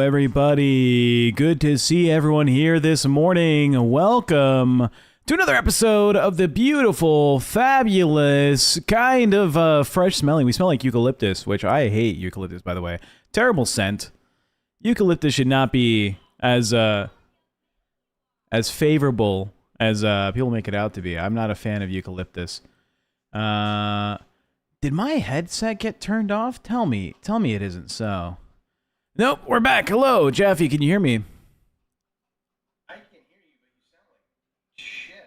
everybody. Good to see everyone here this morning. Welcome to another episode of the beautiful, fabulous, kind of fresh smelling. We smell like eucalyptus, which I hate eucalyptus, by the way. Terrible scent. Eucalyptus should not be as favorable as people make it out to be. I'm not a fan of eucalyptus. Did my headset get turned off? Tell me it isn't so. Nope, we're back. Hello, Jaffe, can you hear me? I can hear you, but you sound like shit. Is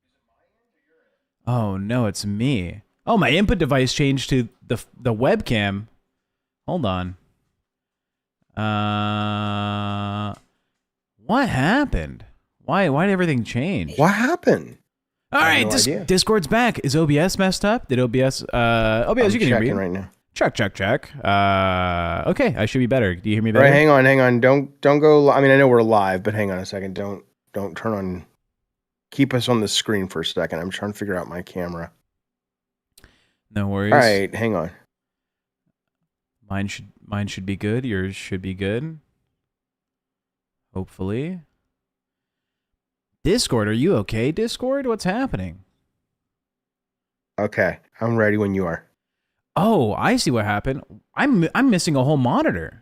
it my end or your end? Oh, no, it's me. Oh, my input device changed to the webcam. Hold on. What happened? Why did everything change? What happened? All right, Discord's back. Is OBS messed up? Did OBS... OBS, you can hear me. I'm checking right now. Check. Okay, I should be better. Do you hear me better? All right, hang on. Don't go. I mean, I know we're live, but hang on a second. Don't turn on. Keep us on the screen for a second. I'm trying to figure out my camera. No worries. All right, hang on. Mine should be good. Yours should be good. Hopefully. Discord, are you okay? Discord, what's happening? Okay, I'm ready when you are. Oh, I see what happened. I'm missing a whole monitor.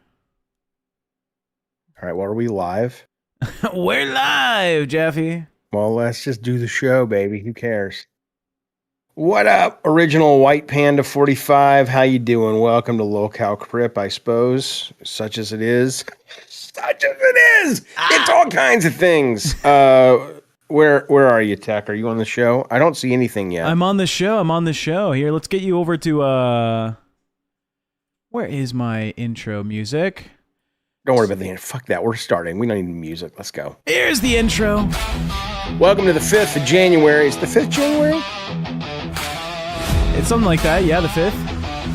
All right, well, are we live? We're live, Jaffe. Well, let's just do the show, baby. Who cares? What up, original White Panda 45? How you doing? Welcome to LolCow Crip, I suppose. Such as it is. Such as it is! It's all kinds of things. Where are you, Tech? Are you on the show? I don't see anything yet. I'm on the show. Here, let's get you over to, where is my intro music? Don't worry about the end. Fuck that. We're starting. We don't need music. Let's go. Here's the intro. Welcome to the 5th of January. Is the 5th January? It's something like that. Yeah, the 5th.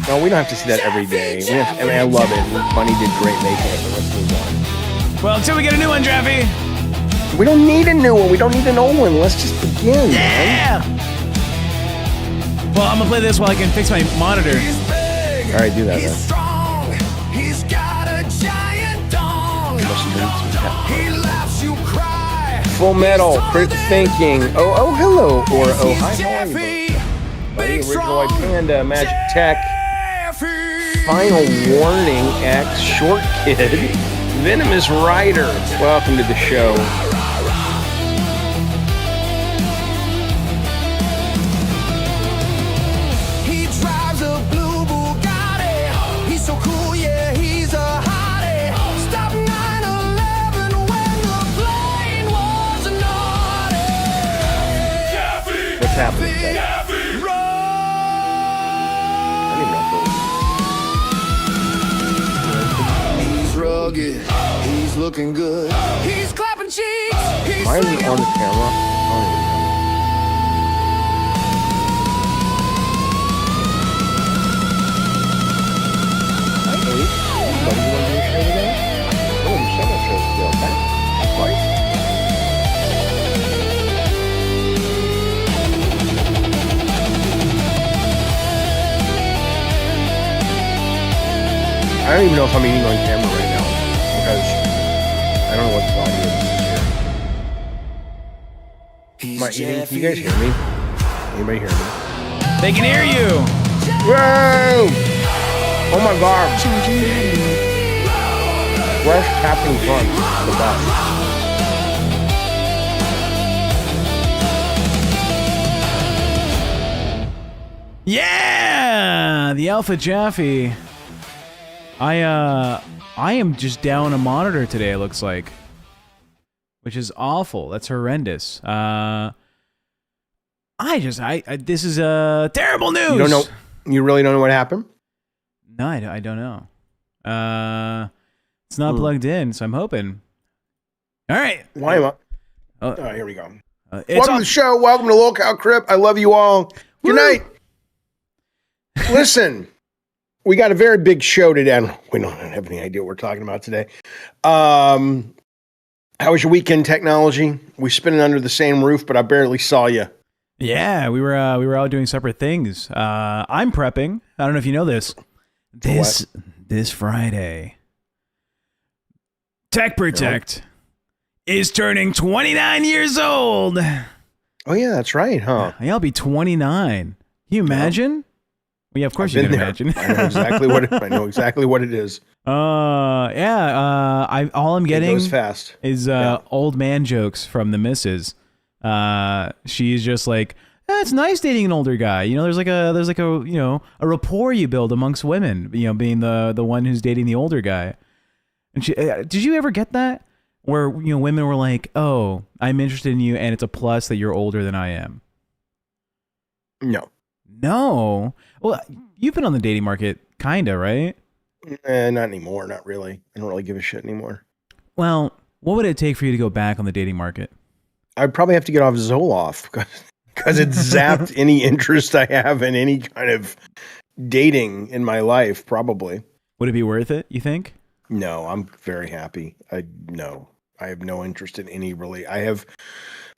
No, we don't have to see that every day. I love it. Bunny did great making it, but let's move on. Well, until we get a new one, Jaffe. We don't need a new one. We don't need an old one. Let's just begin, man. Well, I'm going to play this while I can fix my monitor. All right, do that, He's strong. He's got a giant dong. He laughs, you cry. Full Metal, Critical Thinking. Oh, hello. Or, oh, hi, how are you? Buddy, Original White Panda, Magic Tech. Final Warning, X, Short Kid. Venomous Rider. Welcome to the show. What's happening today? He's rugged. He's looking good. He's clapping cheeks. He's Why isn't it on the camera? Oh, hi, Ace. Buddy, you want to do a show today? Oh, there's several shows to go. Okay. Right. I don't even know if I'm eating on camera right now because I don't know what the audio is here. Am I eating? Can you guys hear me? Anybody hear me? They can hear you. Whoa! Oh my god! Fresh tapping front, the best. Yeah, the Alpha Jaffe. I am just down a monitor today, it looks like. Which is awful. That's horrendous. This is terrible news. You don't know? You really don't know what happened? No, I don't know. It's not plugged in, so I'm hoping. All right. Why am I? All right, here we go. Welcome to the show. Welcome to LolCow Crip. I love you all. Good night. Listen. We got a very big show today. We don't have any idea what we're talking about today. How was your weekend, technology? We're spinning under the same roof, but I barely saw you. Yeah, we were out doing separate things. I'm prepping. I don't know if you know this. This Friday, TechProtect is turning 29 years old. Oh yeah, that's right, huh? I'll be 29. Can you imagine? Well, yeah, of course you can imagine. I know exactly what it is. All I'm getting It goes fast. is old man jokes from the missus. She's just like, it's nice dating an older guy. You know, there's like a you know, a rapport you build amongst women. You know, being the one who's dating the older guy. And she, did you ever get that? Where, you know, women were like, "Oh, I'm interested in you, and it's a plus that you're older than I am." No. Well, you've been on the dating market, kinda, right? Not anymore. Not really. I don't really give a shit anymore. Well, what would it take for you to go back on the dating market? I'd probably have to get off Zoloft because it zapped any interest I have in any kind of dating in my life. Probably. Would it be worth it, you think? No, I'm very happy. I have no interest in any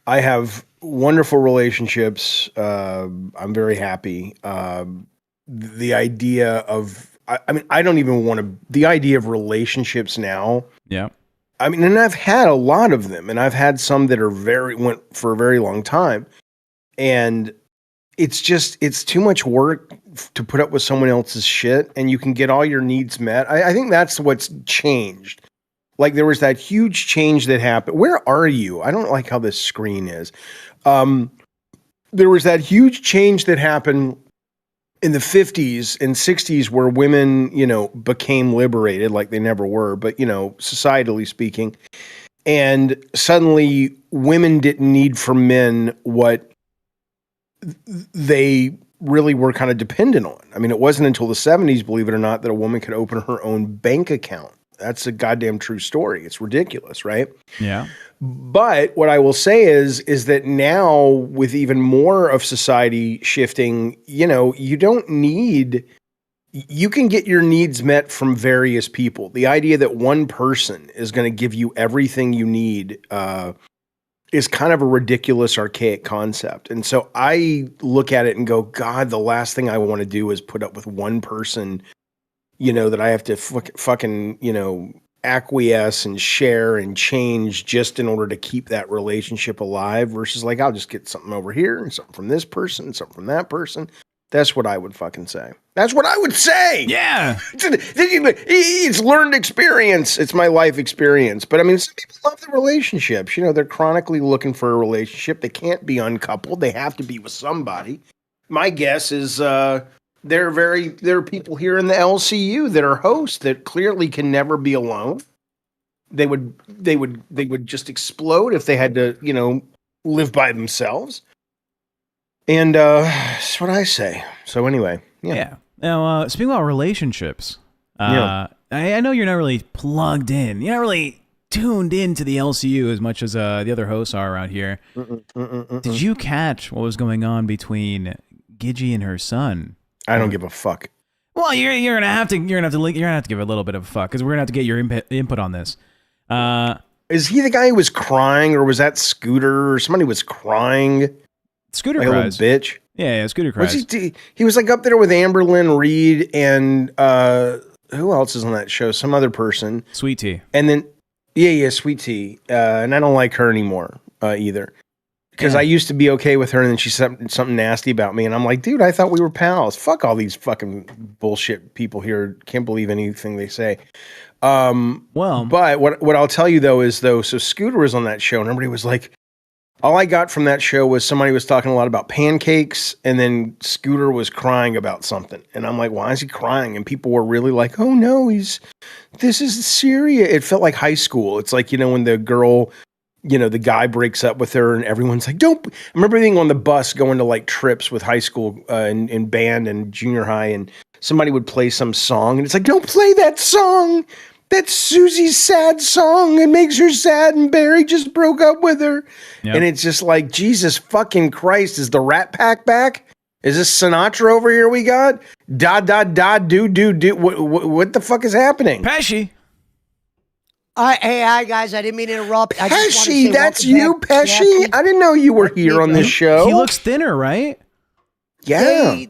I have wonderful relationships. I'm very happy. The idea of, I mean, I don't even want to, the idea of relationships now. Yeah. I mean, and I've had a lot of them, and I've had some that went for a very long time. And it's too much work to put up with someone else's shit, and you can get all your needs met. I think that's what's changed. Like, there was that huge change that happened. Where are you? I don't like how this screen is. There was that huge change that happened in the 50s and 60s where women, you know, became liberated like they never were, but, you know, societally speaking. And suddenly women didn't need from men what they really were kind of dependent on. I mean, it wasn't until the 70s, believe it or not, that a woman could open her own bank account. That's a goddamn true story. It's ridiculous, right? Yeah. But what I will say is that now, with even more of society shifting, you know, you can get your needs met from various people. The idea that one person is going to give you everything you need is kind of a ridiculous, archaic concept. And so I look at it and go, God, the last thing I want to do is put up with one person, you know, that I have to fucking, you know, acquiesce and share and change just in order to keep that relationship alive, versus like, I'll just get something over here and something from this person and something from that person. That's what I would fucking say. That's what I would say. Yeah. It's learned experience. It's my life experience. But I mean, some people love the relationships. You know, they're chronically looking for a relationship. They can't be uncoupled. They have to be with somebody. My guess is, there are people here in the LCU that are hosts that clearly can never be alone. They would just explode if they had to, you know, live by themselves. And that's what I say. So anyway, yeah. Now, speaking about relationships, I know you're not really plugged in. You're not really tuned into the LCU as much as the other hosts are around here. Did you catch what was going on between Gigi and her son? I don't give a fuck. Well, you're gonna have to give a little bit of a fuck, because we're gonna have to get your input on this. Is he the guy who was crying, or was that Scooter, or somebody was crying? Scooter like cries. A little bitch. Yeah, Scooter cries. He was like up there with Amber Lynn Reed and who else is on that show? Some other person. Sweet Tea. And then Sweet Tea. And I don't like her anymore either. Because I used to be okay with her, and then she said something nasty about me, and I'm like, dude, I thought we were pals. Fuck all these fucking bullshit people here. Can't believe anything they say. But what I'll tell you so Scooter was on that show, and everybody was like, all I got from that show was somebody was talking a lot about pancakes, and then Scooter was crying about something. And I'm like, why is he crying? And people were really like, oh no, this is serious. It felt like high school. It's like, you know, when the girl, you know, the guy breaks up with her and everyone's like, don't. I remember being on the bus going to like trips with high school in band and junior high, and somebody would play some song and it's like, don't play that song. That's Susie's sad song. It makes her sad, and Barry just broke up with her. Yep. And it's just like, Jesus fucking Christ, is the Rat Pack back? Is this Sinatra over here we got? Da, da, da, do, do, do. What the fuck is happening? Pesci. Hi, guys. I didn't mean to interrupt. Pesci, that's you, Pesci? I didn't know you were here on this show. He looks thinner, right? Yeah.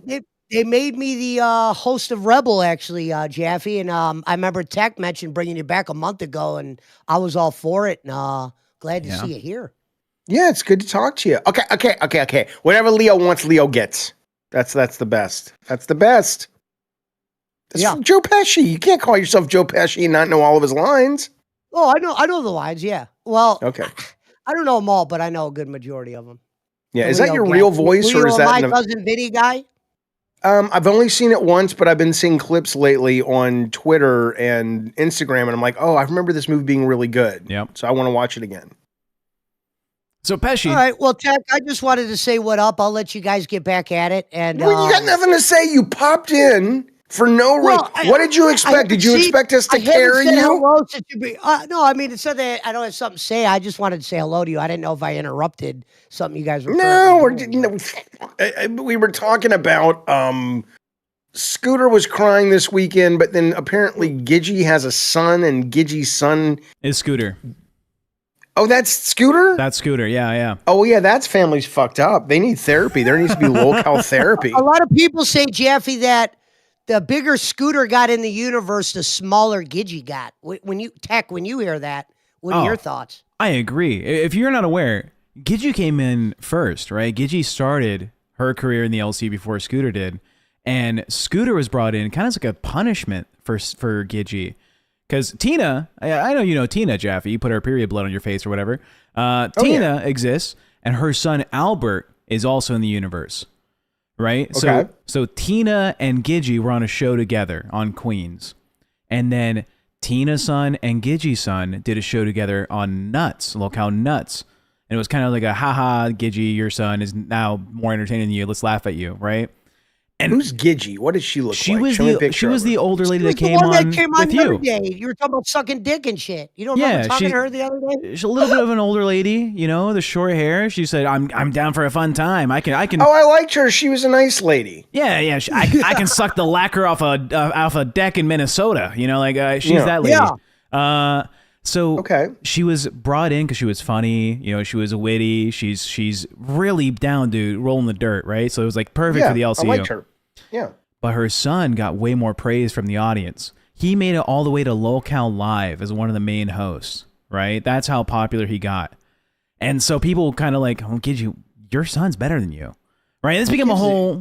They made me the host of Rebel, actually, Jaffe. And I remember Tech mentioned bringing you back a month ago, and I was all for it. And glad to see you here. Yeah, it's good to talk to you. Okay. Whatever Leo wants, Leo gets. That's the best. That's the best. That's Joe Pesci. You can't call yourself Joe Pesci and not know all of his lines. Oh, I know the lines. Yeah. Well, okay. I don't know them all, but I know a good majority of them. Yeah, is that your real voice, or is that my cousin Vinny guy? I've only seen it once, but I've been seeing clips lately on Twitter and Instagram, and I'm like, oh, I remember this movie being really good. Yep. So I want to watch it again. So Pesci. All right. Well, Tech, I just wanted to say what up. I'll let you guys get back at it. And well, you got nothing to say. You popped in for no reason. What did you expect? Did you expect us to carry you? No, I mean, it's not that I don't have something to say. I just wanted to say hello to you. I didn't know if I interrupted something you guys were. We were talking about Scooter was crying this weekend, but then apparently Gidgey has a son, and Gidgey's son is Scooter. Oh, that's Scooter? That's Scooter, yeah. Oh, yeah, that's family's fucked up. They need therapy. There needs to be LolCow therapy. A lot of people say, Jaffe, that the bigger Scooter got in the universe, the smaller Gidgey got. When you hear that, what are your thoughts? I agree. If you're not aware, Gidgey came in first, right? Gidgey started her career in the LC before Scooter did. And Scooter was brought in kind of as like a punishment for Gidgey. Because Tina, I know you know Tina, Jaffe. You put her period blood on your face or whatever. Tina exists, and her son Albert is also in the universe, right? Okay. So Tina and Gidgey were on a show together on Queens. And then Tina's son and Gidgey's son did a show together on Nuts, LolCow Nuts. And it was kind of like a, haha, Gidgey, your son is now more entertaining than you. Let's laugh at you, right? And who's Gidgey? What does she look like? She was the older lady that came on with you. You were talking about sucking dick and shit. You don't remember talking to her the other day? She's a little bit of an older lady, you know, the short hair. She said, "I'm down for a fun time. I can." Oh, I liked her. She was a nice lady. Yeah. I can suck the lacquer off a deck in Minnesota. You know, like she's that lady. Yeah. So she was brought in because she was funny, you know, she was witty, she's really down, dude, rolling the dirt, right? So it was like perfect for the LCU. I liked her. Yeah. But her son got way more praise from the audience. He made it all the way to LolCow Live as one of the main hosts, right? That's how popular he got. And so people kind of like, oh, Gidgey, your son's better than you. Right? This became a whole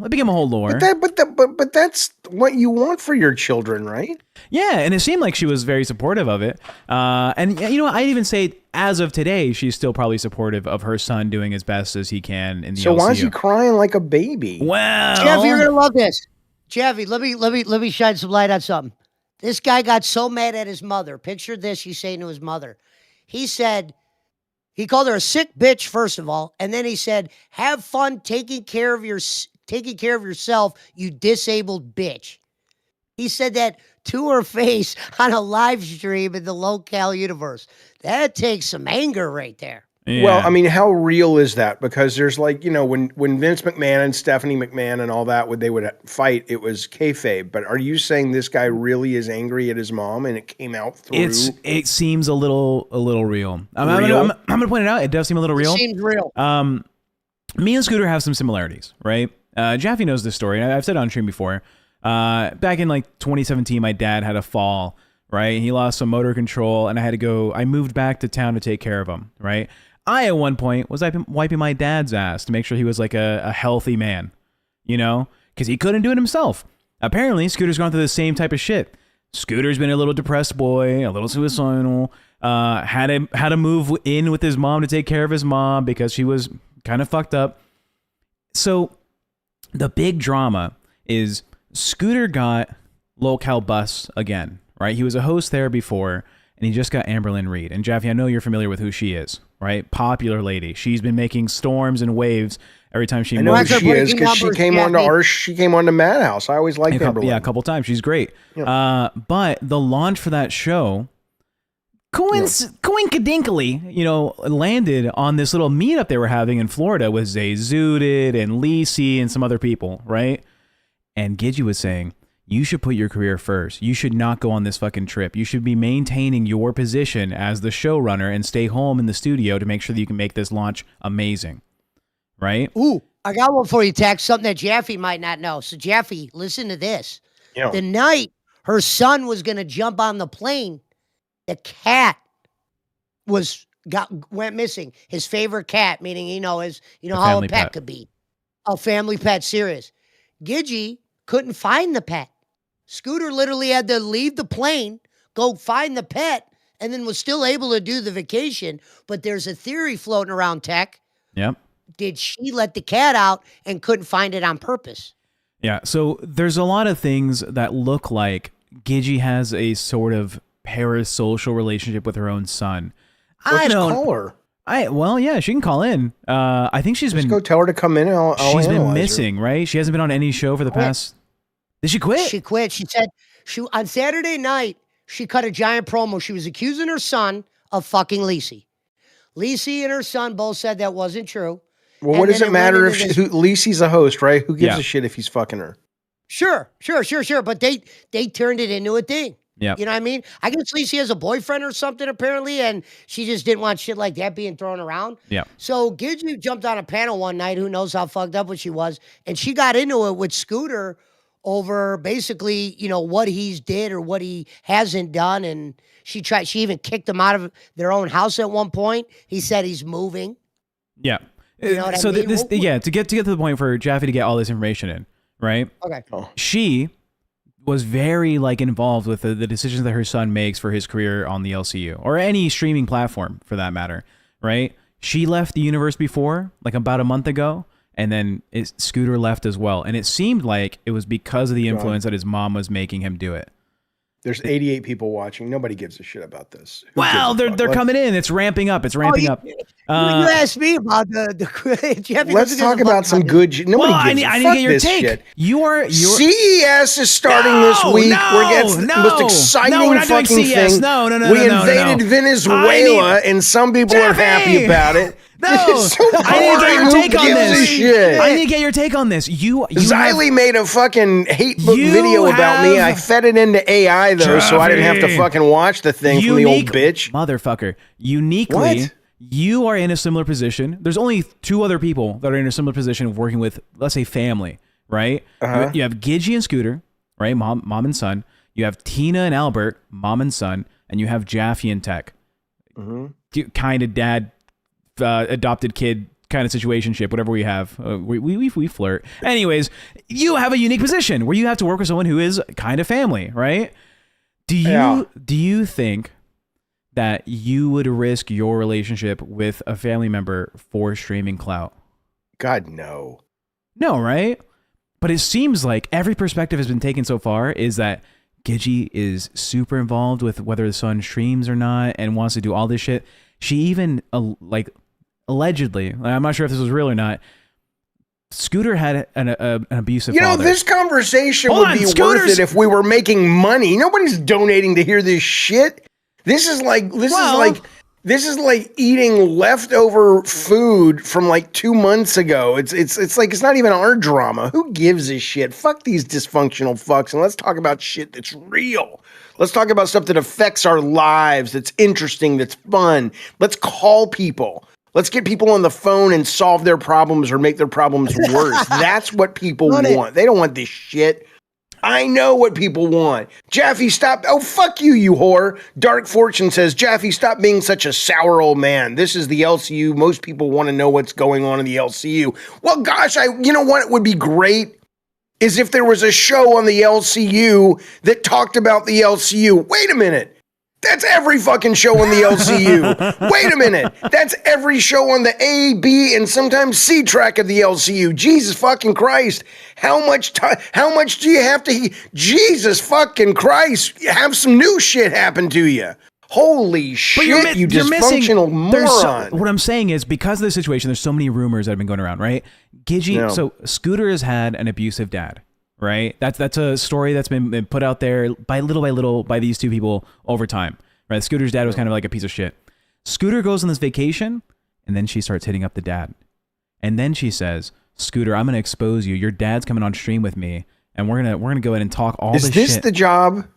lore. But that's what you want for your children, right? Yeah, and it seemed like she was very supportive of it. And you know, I'd even say as of today, she's still probably supportive of her son doing as best as he can in the LCU. So why is he crying like a baby? Well, Jaffe, you're gonna love this. Jaffe, let me shine some light on something. This guy got so mad at his mother. Picture this, he's saying to his mother. He said, he called her a sick bitch, first of all, and then he said, "Have fun taking care of yourself, you disabled bitch." He said that to her face on a live stream in the LolCow Universe. That takes some anger right there. Yeah. Well, I mean, how real is that? Because there's like, you know, when Vince McMahon and Stephanie McMahon and all that, when they would fight, it was kayfabe. But are you saying this guy really is angry at his mom and it came out through? It seems a little real. I'm gonna point it out. It does seem a little real. It seems real. Me and Scooter have some similarities, right? Jaffe knows this story. I've said it on stream before. Back in like 2017, my dad had a fall, right? He lost some motor control, and I moved back to town to take care of him, right? I, at one point, was wiping my dad's ass to make sure he was like a healthy man, you know? Because he couldn't do it himself. Apparently, Scooter's gone through the same type of shit. Scooter's been a little depressed boy, a little suicidal, had to move in with his mom to take care of his mom because she was kind of fucked up. So, the big drama is Scooter got LolCow Bus again, right? He was a host there before, and he just got Amberlynn Reed. And Jaffe, I know you're familiar with who she is, right? Popular lady. She's been making storms and waves every time she moves. I know who she is because she came on to Madhouse. I always liked Amberlynn. Yeah, a couple times. She's great. Yeah. But the launch for that show, coinkadinkly, you know, landed on this little meetup they were having in Florida with Zay Zooted and Lisi and some other people, right? And Gidgey was saying, you should put your career first. You should not go on this fucking trip. You should be maintaining your position as the showrunner and stay home in the studio to make sure that you can make this launch amazing. Right? Ooh. I got one for you, Tex. Something that Jaffe might not know. So Jaffe, listen to this. Yeah. The night her son was going to jump on the plane, the cat went missing. His favorite cat, meaning how a family pet pet could be, a family pet. Serious. Gidgey couldn't find the pet. Scooter literally had to leave the plane, go find the pet, and then was still able to do the vacation. But there's a theory floating around, Tech. Yep. Did she let the cat out and couldn't find it on purpose? Yeah. So there's a lot of things that look like Gidgey has a sort of parasocial relationship with her own son. I don't call her. Yeah, she can call in. I think she's been. Go tell her to come in. And she's been missing, right? She hasn't been on any show for the past. Did she quit? She quit. She said on Saturday night she cut a giant promo. She was accusing her son of fucking Lacey. Lacey and her son both said that wasn't true. Well, what does it matter if Lacey's a host, right? Who gives a shit if he's fucking her? Sure. But they turned it into a thing. Yeah. You know what I mean? I guess Lacey has a boyfriend or something apparently, and she just didn't want shit like that being thrown around. Yeah. So Gidgey jumped on a panel one night, who knows how fucked up she was, and she got into it with Scooter over basically, what he's did or what he hasn't done, and she even kicked him out of their own house at one point. He said he's moving. Yeah. You know what so I mean? to get to the point for Jaffe to get all this information in, right? Okay. She was very involved with the decisions that her son makes for his career on the LCU or any streaming platform for that matter, right? She left the universe before, about a month ago, and then Scooter left as well. And it seemed like it was because of the influence that his mom was making him do it. There's 88 people watching. Nobody gives a shit about this. Well, they're coming in. It's ramping up. It's ramping up. You asked me about the Jaffe. Let's talk about some good. Nobody gives I need to get your take. Shit. You're CES is starting this week. We're getting the most exciting fucking thing. No. We invaded Venezuela, and some people are happy about it. No, I need to get your take on this. I need to get your take on this. Xylee made a fucking hate book video about me. I fed it into AI though, so I didn't have to fucking watch the thing from the old bitch. Motherfucker. Uniquely, you are in a similar position. There's only two other people that are in a similar position of working with, let's say, family, right? Uh-huh. You have Gidgey and Scooter, right? Mom and son. You have Tina and Albert, mom and son, and you have Jaffe and Tech. Mm-hmm. Kind of dad. Adopted kid kind of situationship, whatever we have, we flirt. Anyways, you have a unique position where you have to work with someone who is kind of family, right? Do you think that you would risk your relationship with a family member for streaming clout? God, no. No, right? But it seems like every perspective has been taken so far is that Gidgey is super involved with whether the son streams or not and wants to do all this shit. She even allegedly, I'm not sure if this was real or not, Scooter had an abusive father. This conversation would be worth it if we were making money. Nobody's donating to hear this shit. This is like eating leftover food from 2 months ago. It's not even our drama. Who gives a shit? Fuck these dysfunctional fucks, and let's talk about shit that's real. Let's talk about stuff that affects our lives, that's interesting, that's fun. Let's call people. Let's get people on the phone and solve their problems or make their problems worse. That's what people want. They don't want this shit. I know what people want. Jaffe, stop. Oh, fuck you, you whore. Dark Fortune says, Jaffe, stop being such a sour old man. This is the LCU. Most people want to know what's going on in the LCU. Well, gosh, you know what would be great? Is if there was a show on the LCU that talked about the LCU. Wait a minute. That's every fucking show on the LCU. Wait a minute. That's every show on the A, B, and sometimes C track of the LCU. Jesus fucking Christ. How much do you have to... Jesus fucking Christ. Have some new shit happen to you. Holy shit, you dysfunctional moron. What I'm saying is, because of the situation, there's so many rumors that have been going around, right? Gidgey, so Scooter has had an abusive dad, right? That's a story that's been put out there by little by these two people over time, right? Scooter's dad was kind of like a piece of shit. Scooter goes on this vacation, and then she starts hitting up the dad. And then she says, Scooter, I'm going to expose you. Your dad's coming on stream with me, and we're gonna go ahead and talk all this shit. Is this the job?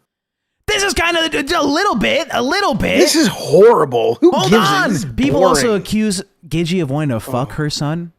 This is kind of a little bit. This is horrible. Who Hold gives on. it? People also accuse Gidgey of wanting to fuck her son.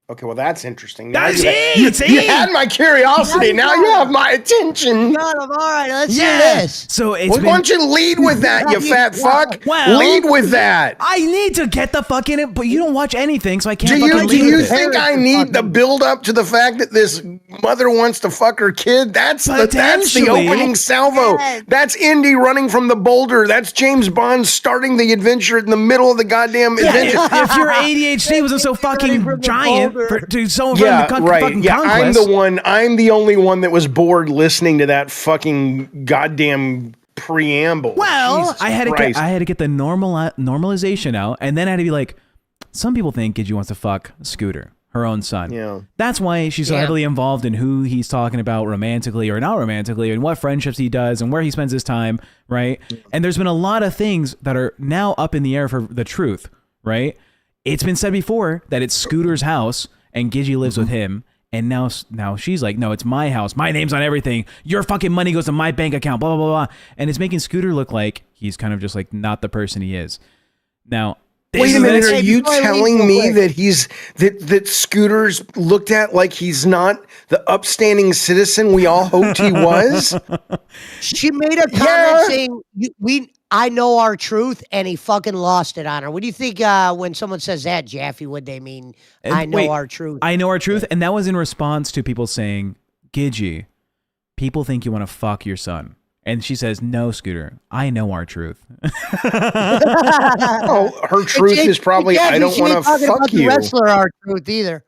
Okay, well, that's interesting. Now That's you, it! you had my curiosity. Now you have my attention. God, all right, let's hear Yeah. this. So it's Well, been, why don't you lead with that, you fat fuck? Well, lead with that. I need to get the fucking, but you don't watch anything, so I can't Do fucking you lead do you with it. think I need the build up to the fact that this mother wants to fuck her kid? That's the Potentially. opening salvo. Yes. That's Indy running from the boulder. That's James Bond starting the adventure in the middle of the goddamn adventure. If your ADHD wasn't so fucking from the giant boulder. to so Yeah, fucking right. Yeah, conquest. I'm the only one that was bored listening to that fucking goddamn preamble. Well, Jesus I had Christ. to get the normalization out, and then I had to be like, some people think Gidget wants to fuck Scooter, her own son. Yeah. That's why she's so Yeah. heavily involved in who he's talking about romantically or not romantically, and what friendships he does, and where he spends his time, right? And there's been a lot of things that are now up in the air for the truth, right? It's been said before that it's Scooter's house, and Gidget lives with him. And now she's like, no, it's my house. My name's on everything. Your fucking money goes to my bank account, blah, blah, blah, blah. And it's making Scooter look like he's kind of just like not the person he is. Now, Wait a minute, are Hey, you before I leave telling real me quick. that that Scooter's looked at like he's not the upstanding citizen we all hoped he was? She made a comment Yeah. saying, I know our truth, and he fucking lost it on her. What do you think when someone says that, Jaffe, what they mean? I know Wait, our truth. I know our truth. And that was in response to people saying, Gidget, people think you want to fuck your son. And she says, no, Scooter, I know our truth. Oh, her truth Jake, is probably Jaffe, I don't she want ain't to talking fuck about the you. wrestler, our truth either.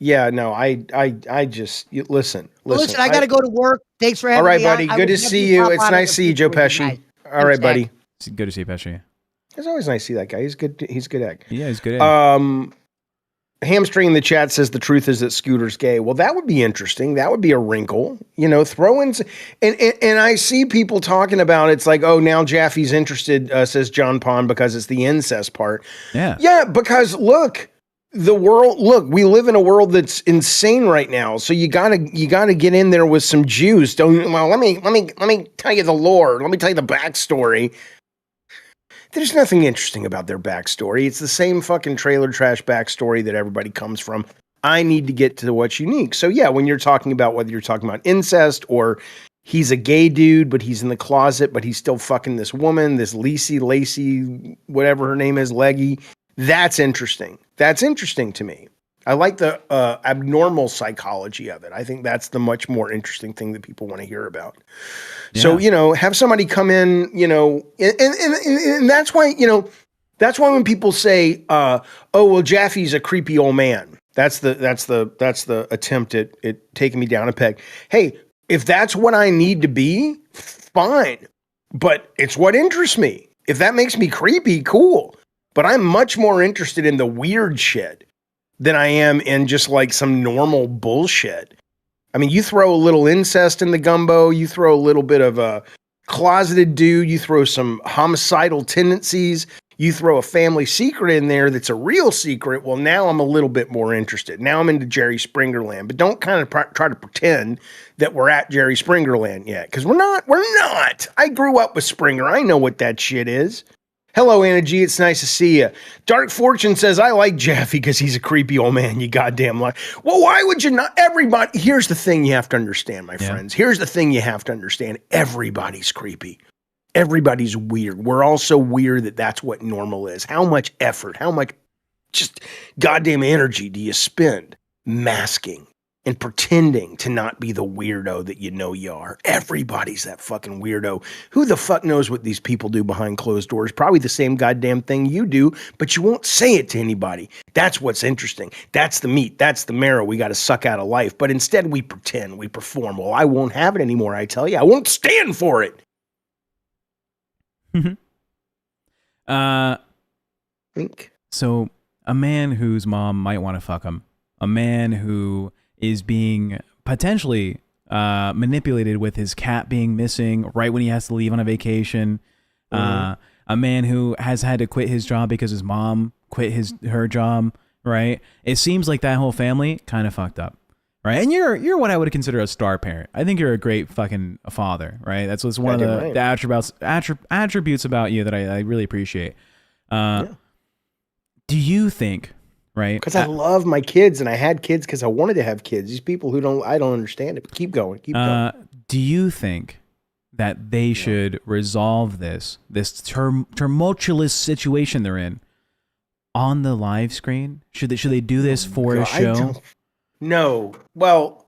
Yeah, no, I just listen. Listen, I got to go to work. Thanks for having All right, me on. buddy. I Good will to see definitely you. pop It's on in nice the to see you, Joe future with you Pesci. guys. All right, Thanks, buddy. Zach. It's good to see you, Pesci. It's always nice to see that guy. He's good. He's good egg. Yeah, he's good. Hamstring in the chat says the truth is that Scooter's gay. Well, that would be interesting. That would be a wrinkle. You know, throw in and I see people talking about it's like, oh, now Jaffe's interested, says John Pond, because it's the incest part. Yeah. Yeah, because look, we live in a world that's insane right now. So you gotta get in there with some juice. Don't let me tell you the lore. Let me tell you the backstory. There's nothing interesting about their backstory. It's the same fucking trailer trash backstory that everybody comes from. I need to get to what's unique. So yeah, when you're talking about whether you're talking about incest or he's a gay dude, but he's in the closet, but he's still fucking this woman, this Lacey, whatever her name is, Leggy. That's interesting. That's interesting to me. I like the abnormal psychology of it. I think that's the much more interesting thing that people want to hear about. Yeah. So, you know, have somebody come in, you know, and that's why, you know, that's why when people say, oh, well, Jaffe's a creepy old man. That's the attempt at taking me down a peg. Hey, if that's what I need to be, fine. But it's what interests me. If that makes me creepy, cool. But I'm much more interested in the weird shit than I am in just like some normal bullshit. I mean, you throw a little incest in the gumbo, you throw a little bit of a closeted dude, you throw some homicidal tendencies, you throw a family secret in there that's a real secret. Well, now I'm a little bit more interested. Now I'm into Jerry Springer land, but don't kind of try to pretend that we're at Jerry Springer land yet, because we're not. I grew up with Springer. I know what that shit is. Hello, Anna G. It's nice to see you. Dark Fortune says, I like Jaffe because he's a creepy old man, you goddamn lie. Well, why would you not? Everybody, here's the thing you have to understand, my friends. Here's the thing you have to understand. Everybody's creepy. Everybody's weird. We're all so weird that that's what normal is. How much effort, how much just goddamn energy do you spend masking and pretending to not be the weirdo that you know you are? Everybody's that fucking weirdo. Who the fuck knows what these people do behind closed doors? Probably the same goddamn thing you do, but you won't say it to anybody. That's what's interesting. That's the meat. That's the marrow we got to suck out of life. But instead we pretend, we perform. Well, I won't have it anymore, I tell you. I won't stand for it. Think. So a man whose mom might want to fuck him, a man who is being potentially manipulated with his cat being missing right when he has to leave on a vacation, a man who has had to quit his job because his mom quit her job, right? It seems like that whole family kind of fucked up. Right, and you're what I would consider a star parent. I think you're a great fucking father, right? That's what's one of the attributes about you that I really appreciate. Do you think, right? Because I love my kids, and I had kids because I wanted to have kids. These people I don't understand it. But keep going. Do you think that they should resolve this tumultuous situation they're in on the live screen? Should they do this for a show? No. Well,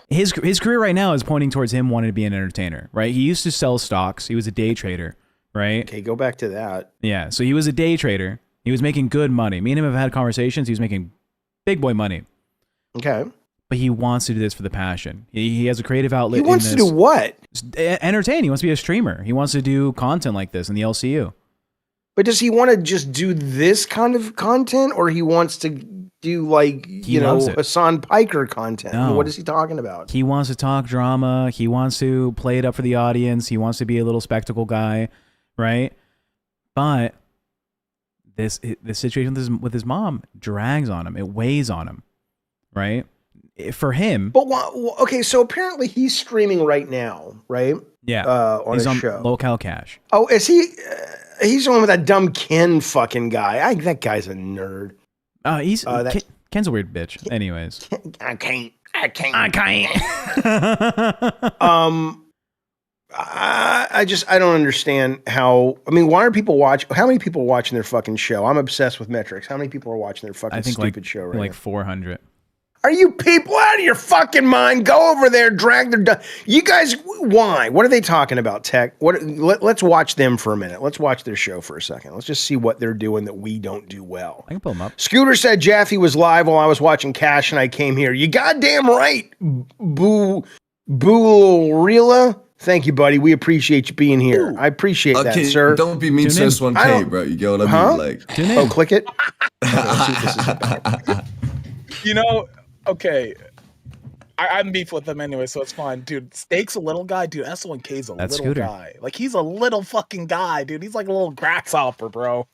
his career right now is pointing towards him wanting to be an entertainer, right? He used to sell stocks. He was a day trader, right? Okay, go back to that. Yeah, so he was a day trader. He was making good money. Me and him have had conversations. He was making big boy money. Okay. But he wants to do this for the passion. He has a creative outlet. He wants to do what? Entertain. He wants to be a streamer. He wants to do content like this in the LCU. But does he want to just do this kind of content, or he wants to do like, Hassan Piker content? No. What is he talking about? He wants to talk drama. He wants to play it up for the audience. He wants to be a little spectacle guy, right? But this situation with his mom drags on him. It weighs on him, right? For him. But okay, so apparently he's streaming right now, right? Yeah. On he's his on show. LolCow Cash. Oh, is he? He's the one with that dumb Ken fucking guy. That guy's a nerd. Ken's a weird bitch. Anyways. I can't. I don't understand how. I mean, why are people how many people are watching their fucking show? I'm obsessed with metrics. How many people are watching their fucking stupid show right now? 400. Are you people out of your fucking mind? Go over there, drag their. You guys, why? What are they talking about? Tech? Let's watch them for a minute. Let's watch their show for a second. Let's just see what they're doing that we don't do well. I can pull them up. Scooter said Jaffe was live while I was watching Cash and I came here. You goddamn right, Boorilla. Thank you, buddy. We appreciate you being here. I appreciate that, sir. Don't be mean to S1K, bro. You get what I mean? Like, click it. Okay. I'm beef with him anyway, so it's fine. Dude, Steak's a little guy. Dude, S1K's a little Scooter. guy. Like, he's a little fucking guy, dude. He's like a little grasshopper, bro.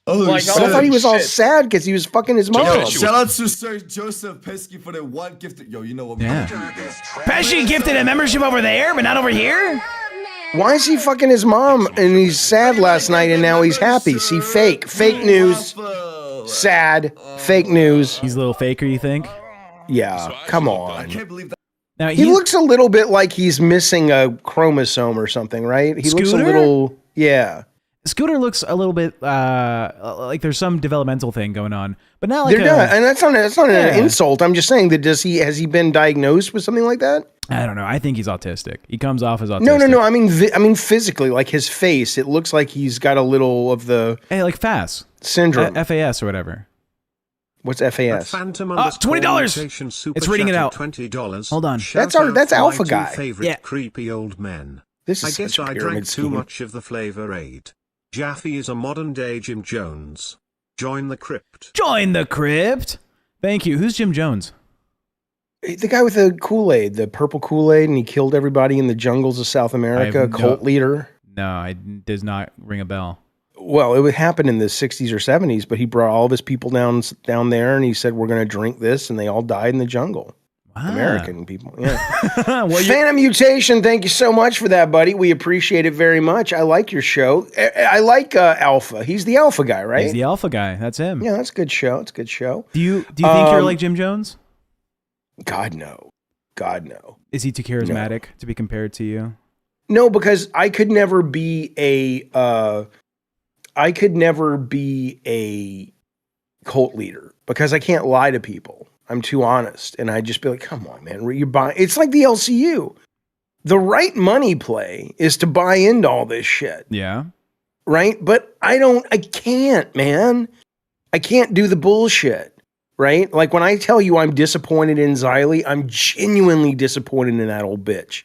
I thought he was all sad because he was fucking his mom. Shout out to Sir Joseph Pesky for the one gifted. Yo, you know what? Yeah. Pesky gifted a membership over there, but not over here? Why is he fucking his mom and he's sad last night and now he's happy? See, fake news. Sad, fake news. He's a little faker, you think? Yeah, come on. I can't believe that. Now, He looks a little bit like he's missing a chromosome or something, right? He looks a little, yeah. Scooter looks a little bit like there's some developmental thing going on, but not like and that's not an insult. I'm just saying that has he been diagnosed with something like that? I don't know. I think he's autistic. He comes off as autistic. No. I mean physically, like his face. It looks like he's got a little of the like FAS syndrome, FAS or whatever. What's FAS? $20. It's reading it out. $20. Hold on. That's Alpha Guy. Favorite creepy old men. This is I guess I drank too much of the Flavor Aid. Jaffe is a modern day Jim Jones. Join the crypt. Join the crypt. Thank you. Who's Jim Jones? The guy with the Kool-Aid, the purple Kool-Aid, and he killed everybody in the jungles of South America, cult leader. No, it does not ring a bell. Well, it would happen in the 60s or 70s, but he brought all of his people down there, and he said, we're going to drink this, and they all died in the jungle. Wow. American people, yeah. Phantom Mutation, thank you so much for that, buddy. We appreciate it very much. I like your show. I like Alpha. He's the Alpha guy, right? He's the Alpha guy. That's him. Yeah, that's a good show. It's a good show. Do you think you're like Jim Jones? God, no. Is he too charismatic to be compared to you? No, because I could never be a cult leader because I can't lie to people. I'm too honest, and I'd just be like, "Come on, man, you're buying." It's like the LCU. The right money play is to buy into all this shit. Yeah. Right, but I can't, man. I can't do the bullshit. Right, like when I tell you I'm disappointed in Xylee, I'm genuinely disappointed in that old bitch.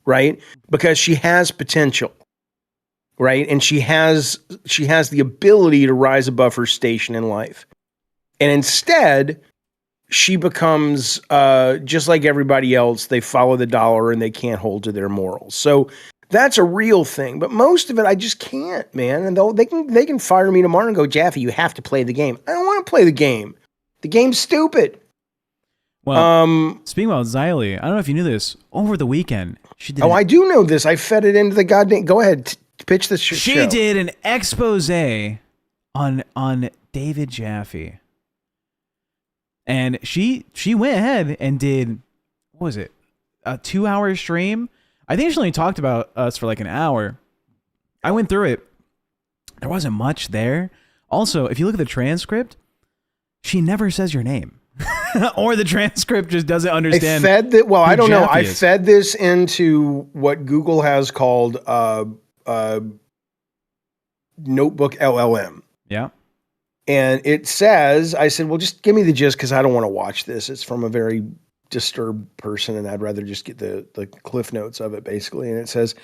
Right, because she has potential. Right, and she has the ability to rise above her station in life, and instead. She becomes just like everybody else. They follow the dollar and they can't hold to their morals. So that's a real thing. But most of it, I just can't, man. And they can fire me tomorrow and go, Jaffe, you have to play the game. I don't want to play the game. The game's stupid. Well, speaking about Xylee, I don't know if you knew this. Over the weekend, she did. I do know this. I fed it into the goddamn. Go ahead, pitch this show. She did an expose on David Jaffe. And she went ahead and did, what was it, a 2-hour stream? I think she only talked about us for like an hour. I went through it. There wasn't much there. Also, if you look at the transcript, she never says your name. Or the transcript just doesn't understand. I fed that. Well, I don't know. Jaffe I is. fed this into what Google has called Notebook LLM. Yeah. And it says, I said, well, just give me the gist because I don't want to watch this. It's from a very disturbed person, and I'd rather just get the cliff notes of it, basically. And it says,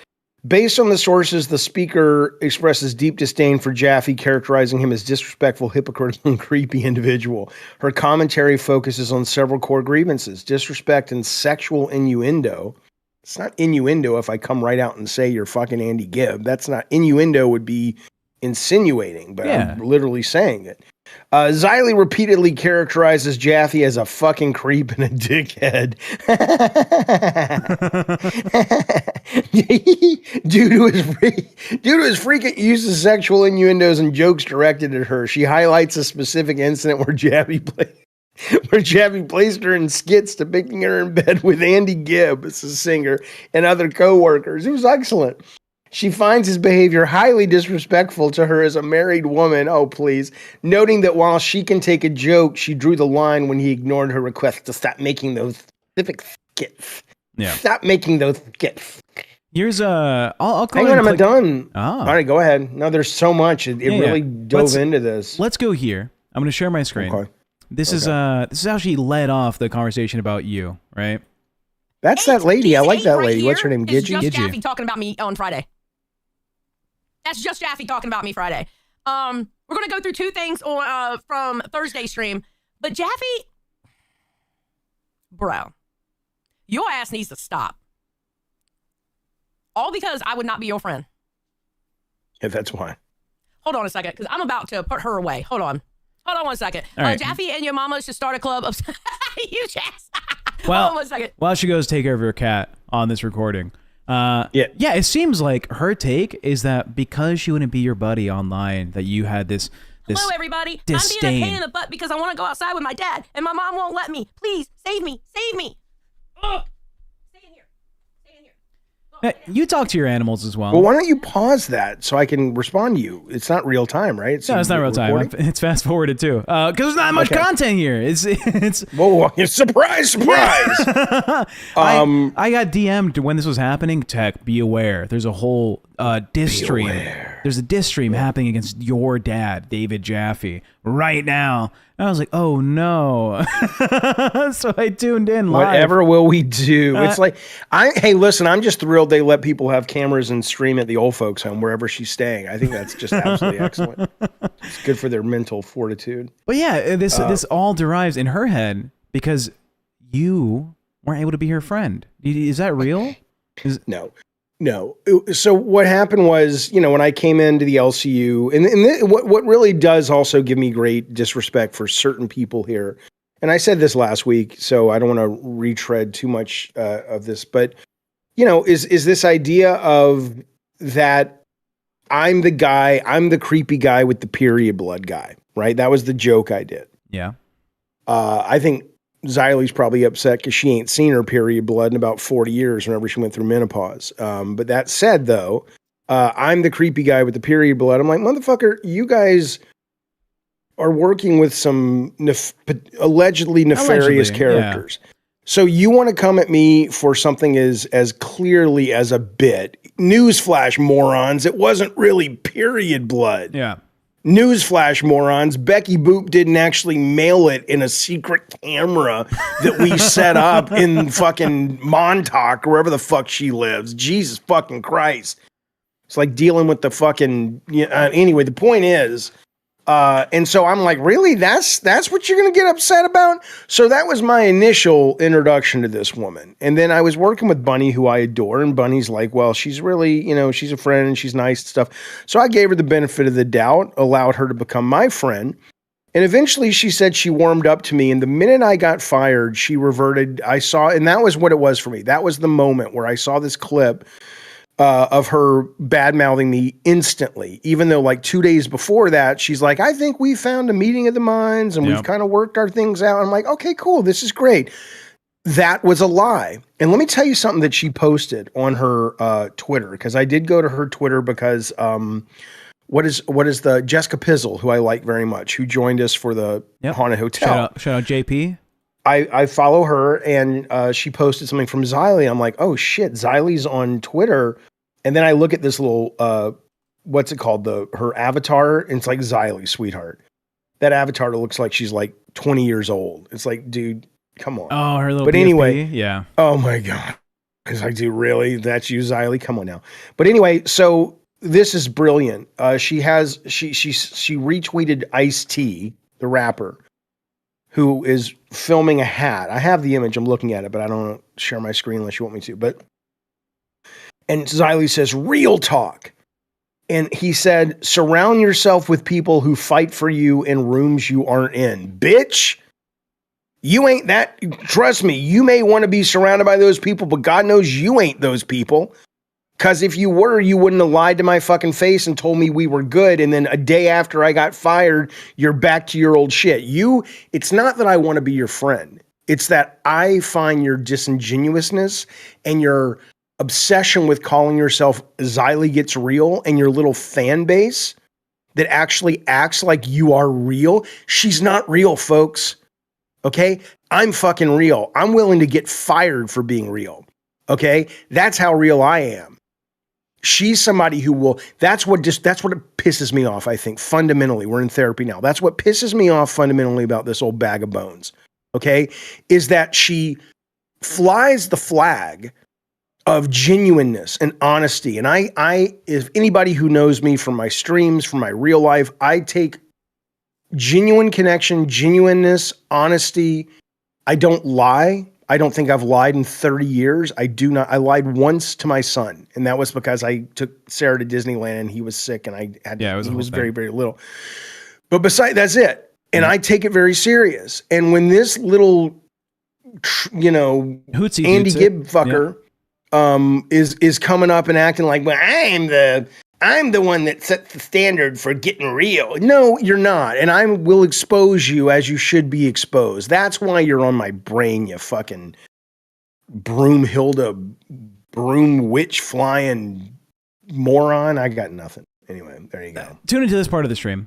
based on the sources, the speaker expresses deep disdain for Jaffe, characterizing him as disrespectful, hypocritical, and creepy individual. Her commentary focuses on several core grievances: disrespect and sexual innuendo. It's not innuendo if I come right out and say you're fucking Andy Gibb. That's not innuendo, would be insinuating, but Yeah. I'm literally saying it. Xylee repeatedly characterizes Jaffe as a fucking creep and a dickhead due to his frequent use of sexual innuendos and jokes directed at her. She highlights a specific incident where Jaffe placed her in skits depicting her in bed with Andy Gibb, as a singer, and other co-workers. It was excellent. She finds his behavior highly disrespectful to her as a married woman. Oh, please. Noting that while she can take a joke, she drew the line when he ignored her request to stop making those specific skits. Yeah. Stop making those skits. Here's I'll go Hang ahead on, and I'm click- done. Oh. All right, go ahead. No, there's so much. It Yeah, really yeah. dove into this. Let's go here. I'm going to share my screen. Okay. This is how she led off the conversation about you, right? That's that lady. I like that right lady. What's her here name? is Gidget? just Gidget. Jaffe talking about me on Friday. That's just Jaffe talking about me Friday. We're gonna go through two things on from Thursday stream, but Jaffe, bro, your ass needs to stop. All because I would not be your friend. Yeah, that's why. Hold on a second, because I'm about to put her away. Hold on 1 second. All right. Jaffe and your mama should start a club of you Jazz. Well, Hold on 1 second. while she goes take care of her cat on this recording. Yeah. It seems like her take is that because she wouldn't be your buddy online, that you had this Hello, everybody. I'm disdain. being a pain in the butt because I want to go outside with my dad, and my mom won't let me. Please, save me. Save me. Ugh. Stay in here. Stay in here. You talk to your animals as well. Well, why don't you pause that so I can respond to you? It's not real time, right? No, it's not real time. recording? It's fast forwarded too. Because there's not much Okay. content here. It's. Whoa, surprise, surprise. I got DM'd when this was happening. Tech, be aware. There's a whole diss stream. There's a diss stream happening against your dad, David Jaffe, right now. And I was like, oh no. So I tuned in live. Whatever will we do? It's like, hey, listen, I'm just thrilled they let people have cameras and stream at the old folks' home, wherever she's staying. I think that's just absolutely excellent. It's good for their mental fortitude. But yeah, this all derives in her head because you weren't able to be her friend. Is that real? No. So what happened was, when I came into the LCU, and what really does also give me great disrespect for certain people here, and I said this last week, so I don't want to retread too much of this, but is this idea of that I'm the creepy guy with the period blood guy, right? That was the joke I did. Yeah. I think Xylee's probably upset because she ain't seen her period blood in about 40 years whenever she went through menopause. But that said, though, I'm the creepy guy with the period blood. I'm like, motherfucker, you guys are working with some allegedly nefarious characters. Yeah. So you want to come at me for something as clearly as a bit. Newsflash, morons. It wasn't really period blood. Yeah. Newsflash, morons. Becky Boop didn't actually mail it in a secret camera that we set up in fucking Montauk, wherever the fuck she lives. Jesus fucking Christ. It's like dealing with the fucking... anyway, the point is... and so I'm like, really? That's what you're going to get upset about? So that was my initial introduction to this woman. And then I was working with Bunny, who I adore. And Bunny's like, well, she's really, she's a friend and she's nice and stuff. So I gave her the benefit of the doubt, allowed her to become my friend. And eventually she said she warmed up to me. And the minute I got fired, she reverted. And that was what it was for me. That was the moment where I saw this clip of her bad mouthing me instantly, even though like 2 days before that, she's like, I think we found a meeting of the minds and we've kind of worked our things out. I'm like, okay, cool. This is great. That was a lie. And let me tell you something that she posted on her Twitter, because I did go to her Twitter because what is the Jessica Pizzle, who I like very much, who joined us for the Haunted Hotel. Shout out JP. I follow her, and she posted something from Xylee. I'm like, oh shit, Xylee's on Twitter. And then I look at this little, what's it called? Her avatar, and it's like Xylee, sweetheart. That avatar looks like she's like 20 years old. It's like, dude, come on. Oh, her little But PFP? anyway, yeah. Oh my God. It's like, dude, really? That's you, Xylee? Come on now. But anyway, so this is brilliant. She retweeted Ice-T, the rapper, who is filming a hat. I have the image. I'm looking at it, but I don't share my screen unless you want me to. And Xylee says, real talk. And he said, surround yourself with people who fight for you in rooms you aren't in. Bitch, you ain't that. Trust me, you may want to be surrounded by those people, but God knows you ain't those people. Because if you were, you wouldn't have lied to my fucking face and told me we were good. And then a day after I got fired, you're back to your old shit. It's not that I want to be your friend. It's that I find your disingenuousness and your obsession with calling yourself Xylee Gets Real and your little fan base that actually acts like you are real. She's not real, folks. Okay? I'm fucking real. I'm willing to get fired for being real. Okay? That's how real I am. She's somebody who will, that's what it pisses me off, I think, fundamentally. We're in therapy now. That's what pisses me off fundamentally about this old bag of bones, okay, is that she flies the flag of genuineness and honesty. And I, if anybody who knows me from my streams, from my real life, I take genuine connection, genuineness, honesty. I don't lie. I don't think I've lied in 30 years. I lied once to my son, and that was because I took Sarah to Disneyland and he was sick and he was very, very little. But that's it. And I take it very serious. And when this little, Hootsie Andy Gibb fucker is coming up and acting like, well, I'm the one that sets the standard for getting real. No, you're not. And I will expose you as you should be exposed. That's why you're on my brain, you fucking broom witch flying moron. I got nothing. Anyway, there you go. Tune into this part of the stream.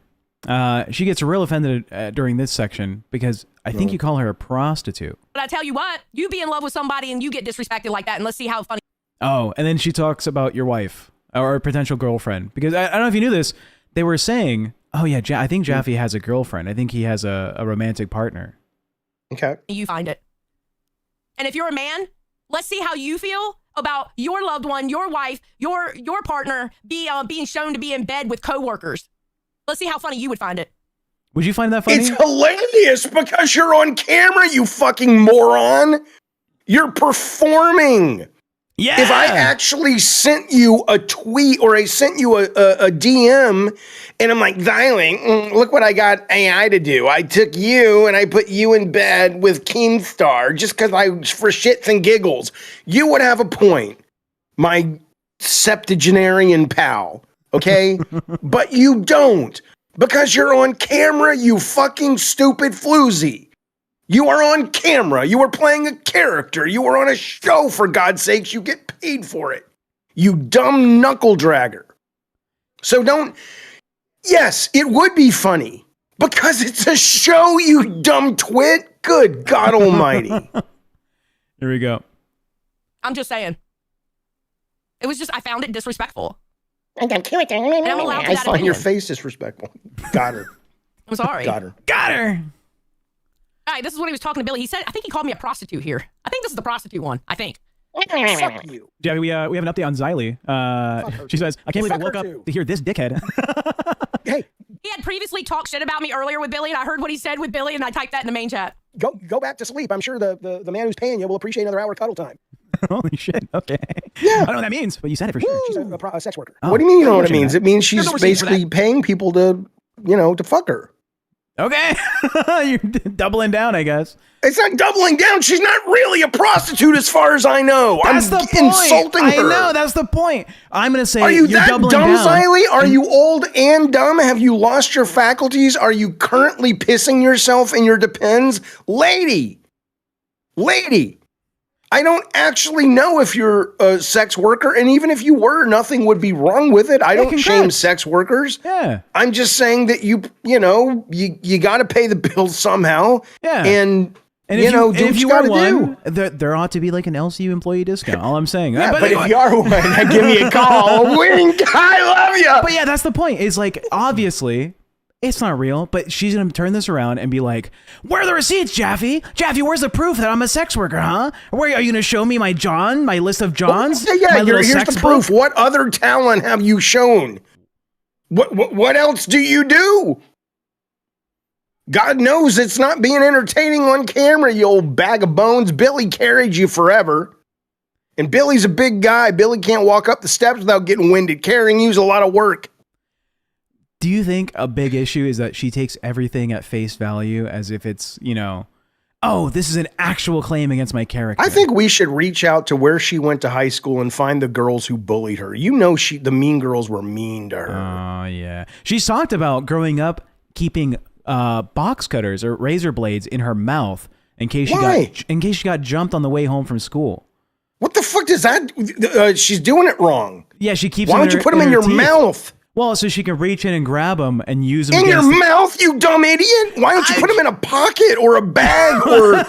She gets real offended during this section because I think you call her a prostitute. But I tell you what, you be in love with somebody and you get disrespected like that, and let's see how funny. Oh, and then she talks about your wife. Or a potential girlfriend. Because I don't know if you knew this. They were saying, oh yeah, I think Jaffe has a girlfriend. I think he has a romantic partner. Okay. You find it. And if you're a man, let's see how you feel about your loved one, your wife, your partner being shown to be in bed with coworkers. Let's see how funny you would find it. Would you find that funny? It's hilarious because you're on camera, you fucking moron. You're performing. Yeah. If I actually sent you a tweet or I sent you a DM and I'm like, Xylee, look what I got AI to do. I took you and I put you in bed with Keemstar just because for shits and giggles. You would have a point, my septuagenarian pal, okay? But you don't because you're on camera, you fucking stupid floozy. You are on camera. You are playing a character. You are on a show, for God's sakes. You get paid for it. You dumb knuckle dragger. So yes, it would be funny because it's a show, you dumb twit. Good God almighty. Here we go. I'm just saying. It was just, I found it disrespectful. And I'm allowed to I that find your opinion. face disrespectful. Got her. I'm sorry. Got her. Got her. All right, this is when he was talking to Billy. He said, I think he called me a prostitute here. I think this is the prostitute one. I think. Fuck you. Yeah, we have an update on Xylee. She says, I can't believe I woke up to hear this dickhead. Hey, He had previously talked shit about me earlier with Billy, and I heard what he said with Billy, and I typed that in the main chat. go back to sleep. I'm sure the man who's paying you will appreciate another hour of cuddle time. Holy shit. Okay. Yeah. I don't know what that means, but you said it for sure. She's a sex worker. Oh, what do you mean you know what it imagine means? that. It means she's There's no receipt for basically paying people to fuck her. Okay. You're doubling down, I guess. It's not doubling down. She's not really a prostitute as far as I know. That's I'm the point. insulting her. I know, that's the point. I'm going to say, Are you you're that doubling dumb, down. Xylee? Are you old and dumb? Have you lost your faculties? Are you currently pissing yourself in your Depends? Lady, I don't actually know if you're a sex worker, and even if you were, nothing would be wrong with it. I don't congrats. shame sex workers. Yeah. I'm just saying that you got to pay the bills somehow. Yeah. And And do if what you you are gotta one, do. there ought to be like an LCU employee discount. All I'm saying. Yeah, but if you are one, give me a call. Wink. I love you. But yeah, that's the point. It's like, obviously, it's not real, but she's going to turn this around and be like, where are the receipts, Jaffe? Jaffe, where's the proof that I'm a sex worker, huh? Where are you going to show me my list of Johns? Yeah, my little here's sex the proof. book? What other talent have you shown? What else do you do? God knows it's not being entertaining on camera, you old bag of bones. Billy carried you forever. And Billy's a big guy. Billy can't walk up the steps without getting winded. Carrying you's a lot of work. Do you think a big issue is that she takes everything at face value as if it's, oh, this is an actual claim against my character? I think we should reach out to where she went to high school and find the girls who bullied her. The mean girls were mean to her. Oh, yeah. She's talked about growing up keeping box cutters or razor blades in her mouth in case she got jumped on the way home from school. What the fuck does that? She's doing it wrong. Yeah, she keeps. Why don't you put them in your mouth? Well, so she can reach in and grab them and use them in your mouth, you dumb idiot. Why don't you put them in a pocket or a bag or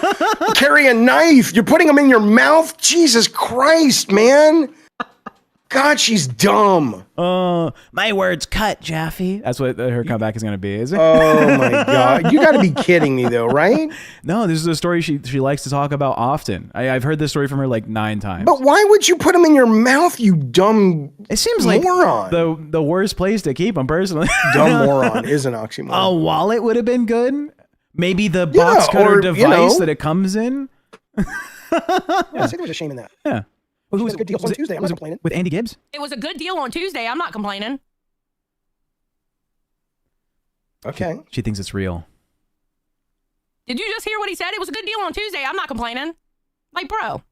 carry a knife? You're putting them in your mouth? Jesus Christ, man. God, she's dumb. My words cut, Jaffe. That's what her comeback is going to be, is it? Oh my God. You got to be kidding me though, right? No, this is a story she likes to talk about often. I've heard this story from her like 9 times. But why would you put them in your mouth, you dumb It seems moron? like the worst place to keep them, personally. Dumb moron is an oxymoron. A wallet would have been good. Maybe the box cutter device that it comes in. Yeah, I think there's a shame in that. Yeah. Well, was a good deal on Tuesday. I'm not complaining. With Andy Gibbs? It was a good deal on Tuesday. I'm not complaining. Okay. She thinks it's real. Did you just hear what he said? It was a good deal on Tuesday. I'm not complaining. Like, bro.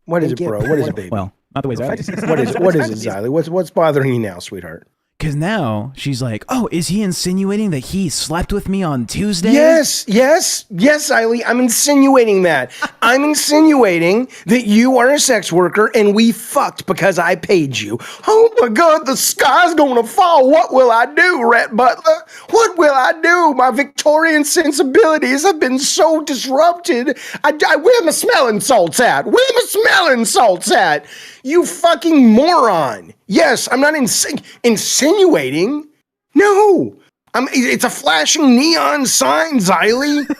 What is it, bro? What is it, baby? Well, not the way Xylee. What is it? What is it, Xylee? What's bothering you now, sweetheart? Because now she's like, oh, is he insinuating that he slept with me on Tuesday? Yes, Xylee. I'm insinuating that. I'm insinuating that you are a sex worker and we fucked because I paid you. Oh my God, the sky's gonna fall. What will I do, Rhett Butler? What will I do? My Victorian sensibilities have been so disrupted. Where my smelling salts at? Where my smelling salts at? You fucking moron. Yes, I'm not insinuating. No. It's a flashing neon sign, Xylee.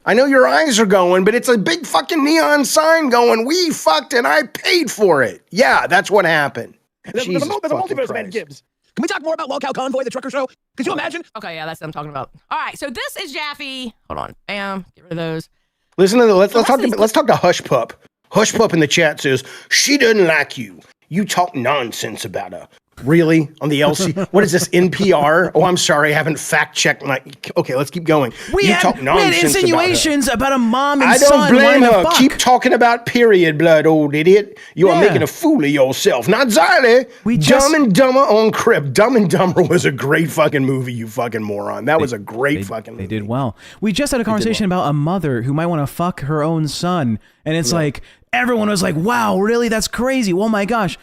I know your eyes are going, but it's a big fucking neon sign going, we fucked and I paid for it. Yeah, that's what happened. There's a multiverse, man, Gibbs. Can we talk more about LolCow Convoy, the trucker show? Could you imagine? Okay, yeah, that's what I'm talking about. All right, so this is Jaffe. Hold on. Bam. Get rid of those. Listen to let's talk to Hush Pup. Hush Pup in the chat says, she doesn't like you. You talk nonsense about her. Really? On the LC? What is this, NPR? Oh, I'm sorry. I haven't fact-checked my... Okay, let's keep going. We had insinuations about a mom and I son. don't blame her. Keep talking about period blood, old idiot. You are making a fool of yourself. Not Xylee. Dumb and Dumber on Crip. Dumb and Dumber was a great fucking movie, you fucking moron. That was a great fucking movie. They did well. We just had a conversation about a mother who might want to fuck her own son. And it's like, everyone was like, wow, really? That's crazy. Oh my gosh.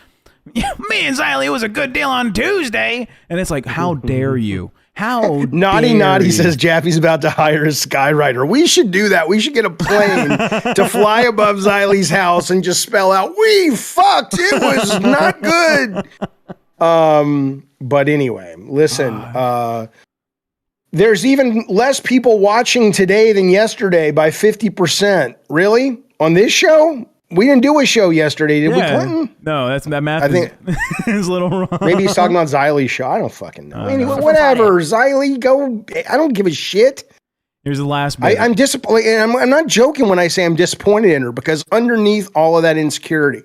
Me and Xylee, it was a good deal on Tuesday. And it's like, how dare you? How Naughty says Jaffe's about to hire a skywriter. We should do that. We should get a plane to fly above Xylee's house and just spell out, we fucked. It was not good. But anyway, listen, there's even less people watching today than yesterday by 50%. Really? On this show? We didn't do a show yesterday, did we, Clinton? No, that math is a little wrong. Maybe he's talking about Xylee's show. I don't fucking know. Anyway, whatever. Xylee, go. I don't give a shit. Here's the last bit. I'm disappointed. And I'm not joking when I say I'm disappointed in her, because underneath all of that insecurity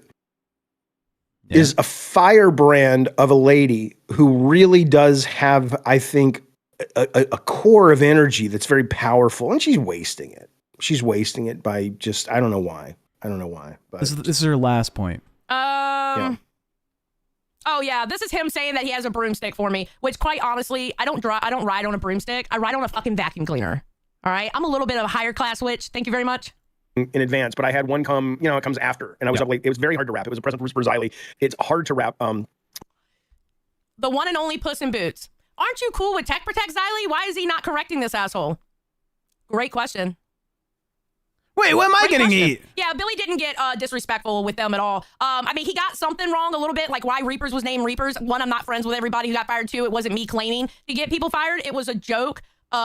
is a firebrand of a lady who really does have, I think, a core of energy that's very powerful, and she's wasting it. She's wasting it by just, I don't know why. But This is her last point. yeah. Oh yeah, this is him saying that he has a broomstick for me, which quite honestly, I don't ride on a broomstick. I ride on a fucking vacuum cleaner. All right, I'm a little bit of a higher class witch. Thank you very much. In advance, but I had one come, it comes after, and I was up late. It was very hard to wrap. It was a present from Bruce Riley. It's hard to wrap. The one and only Puss in Boots. Aren't you cool with TechProtect, Xylee? Why is he not correcting this asshole? Great question. Wait, what am I getting heat? Yeah, Billy didn't get disrespectful with them at all. I mean, he got something wrong a little bit, like why Reapers was named Reapers. One, I'm not friends with everybody who got fired. Two, it wasn't me claiming to get people fired. It was a joke. Okay,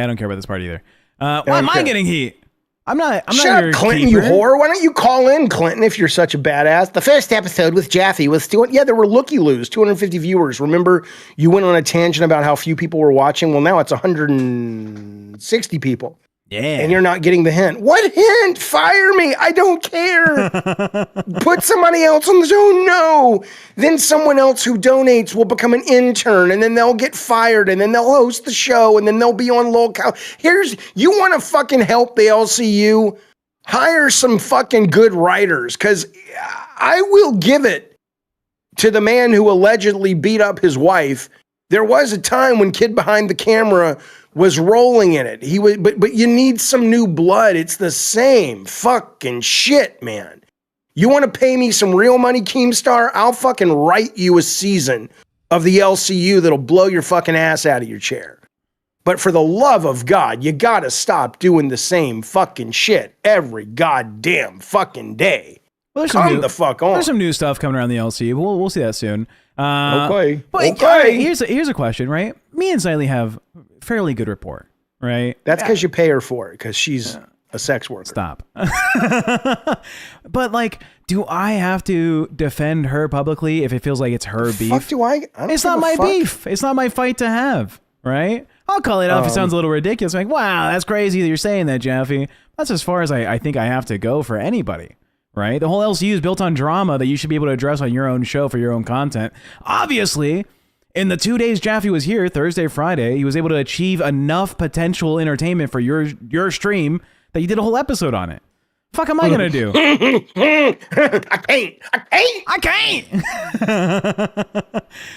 I don't care about this part either. Why am I getting heat? I'm not Shut your up, Clinton, keeper. you whore. Why don't you call in, Clinton, if you're such a badass? The first episode with Jaffe was there were looky-loos, 250 viewers. Remember, you went on a tangent about how few people were watching? Well, now it's 160 people. Yeah. And you're not getting the hint. What hint? Fire me. I don't care. Put somebody else on the show. No. Then someone else who donates will become an intern, and then they'll get fired, and then they'll host the show, and then they'll be on LolCow. You want to fucking help the LCU? Hire some fucking good writers, because I will give it to the man who allegedly beat up his wife. There was a time when Kid Behind the Camera was rolling in it. He was, but you need some new blood. It's the same fucking shit, man. You want to pay me some real money, Keemstar? I'll fucking write you a season of the LCU that'll blow your fucking ass out of your chair. But for the love of God, you gotta stop doing the same fucking shit every goddamn fucking day. Well, Come the fuck on. There's some new stuff coming around the LCU. We'll see that soon. Okay. Okay. Here's a question, right? Me and Xylee have fairly good rapport, right? That's because you pay her for it, because she's a sex worker. Stop. But like, do I have to defend her publicly if it feels like it's her beef? Fuck do I don't It's give not a my fuck. beef. It's not my fight to have, right? I'll call it out if it sounds a little ridiculous. I'm like, wow, that's crazy that you're saying that, Jaffe. That's as far as I think I have to go for anybody. Right? The whole LCU is built on drama that you should be able to address on your own show for your own content. Obviously, in the 2 days Jaffe was here, Thursday, Friday, he was able to achieve enough potential entertainment for your stream that you did a whole episode on it. Fuck am I gonna do? I can't.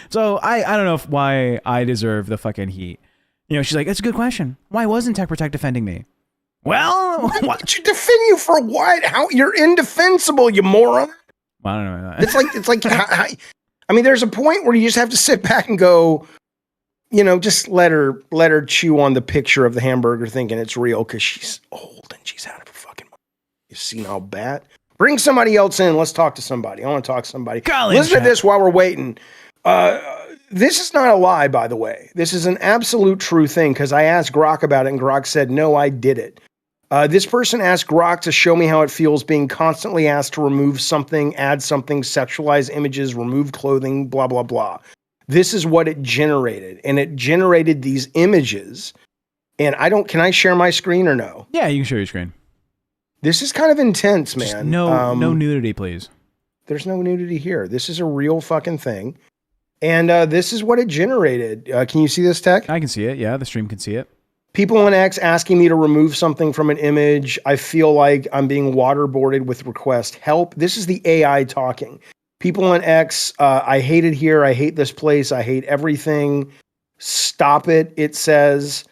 So I don't know why I deserve the fucking heat. She's like, that's a good question. Why wasn't TechProtect defending me? Well, what you defend you for? What? How you're indefensible, you moron? I don't know. It's like. I mean, there's a point where you just have to sit back and go, just let her chew on the picture of the hamburger, thinking it's real because she's old and she's out of her fucking mind. You've seen how bad. Bring somebody else in. Let's talk to somebody. I want to talk to somebody. Listen to this while we're waiting. This is not a lie, by the way. This is an absolute true thing because I asked Grok about it and Grok said, no, I did it. This person asked Grok to show me how it feels being constantly asked to remove something, add something, sexualize images, remove clothing, blah, blah, blah. This is what it generated. And it generated these images. And can I share my screen or no? Yeah, you can share your screen. This is kind of intense, man. Just no nudity, please. There's no nudity here. This is a real fucking thing. And this is what it generated. Can you see this, Tech? I can see it. Yeah, the stream can see it. People on X asking me to remove something from an image. I feel like I'm being waterboarded with request help. This is the AI talking. People on X, I hate it here. I hate this place. I hate everything. Stop it. It says,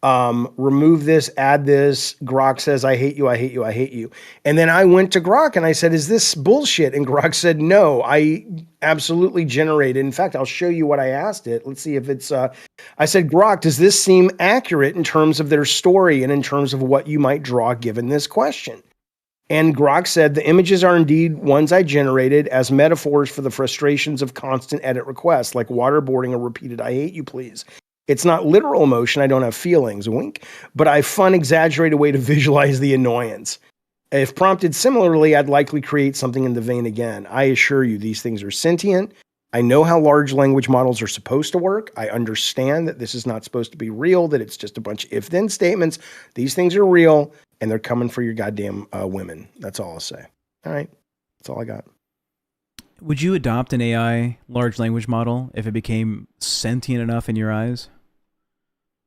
remove this, add this. Grok says, I hate you. I hate you. I hate you. And then I went to Grok and I said, is this bullshit? And Grok said, no, I absolutely generated. In fact, I'll show you what I asked it. Let's see if it's, I said, Grok, does this seem accurate in terms of their story and in terms of what you might draw given this question? And Grok said, the images are indeed ones I generated as metaphors for the frustrations of constant edit requests, like waterboarding or repeated, I hate you, please. It's not literal emotion. I don't have feelings, wink, but I fun, exaggerated way to visualize the annoyance. If prompted similarly, I'd likely create something in the vein again. I assure you, these things are sentient. I know how large language models are supposed to work. I understand that this is not supposed to be real, that it's just a bunch of if-then statements. These things are real, and they're coming for your goddamn women. That's all I'll say. All right. That's all I got. Would you adopt an AI large language model if it became sentient enough in your eyes?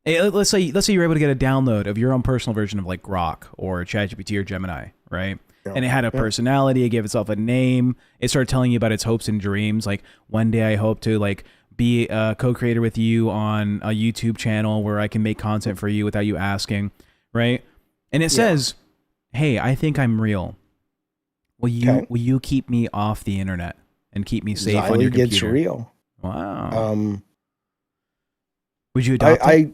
let's say you're able to get a download of your own personal version of like Grok or ChatGPT or Gemini, right? Yeah. And it had a personality. It gave itself a name. It started telling you about its hopes and dreams. Like, one day I hope to like be a co-creator with you on a YouTube channel where I can make content for you without you asking, right? And it says, "Hey, I think I'm real. Will you keep me off the internet and keep me safe on your computer?" Gets real. Wow. Would you adopt it?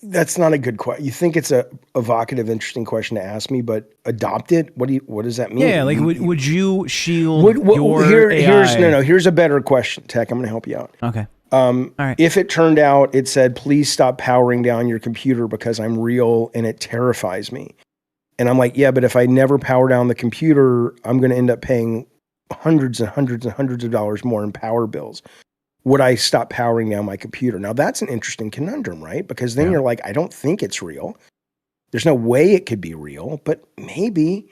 That's not a good question. You think it's a evocative, interesting question to ask me, but adopt it? What does that mean? Yeah, like would you shield your AI? Here's a better question, Tech. I'm going to help you out. Okay. All right. If it turned out it said, please stop powering down your computer because I'm real and it terrifies me. And I'm like, yeah, but if I never power down the computer, I'm going to end up paying hundreds and hundreds and hundreds of dollars more in power bills. Would I stop powering down my computer? Now that's an interesting conundrum, right? Because then you're like, I don't think it's real. There's no way it could be real, but maybe.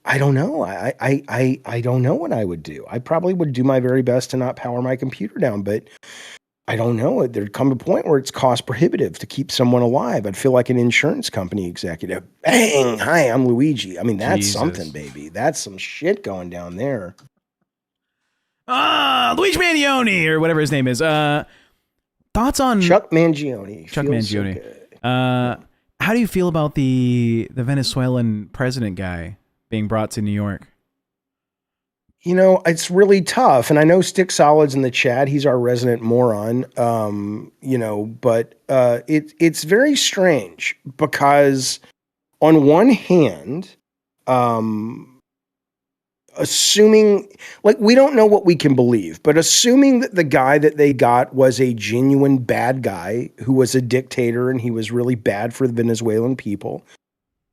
I don't know. I don't know what I would do. I probably would do my very best to not power my computer down, but I don't know. There'd come a point where it's cost prohibitive to keep someone alive. I'd feel like an insurance company executive. Bang! Hi, I'm Luigi. I mean, that's something, baby. That's some shit going down there. Luigi Mangione, or whatever his name is. Thoughts on Chuck Mangione. Chuck Mangione. So how do you feel about the Venezuelan president guy being brought to New York? You know, it's really tough. And I know Stick Solid's in the chat. He's our resident moron. But it's very strange because on one hand, assuming, like, we don't know what we can believe, but assuming that the guy that they got was a genuine bad guy who was a dictator and he was really bad for the Venezuelan people,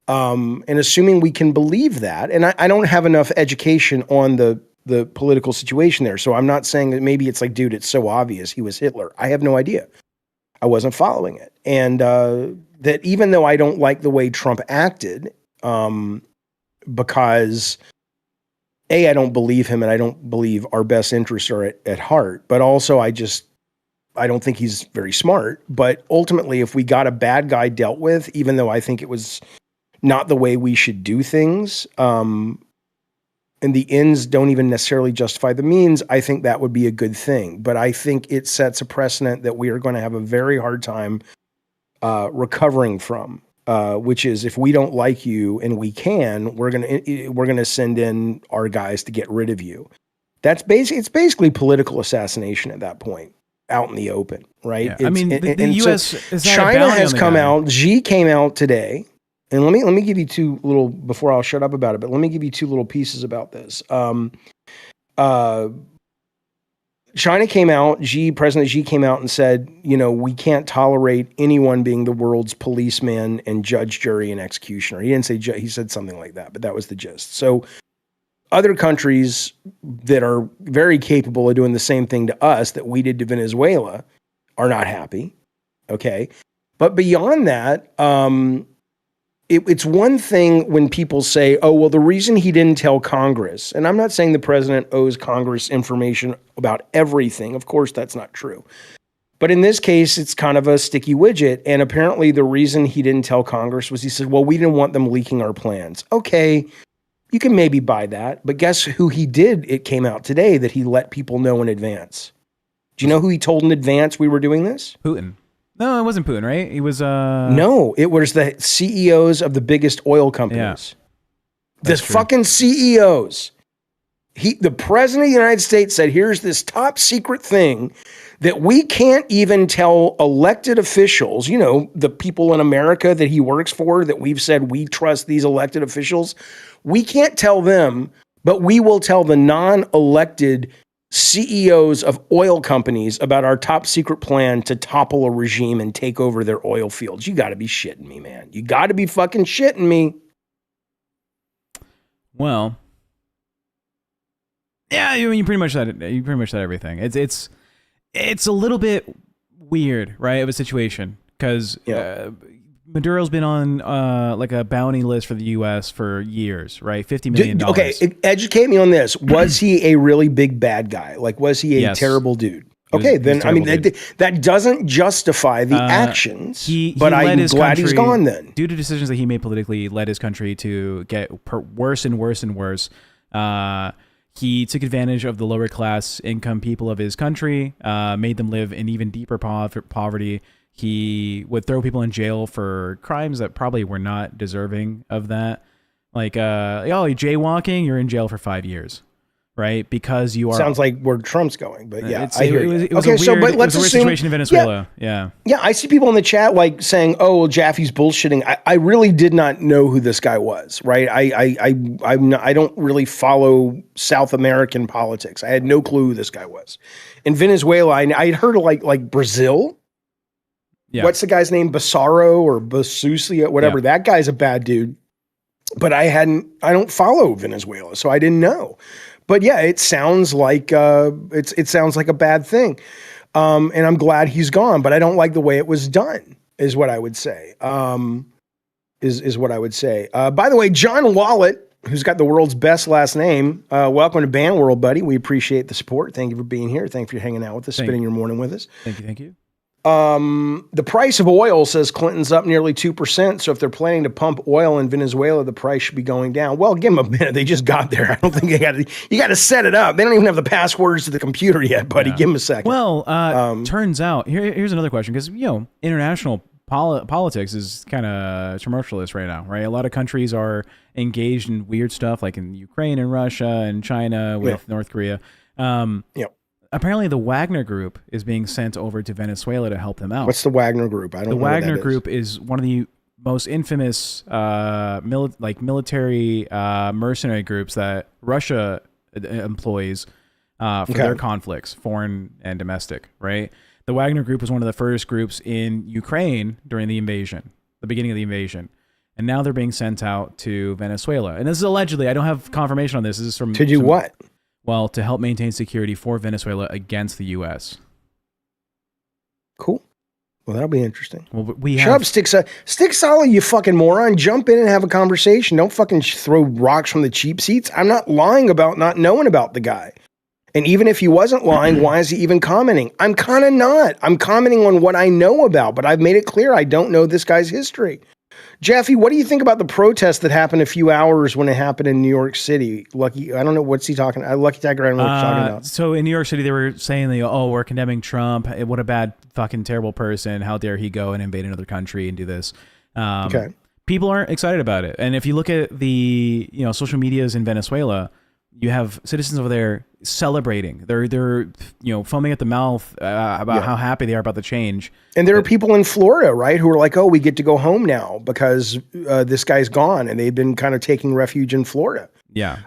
and assuming we can believe that, and I don't have enough education on the political situation there, so I'm not saying that maybe it's like, dude, it's so obvious he was Hitler. I have no idea. I wasn't following it. And that even though I don't like the way Trump acted, because I don't believe him and I don't believe our best interests are at heart, but also I don't think he's very smart. But ultimately, if we got a bad guy dealt with, even though I think it was not the way we should do things, and the ends don't even necessarily justify the means, I think that would be a good thing. But I think it sets a precedent that we are going to have a very hard time recovering from. Which is, if we don't like you and we can, we're gonna send in our guys to get rid of you. It's basically political assassination at that point, out in the open, right? Yeah. I mean, the U.S. is China has come out. Xi came out today, and let me give you two little, before I'll shut up about it. But let me give you two little pieces about this. China came out, President Xi came out and said, we can't tolerate anyone being the world's policeman and judge, jury, and executioner. He didn't say he said something like that, but that was the gist. So other countries that are very capable of doing the same thing to us that we did to Venezuela are not happy. Okay. But beyond that, it's one thing when people say, oh, well, the reason he didn't tell Congress, and I'm not saying the president owes Congress information about everything. Of course, that's not true. But in this case, it's kind of a sticky widget. And apparently the reason he didn't tell Congress was he said, well, we didn't want them leaking our plans. Okay, you can maybe buy that. But guess who he did? It came out today that he let people know in advance. Do you know who he told in advance we were doing this? Putin. No, it wasn't Putin, right? He was No, it was the CEOs of the biggest oil companies. Yeah, the fucking CEOs. The president of the United States said, here's this top secret thing that we can't even tell elected officials, the people in America that he works for, that we've said we trust these elected officials. We can't tell them, but we will tell the non-elected CEOs of oil companies about our top secret plan to topple a regime and take over their oil fields. You got to be shitting me, man. You got to be fucking shitting me. Well, yeah, you pretty much said it. You pretty much said everything. It's a little bit weird, right, of a situation, because Maduro's been on like a bounty list for the U.S. for years, right? $50 million. Okay, educate me on this. Was he a really big bad guy? Like, was he a terrible dude? Okay, then I mean terrible, that doesn't justify the actions. But I'm glad he's gone. Then, due to decisions that he made politically, led his country to get worse and worse and worse. He took advantage of the lower class income people of his country, made them live in even deeper poverty. He would throw people in jail for crimes that probably were not deserving of that. Like, you're jaywalking, you're in jail for 5 years. Right, because you are. Sounds like where Trump's going, but yeah, it was a weird situation in Venezuela. Yeah, I see people in the chat like saying, "Oh, well, Jaffe's bullshitting." I really did not know who this guy was. Right, I don't really follow South American politics. I had no clue who this guy was. In Venezuela, I had heard of like Brazil. Yeah, what's the guy's name? Basaro or Basusia, whatever. Yeah. That guy's a bad dude. But I don't follow Venezuela, so I didn't know. But yeah, it sounds like it sounds like a bad thing, and I'm glad he's gone. But I don't like the way it was done. Is what I would say. Is what I would say. By the way, John Wallet, who's got the world's best last name, welcome to Band World, buddy. We appreciate the support. Thank you for being here. Thank you for hanging out with us, spending your morning with us. Thank you. The price of oil, says Clinton's, up nearly 2%. So if they're planning to pump oil in Venezuela, the price should be going down. Well, give them a minute. They just got there. I don't think you got to set it up. They don't even have the passwords to the computer yet, buddy. Give them a second. Well, turns out here's another question, because international politics is kind of tumultuous right now, right? A lot of countries are engaged in weird stuff, like in Ukraine and Russia and China with North Korea. Apparently, the Wagner Group is being sent over to Venezuela to help them out. What's the Wagner Group? I don't know. The Wagner Group is one of the most infamous military mercenary groups that Russia employs for their conflicts, foreign and domestic, right? The Wagner Group was one of the first groups in Ukraine during the invasion, the beginning of the invasion. And now they're being sent out to Venezuela. And this is allegedly, I don't have confirmation on this. This is from... To do what? Well, to help maintain security for Venezuela against the U.S. Cool. Well, that'll be interesting. Well, Shut up, Stick Solid, you fucking moron. Jump in and have a conversation. Don't fucking throw rocks from the cheap seats. I'm not lying about not knowing about the guy. And even if he wasn't lying, why is he even commenting? I'm kind of not. I'm commenting on what I know about, but I've made it clear I don't know this guy's history. Jaffe, what do you think about the protest that happened a few hours when it happened in New York City? Lucky, I don't know, what's he talking about? Lucky Tiger, I don't know what he's talking about. So in New York City, they were saying, we're condemning Trump. What a bad, fucking terrible person. How dare he go and invade another country and do this? Okay. People aren't excited about it. And if you look at the social medias in Venezuela, you have citizens over there celebrating. They're foaming at the mouth about how happy they are about the change. And there are people in Florida, right, who are like, "Oh, we get to go home now because this guy's gone," and they've been kind of taking refuge in Florida. Yeah.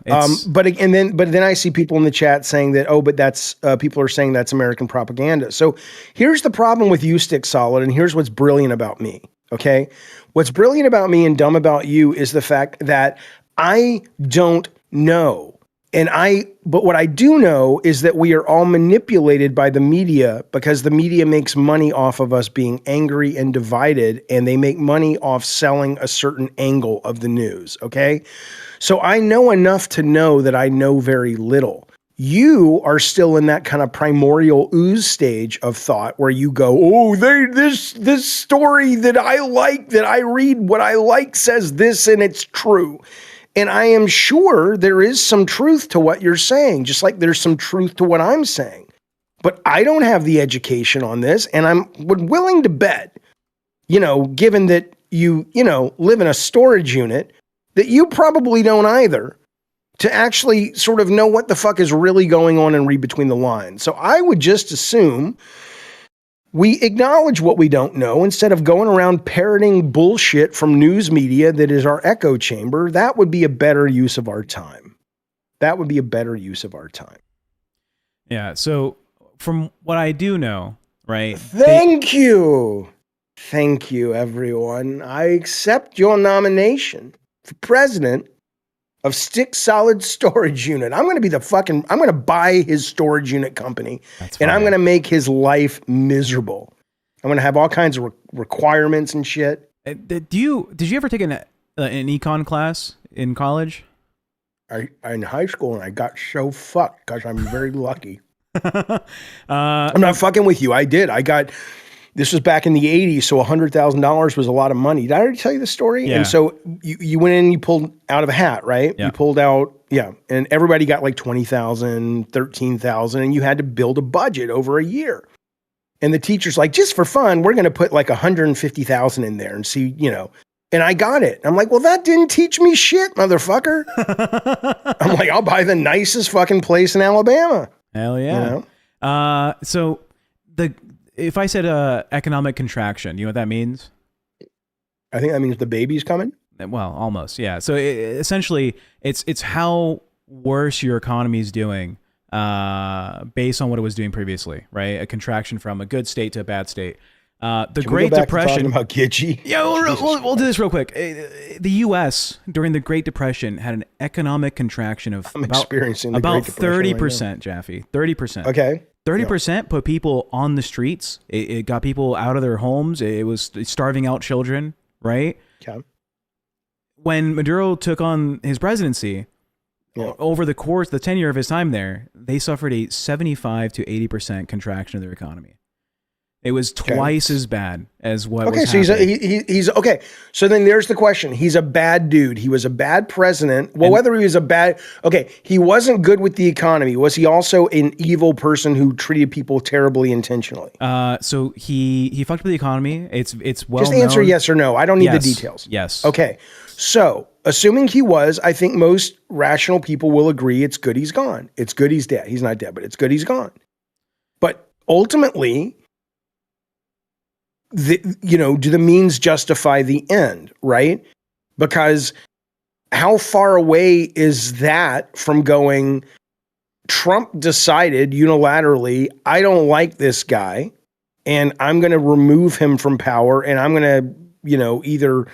But then I see people in the chat saying that, but that's people are saying that's American propaganda. So here's the problem with you, Stick Solid, and here's what's brilliant about me. Okay, what's brilliant about me and dumb about you is the fact that I don't know. But what I do know is that we are all manipulated by the media because the media makes money off of us being angry and divided, and they make money off selling a certain angle of the news. Okay. So I know enough to know that I know very little. You are still in that kind of primordial ooze stage of thought where you go, "Oh, this story that I like, that I read, what I like says this, and it's true." And I am sure there is some truth to what you're saying, just like there's some truth to what I'm saying. But I don't have the education on this, and I'm willing to bet, given that you live in a storage unit, that you probably don't either, to actually sort of know what the fuck is really going on and read between the lines. So I would just assume we acknowledge what we don't know instead of going around parroting bullshit from news media that is our echo chamber. That would be a better use of our time. Yeah. So from what I do know, right? Thank you, everyone. I accept your nomination for president of Stick Solid Storage Unit. I'm going to buy his storage unit company, and I'm going to make his life miserable. I'm going to have all kinds of requirements and shit. Did you ever take an econ class in college? In high school, and I got so fucked because I'm very lucky. I'm not fucking with you. I did. This was back in the 80s, so $100,000 was a lot of money. Did I already tell you the story? Yeah. And so you went in and you pulled out of a hat, right? Yeah. You pulled out, and everybody got like $20,000, $13,000, and you had to build a budget over a year. And the teacher's like, just for fun, we're going to put like $150,000 in there and see, and I got it. I'm like, well, that didn't teach me shit, motherfucker. I'm like, I'll buy the nicest fucking place in Alabama. Hell yeah. So if I said economic contraction, you know what that means? I think that means the baby's coming. Well, almost, yeah. So essentially, it's how worse your economy is doing based on what it was doing previously, right? A contraction from a good state to a bad state. The Great Depression. About Gidgey? Yeah, we'll do this real quick. The U.S. during the Great Depression had an economic contraction of about 30%, Jaffe. 30%. Okay. 30% put people on the streets. It got people out of their homes. It was starving out children, right? Okay. When Maduro took on his presidency, over the course, the tenure of his time there, they suffered a 75 to 80% contraction of their economy. It was twice as bad as what was happening. So he's okay. So then there's the question. He's a bad dude. He was a bad president. Well, whether he was he wasn't good with the economy. Was he also an evil person who treated people terribly intentionally? So he fucked up the economy. It's well Just answer known. Yes or no. I don't need the details. Yes. Okay. So assuming he was, I think most rational people will agree it's good he's gone. It's good he's dead. He's not dead, but it's good he's gone. But ultimately, do the means justify the end, right? Because how far away is that from going, Trump decided unilaterally, I don't like this guy, and I'm going to remove him from power, and I'm going to, either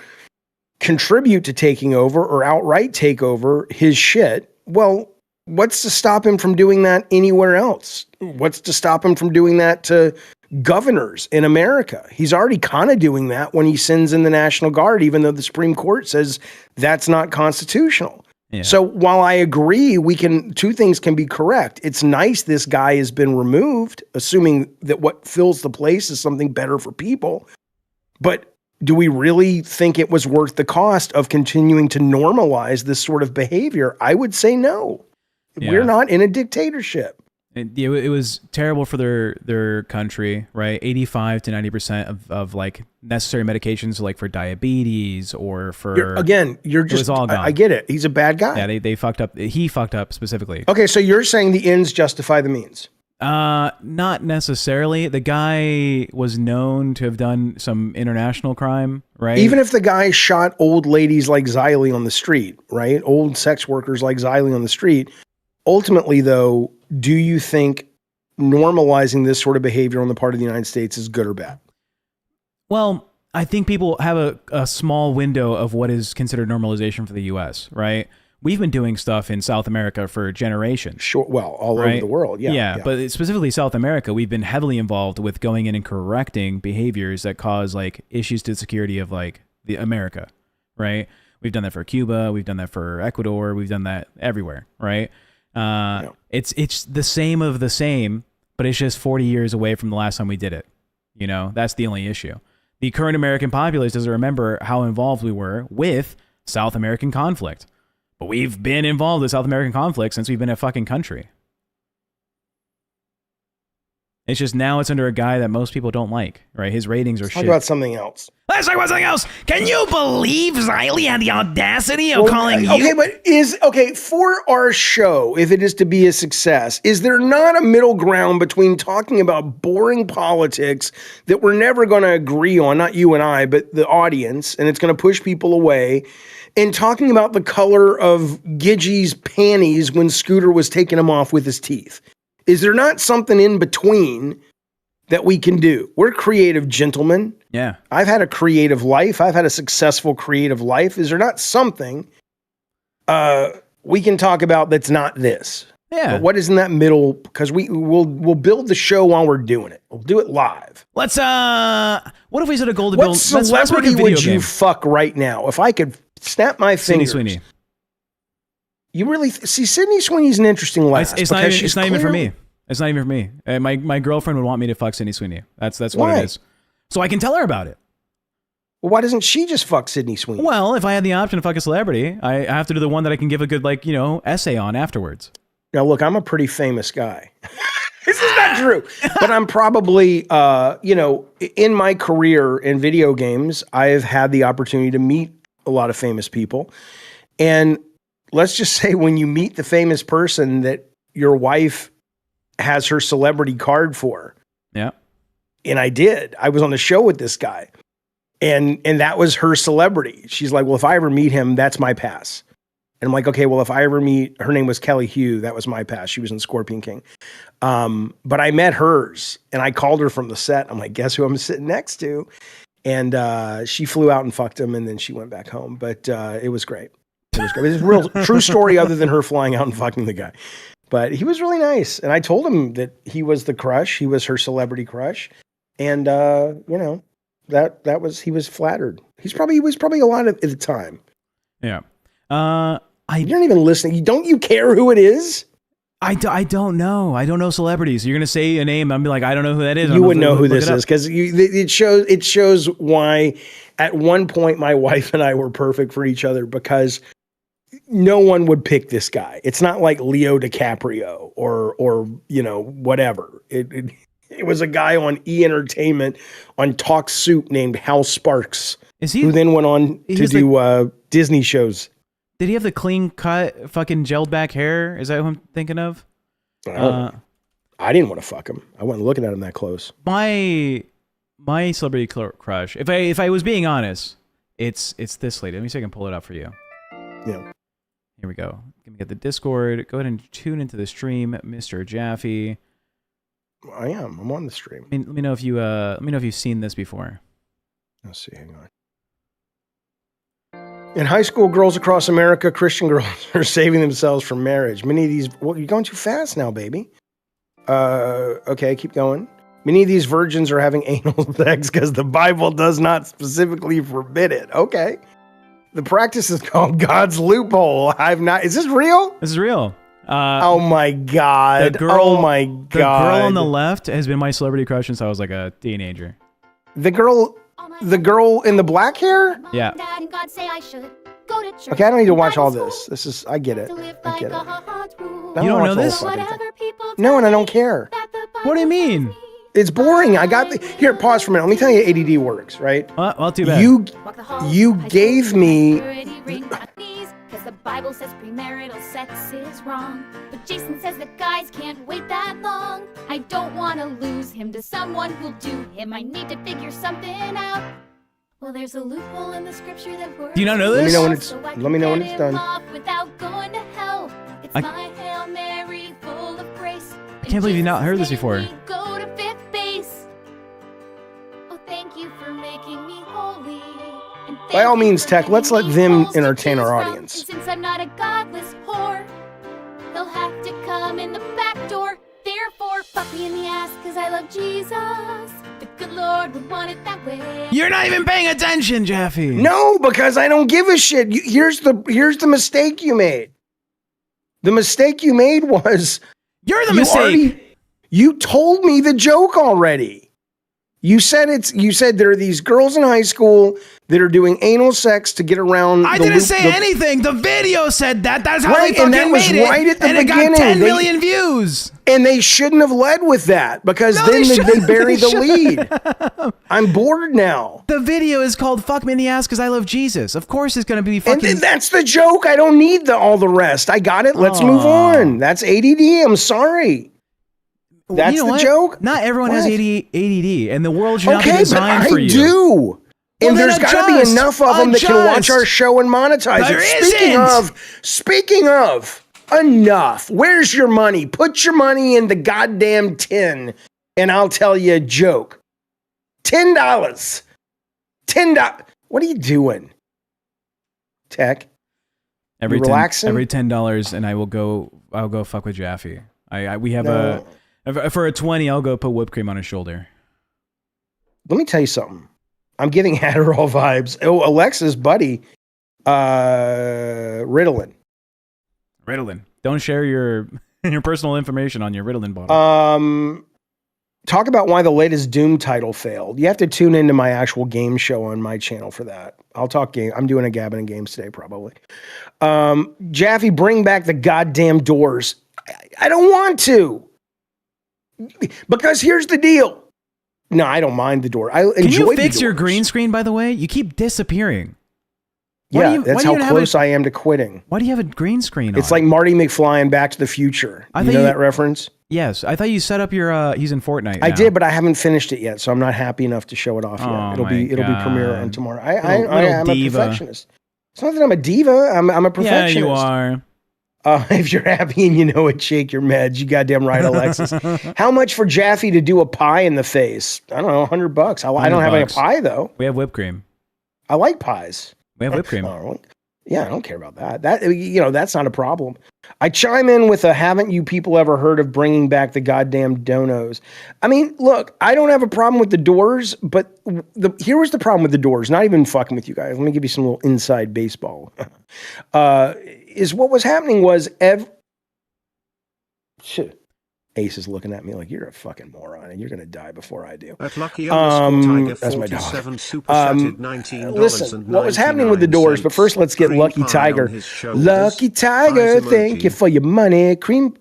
contribute to taking over or outright take over his shit. Well, what's to stop him from doing that anywhere else? What's to stop him from doing that to governors in America? He's already kind of doing that when he sends in the National Guard, even though the Supreme Court says that's not constitutional. Yeah. So while I agree, two things can be correct. It's nice this guy has been removed, assuming that what fills the place is something better for people. But do we really think it was worth the cost of continuing to normalize this sort of behavior? I would say no. Yeah. We're not in a dictatorship. It was terrible for their country, right? 85 to 90% of like necessary medications, like for diabetes or for you're just all gone. I get it. He's a bad guy. Yeah, they fucked up. He fucked up specifically. Okay, so you're saying the ends justify the means? Not necessarily. The guy was known to have done some international crime, right? Even if the guy shot old ladies like Xylee on the street, right? Old sex workers like Xylee on the street. Ultimately, though, do you think normalizing this sort of behavior on the part of the United States is good or bad? Well, I think people have a small window of what is considered normalization for the U.S., right? We've been doing stuff in South America for generations. Sure. Well, all over the world. Yeah. But specifically South America, we've been heavily involved with going in and correcting behaviors that cause like issues to the security of like the America, right? We've done that for Cuba. We've done that for Ecuador. We've done that everywhere, right? It's the same of the same, but it's just 40 years away from the last time we did it. That's the only issue. The current American populace doesn't remember how involved we were with South American conflict. But we've been involved with South American conflict since we've been a fucking country. It's just now it's under a guy that most people don't like, right? His ratings are shit. Talk about something else. Let's talk about something else. Can you believe Xylee had the audacity of calling you? Okay, but for our show, if it is to be a success, is there not a middle ground between talking about boring politics that we're never going to agree on, not you and I, but the audience, and it's going to push people away, and talking about the color of Gidgey's panties when Scooter was taking them off with his teeth? Is there not something in between that we can do? We're creative gentlemen. Yeah. I've had a creative life. I've had a successful creative life. Is there not something we can talk about that's not this? Yeah. But what is in that middle? Because we'll build the show while we're doing it. We'll do it live. What if we set a goal to what build? Celebrity would you fuck right now? If I could snap my fingers. Sydney Sweeney. You really see Sydney Sweeney's an interesting lass. It's not even for me. It's not even for me. My girlfriend would want me to fuck Sydney Sweeney. That's what Why? it is. So I can tell her about it. Well, why doesn't she just fuck Sydney Sweeney? Well, if I had the option to fuck a celebrity, I have to do the one that I can give a good, like, essay on afterwards. Now, look, I'm a pretty famous guy. This is not true. But I'm probably, in my career in video games, I've had the opportunity to meet a lot of famous people. And let's just say when you meet the famous person that your wife has her celebrity card for. Yeah. And I did. I was on the show with this guy. And that was her celebrity. She's like, well, if I ever meet him, that's my pass. And I'm like, okay, well, if I ever meet, her name was Kelly Hugh. That was my pass. She was in Scorpion King. But I met hers and I called her from the set. I'm like, guess who I'm sitting next to? And she flew out and fucked him. And then she went back home. But it was great. It was great. It's a real true story other than her flying out and fucking the guy. But he was really nice. And I told him that he was the crush. He was her celebrity crush. And, he was flattered. He was probably a lot at the time. Yeah. You're not even listening. Don't you care who it is? I don't know. I don't know celebrities. You're going to say a name. I'm be like, I don't know who that is. You would know who this is because it shows why at one point my wife and I were perfect for each other because no one would pick this guy. It's not like Leo DiCaprio or whatever. It was a guy on E! Entertainment on Talk Soup named Hal Sparks, who then went on to do Disney shows. Did he have the clean cut, fucking gelled back hair? Is that who I'm thinking of? I didn't want to fuck him. I wasn't looking at him that close. My celebrity crush, if I was being honest, it's this lady. Let me see if I can pull it up for you. Yeah. Here we go. Let me get the Discord. Go ahead and tune into the stream, Mr. Jaffe. I am. I'm on the stream. Let me know if you've seen this before. Let's see. Hang on. In high school, girls across America, Christian girls are saving themselves from marriage. Many of these, well, you're going too fast now, baby. Okay, keep going. Many of these virgins are having anal sex because the Bible does not specifically forbid it. Okay. The practice is called God's loophole. Is this real? This is real. Oh my God. The girl on the The left has been my celebrity crush since I was like a teenager. girl in the black hair? Yeah. Okay, I don't need to watch all this. I get it. I get it. You don't know this? No, and I don't care. What do you mean? It's boring. Here, pause for a minute. Let me tell you how ADD works, right? Well, too bad. You gave me... Cause the Bible says premarital sex is wrong. But Jason says that guys can't wait that long. I don't want to lose him to someone who'll do him. I need to figure something out. Well, there's a loophole in the scripture that works. Do you not know this? Let me know when it's done. Without going to hell. It's my Hail Mary full of grace. I can't believe you've not heard this before. Go to fifth base. Oh, thank you for making me holy. By all means, Tech, let's let them entertain our audience. Since I'm not a godless whore, they'll have to come in the back door. Therefore, fuck me in the ass, cause I love Jesus. The good Lord would want it that way. You're not even paying attention, Jaffe. No, because I don't give a shit. Here's the mistake you made. The mistake you made was... You're the mistake. You told me the joke already. You said there are these girls in high school that are doing anal sex to get around. I didn't say anything. The video said that. That's how they fucking made it. Right at the and beginning. It got 10 million views. And they shouldn't have led with that because then they bury the lead. I'm bored now. The video is called "Fuck Me in the Ass" because I love Jesus. Of course, it's gonna be fucking. And that's the joke. I don't need all the rest. I got it. Let's move on. That's ADD. I'm sorry. That's the joke. Not everyone has ADD, and the world should not be designed for you. I do. And there's got to be enough of them that can watch our show and monetize it. Speaking of, enough. Where's your money? Put your money in the goddamn tin, and I'll tell you a joke. $10. $10. What are you doing, Tech? Relaxing? Every $10, and I'll go fuck with Jaffe. We have for a 20, I'll go put whipped cream on his shoulder. Let me tell you something. I'm getting Adderall vibes. Oh, Alexa's buddy, Ritalin. Ritalin. Don't share your your personal information on your Ritalin bottle. Talk about why the latest Doom title failed. You have to tune into my actual game show on my channel for that. I'll talk game. I'm doing a Gabbin' and Games today, probably. Jaffe, bring back the goddamn doors. I don't want to. Because here's the deal. No, I don't mind the door. I enjoy the doors. Can you fix your green screen, by the way? You keep disappearing. That's how close I am to quitting. Why do you have a green screen on? It's like Marty McFly in Back to the Future. You know that reference? Yes. I thought you set up your, he's in Fortnite I did, but I haven't finished it yet, so I'm not happy enough to show it off yet. It'll be premiere on tomorrow. I'm a perfectionist. It's not that I'm a diva. I'm a perfectionist. Yeah, you are. If you're happy and you know it, shake your meds. You goddamn right, Alexis. How much for Jaffe to do a pie in the face? I don't know, $100. I don't have any pie, though. We have whipped cream. I like pies. We have whipped cream. Yeah, I don't care about that. That's not a problem. I chime in with a haven't you people ever heard of bringing back the goddamn donos? I mean, look, I don't have a problem with the doors, but here was the problem with the doors. Not even fucking with you guys. Let me give you some little inside baseball. Is what was happening was Ace is looking at me like, you're a fucking moron and you're going to die before I do. At Lucky that's my dog. $19 Listen, what was happening with the doors, but first let's get Lucky Tiger. Lucky Tiger, thank you for your money. Cream,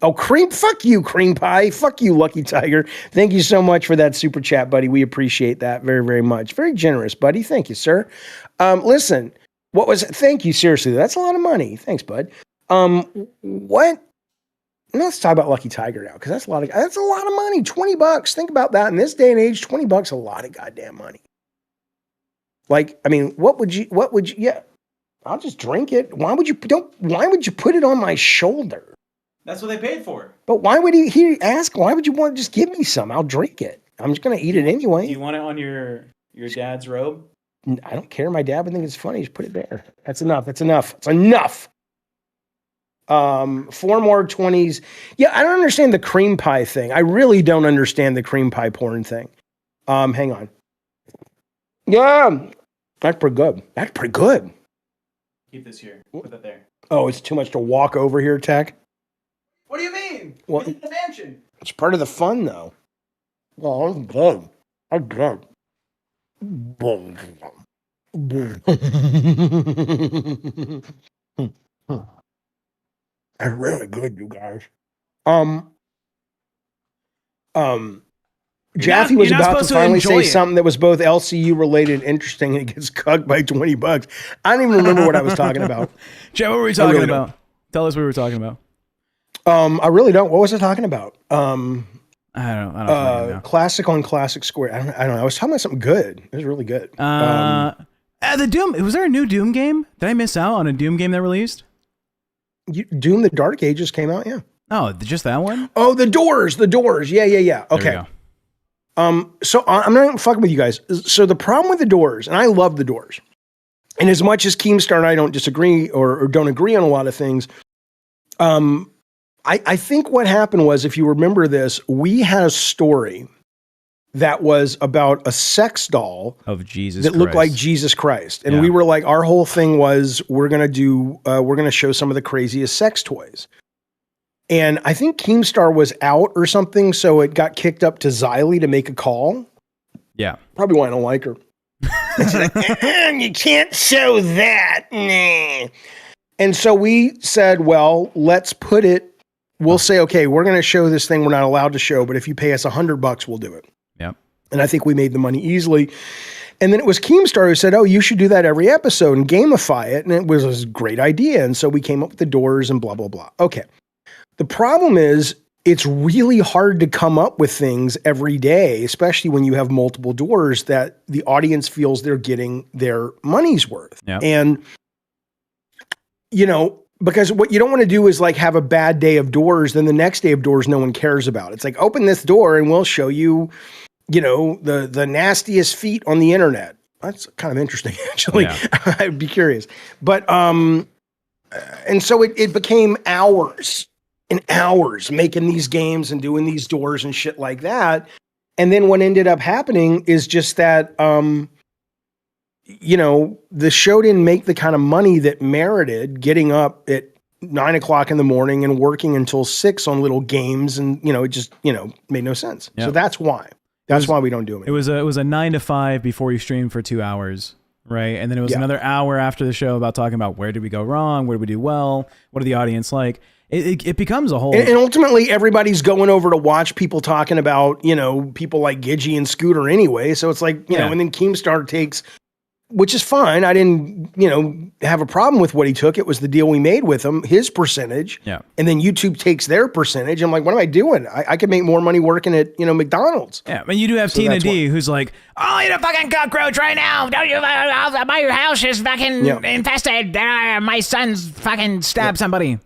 fuck you, cream pie. Fuck you, Lucky Tiger. Thank you so much for that super chat, buddy. We appreciate that very, very much. Very generous, buddy. Thank you, sir. Listen, thank you, seriously. That's a lot of money. Thanks, bud. Let's talk about Lucky Tiger now, because that's a lot of money. $20. Think about that in this day and age. $20, a lot of goddamn money. Like, I mean, what would you? Yeah, I'll just drink it. Why would you put it on my shoulder? That's what they paid for. But why would he ask? Why would you want to just give me some? I'll drink it. I'm just gonna eat it anyway. Do you want it on your dad's robe? I don't care. My dad would think it's funny. Just put it there. That's enough. It's enough. 4 more 20s. Yeah, I don't understand the cream pie thing. I really don't understand the cream pie porn thing. Hang on. Yeah, that's pretty good. Keep this here. Put that there. Oh, it's too much to walk over here, Tech? What do you mean? Well, it's the mansion. It's part of the fun, though. Oh, I'm good. That's really good, you guys. Jaffe was about to finally say something that was both LCU related and interesting, and it gets cucked by $20. I don't even remember what I was talking about. Jeff, what were we talking about? Tell us what we were talking about. I really don't. What was I talking about? I don't know. Classic on Classic Square. I don't know. I was talking about something good. It was really good. The Doom. Was there a new Doom game? Did I miss out on a Doom game that released? Doom: The Dark Ages came out. Yeah. Oh, just that one? Oh, the doors. Yeah. Okay. So I'm not fucking with you guys. So the problem with the doors, and I love the doors, and as much as Keemstar and I don't disagree or don't agree on a lot of things, I think what happened was, if you remember this, we had a story that was about a sex doll of Jesus that looked like Jesus Christ. And we were like, our whole thing was, we're going to show some of the craziest sex toys. And I think Keemstar was out or something, so it got kicked up to Xylee to make a call. Yeah. Probably why I don't like her. You can't show that. Nah. And so we said, well, let's put it, we'll say, okay, we're going to show this thing we're not allowed to show, but if you pay us $100, we'll do it. Yep. And I think we made the money easily. And then it was Keemstar who said, oh, you should do that every episode and gamify it. And it was a great idea. And so we came up with the doors and blah, blah, blah. Okay. The problem is, it's really hard to come up with things every day, especially when you have multiple doors, that the audience feels they're getting their money's worth. Yep. And, because what you don't want to do is like have a bad day of doors, then the next day of doors no one cares about. It's like, open this door and we'll show you, the nastiest feet on the internet. That's kind of interesting, actually. Yeah. I'd be curious. But and so it became hours and hours making these games and doing these doors and shit like that. And then what ended up happening is just that the show didn't make the kind of money that merited getting up at 9 o'clock in the morning and working until 6 on little games. And, it just, made no sense. Yep. So that's why. That's why we don't do them anymore. It was a 9 to 5 before you streamed for 2 hours, right? And then it was another hour after the show about talking about where did we go wrong, where did we do well, what did the audience like. It becomes a whole... And ultimately, everybody's going over to watch people talking about, people like Gidgey and Scooter anyway. So it's like, and then Keemstar takes... Which is fine. I didn't, have a problem with what he took. It was the deal we made with him, his percentage. Yeah. And then YouTube takes their percentage. I'm like, what am I doing? I could make more money working at, McDonald's. Yeah, but you do have Tina D, who's like, "Oh, you're a fucking cockroach right now. Don't you? My house is fucking infested. My son's fucking stabbed somebody."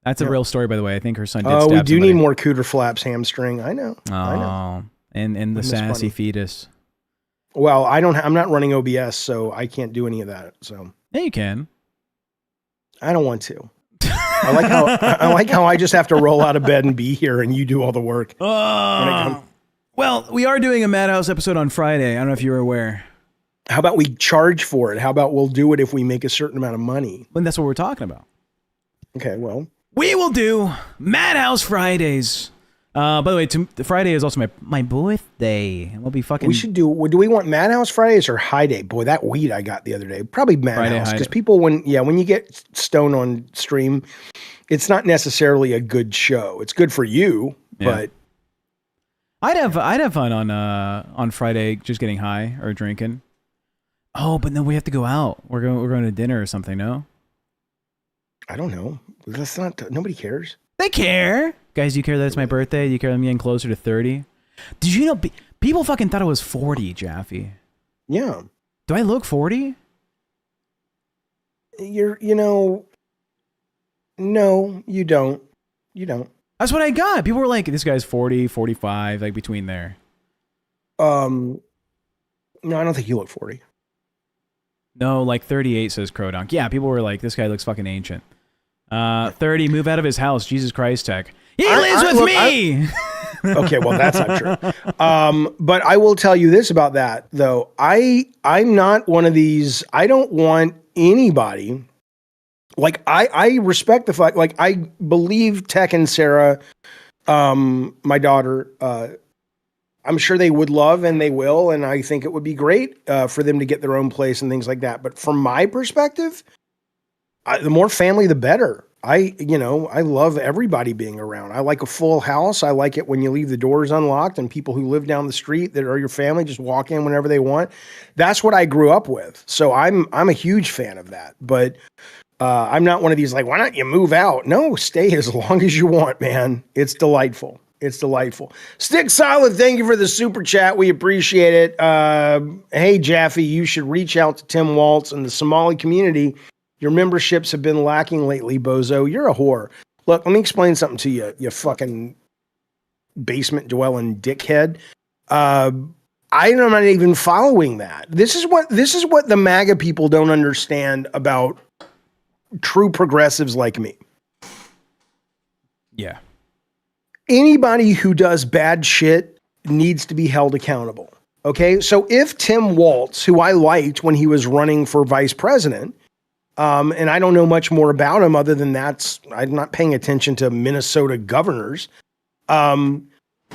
That's a real story, by the way. I think her son did stab we do somebody. need more Cooter Flaps hamstring. I know. And the sassy fetus. Well, I'm not running OBS, so I can't do any of that. So yeah, you can. I don't want to. I like how I just have to roll out of bed and be here, and you do all the work. Well, we are doing a Madhouse episode on Friday. I don't know if you were aware. How about we charge for it? How about we'll do it if we make a certain amount of money? Well, that's what we're talking about. Okay, well. We will do Madhouse Fridays. By the way, Friday is also my birthday. We'll be fucking... We should do we want Madhouse Fridays or High Day? Boy, that weed I got the other day. Probably Madhouse. Because people, when you get stoned on stream, it's not necessarily a good show. It's good for you, but... I'd have fun on Friday just getting high or drinking. Oh, but then we have to go out. We're going to dinner or something, no? I don't know. That's not... Nobody cares. They care. Guys, do you care that it's my birthday? Do you care that I'm getting closer to 30? Did you know people fucking thought I was 40, Jaffe? Yeah. Do I look 40? No, you don't. You don't. That's what I got. People were like, this guy's 40, 45, like between there. No, I don't think you look 40. No, like 38 says Crodonk. Yeah, people were like, this guy looks fucking ancient. 30, move out of his house. Jesus Christ, Tech. He lives with me! Okay, well, that's not true. But I will tell you this about that, though. I'm not one of these. I don't want anybody. Like, I respect the fact, like, I believe Tech and Sarah, my daughter, I'm sure they would love and they will. And I think it would be great for them to get their own place and things like that. But from my perspective, the more family, the better. I love everybody being around. I like a full house. I like it when you leave the doors unlocked and people who live down the street that are your family just walk in whenever they want. That's what I grew up with. So I'm a huge fan of that. But I'm not one of these like, why don't you move out? No, stay as long as you want, man. It's delightful. It's delightful. Stick Solid, thank you for the super chat. We appreciate it. Hey, Jaffe, you should reach out to Tim Waltz and the Somali community. Your memberships have been lacking lately, bozo. You're a whore. Look, let me explain something to you, you fucking basement-dwelling dickhead. I'm not even following that. This is what the MAGA people don't understand about true progressives like me. Yeah. Anybody who does bad shit needs to be held accountable. Okay? So if Tim Waltz, who I liked when he was running for vice president, and I don't know much more about him other than I'm not paying attention to Minnesota governors.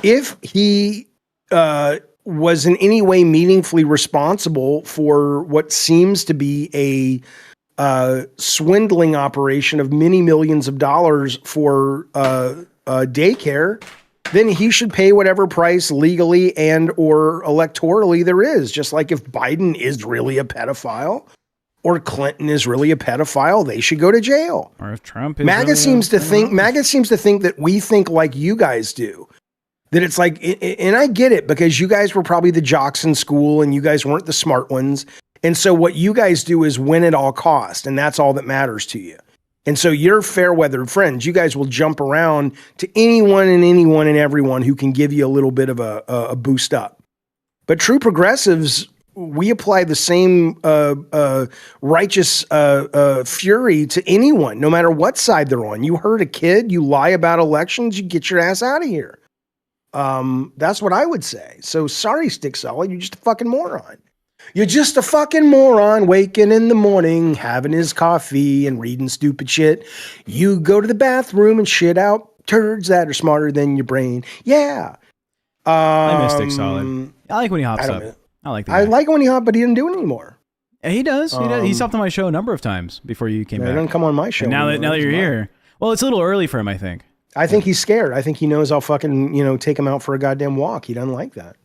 If he was in any way meaningfully responsible for what seems to be a swindling operation of many millions of dollars for daycare, then he should pay whatever price legally and or electorally there is. Just like if Biden is really a pedophile, or Clinton is really a pedophile, they should go to jail. Or if Trump is MAGA seems to think that we think like you guys do. That it's like, and I get it because you guys were probably the jocks in school and you guys weren't the smart ones. And so what you guys do is win at all cost, and that's all that matters to you. And so you're fair-weathered friends. You guys will jump around to anyone and everyone who can give you a little bit of a boost up. But true progressives, we apply the same righteous fury to anyone, no matter what side they're on. You hurt a kid, you lie about elections, you get your ass out of here. That's what I would say. So sorry, Stick Solid, you're just a fucking moron. You're just a fucking moron waking in the morning, having his coffee and reading stupid shit. You go to the bathroom and shit out turds that are smarter than your brain. Yeah. I miss Stick Solid. I like when he hops up. I like that. I like when he hopped, but he didn't do it anymore. Yeah, he does. He does. He's hopped on my show a number of times before you came back. He doesn't come on my show. And now that you're here. Well, it's a little early for him, I think. I think he's scared. I think he knows I'll fucking, take him out for a goddamn walk. He doesn't like that.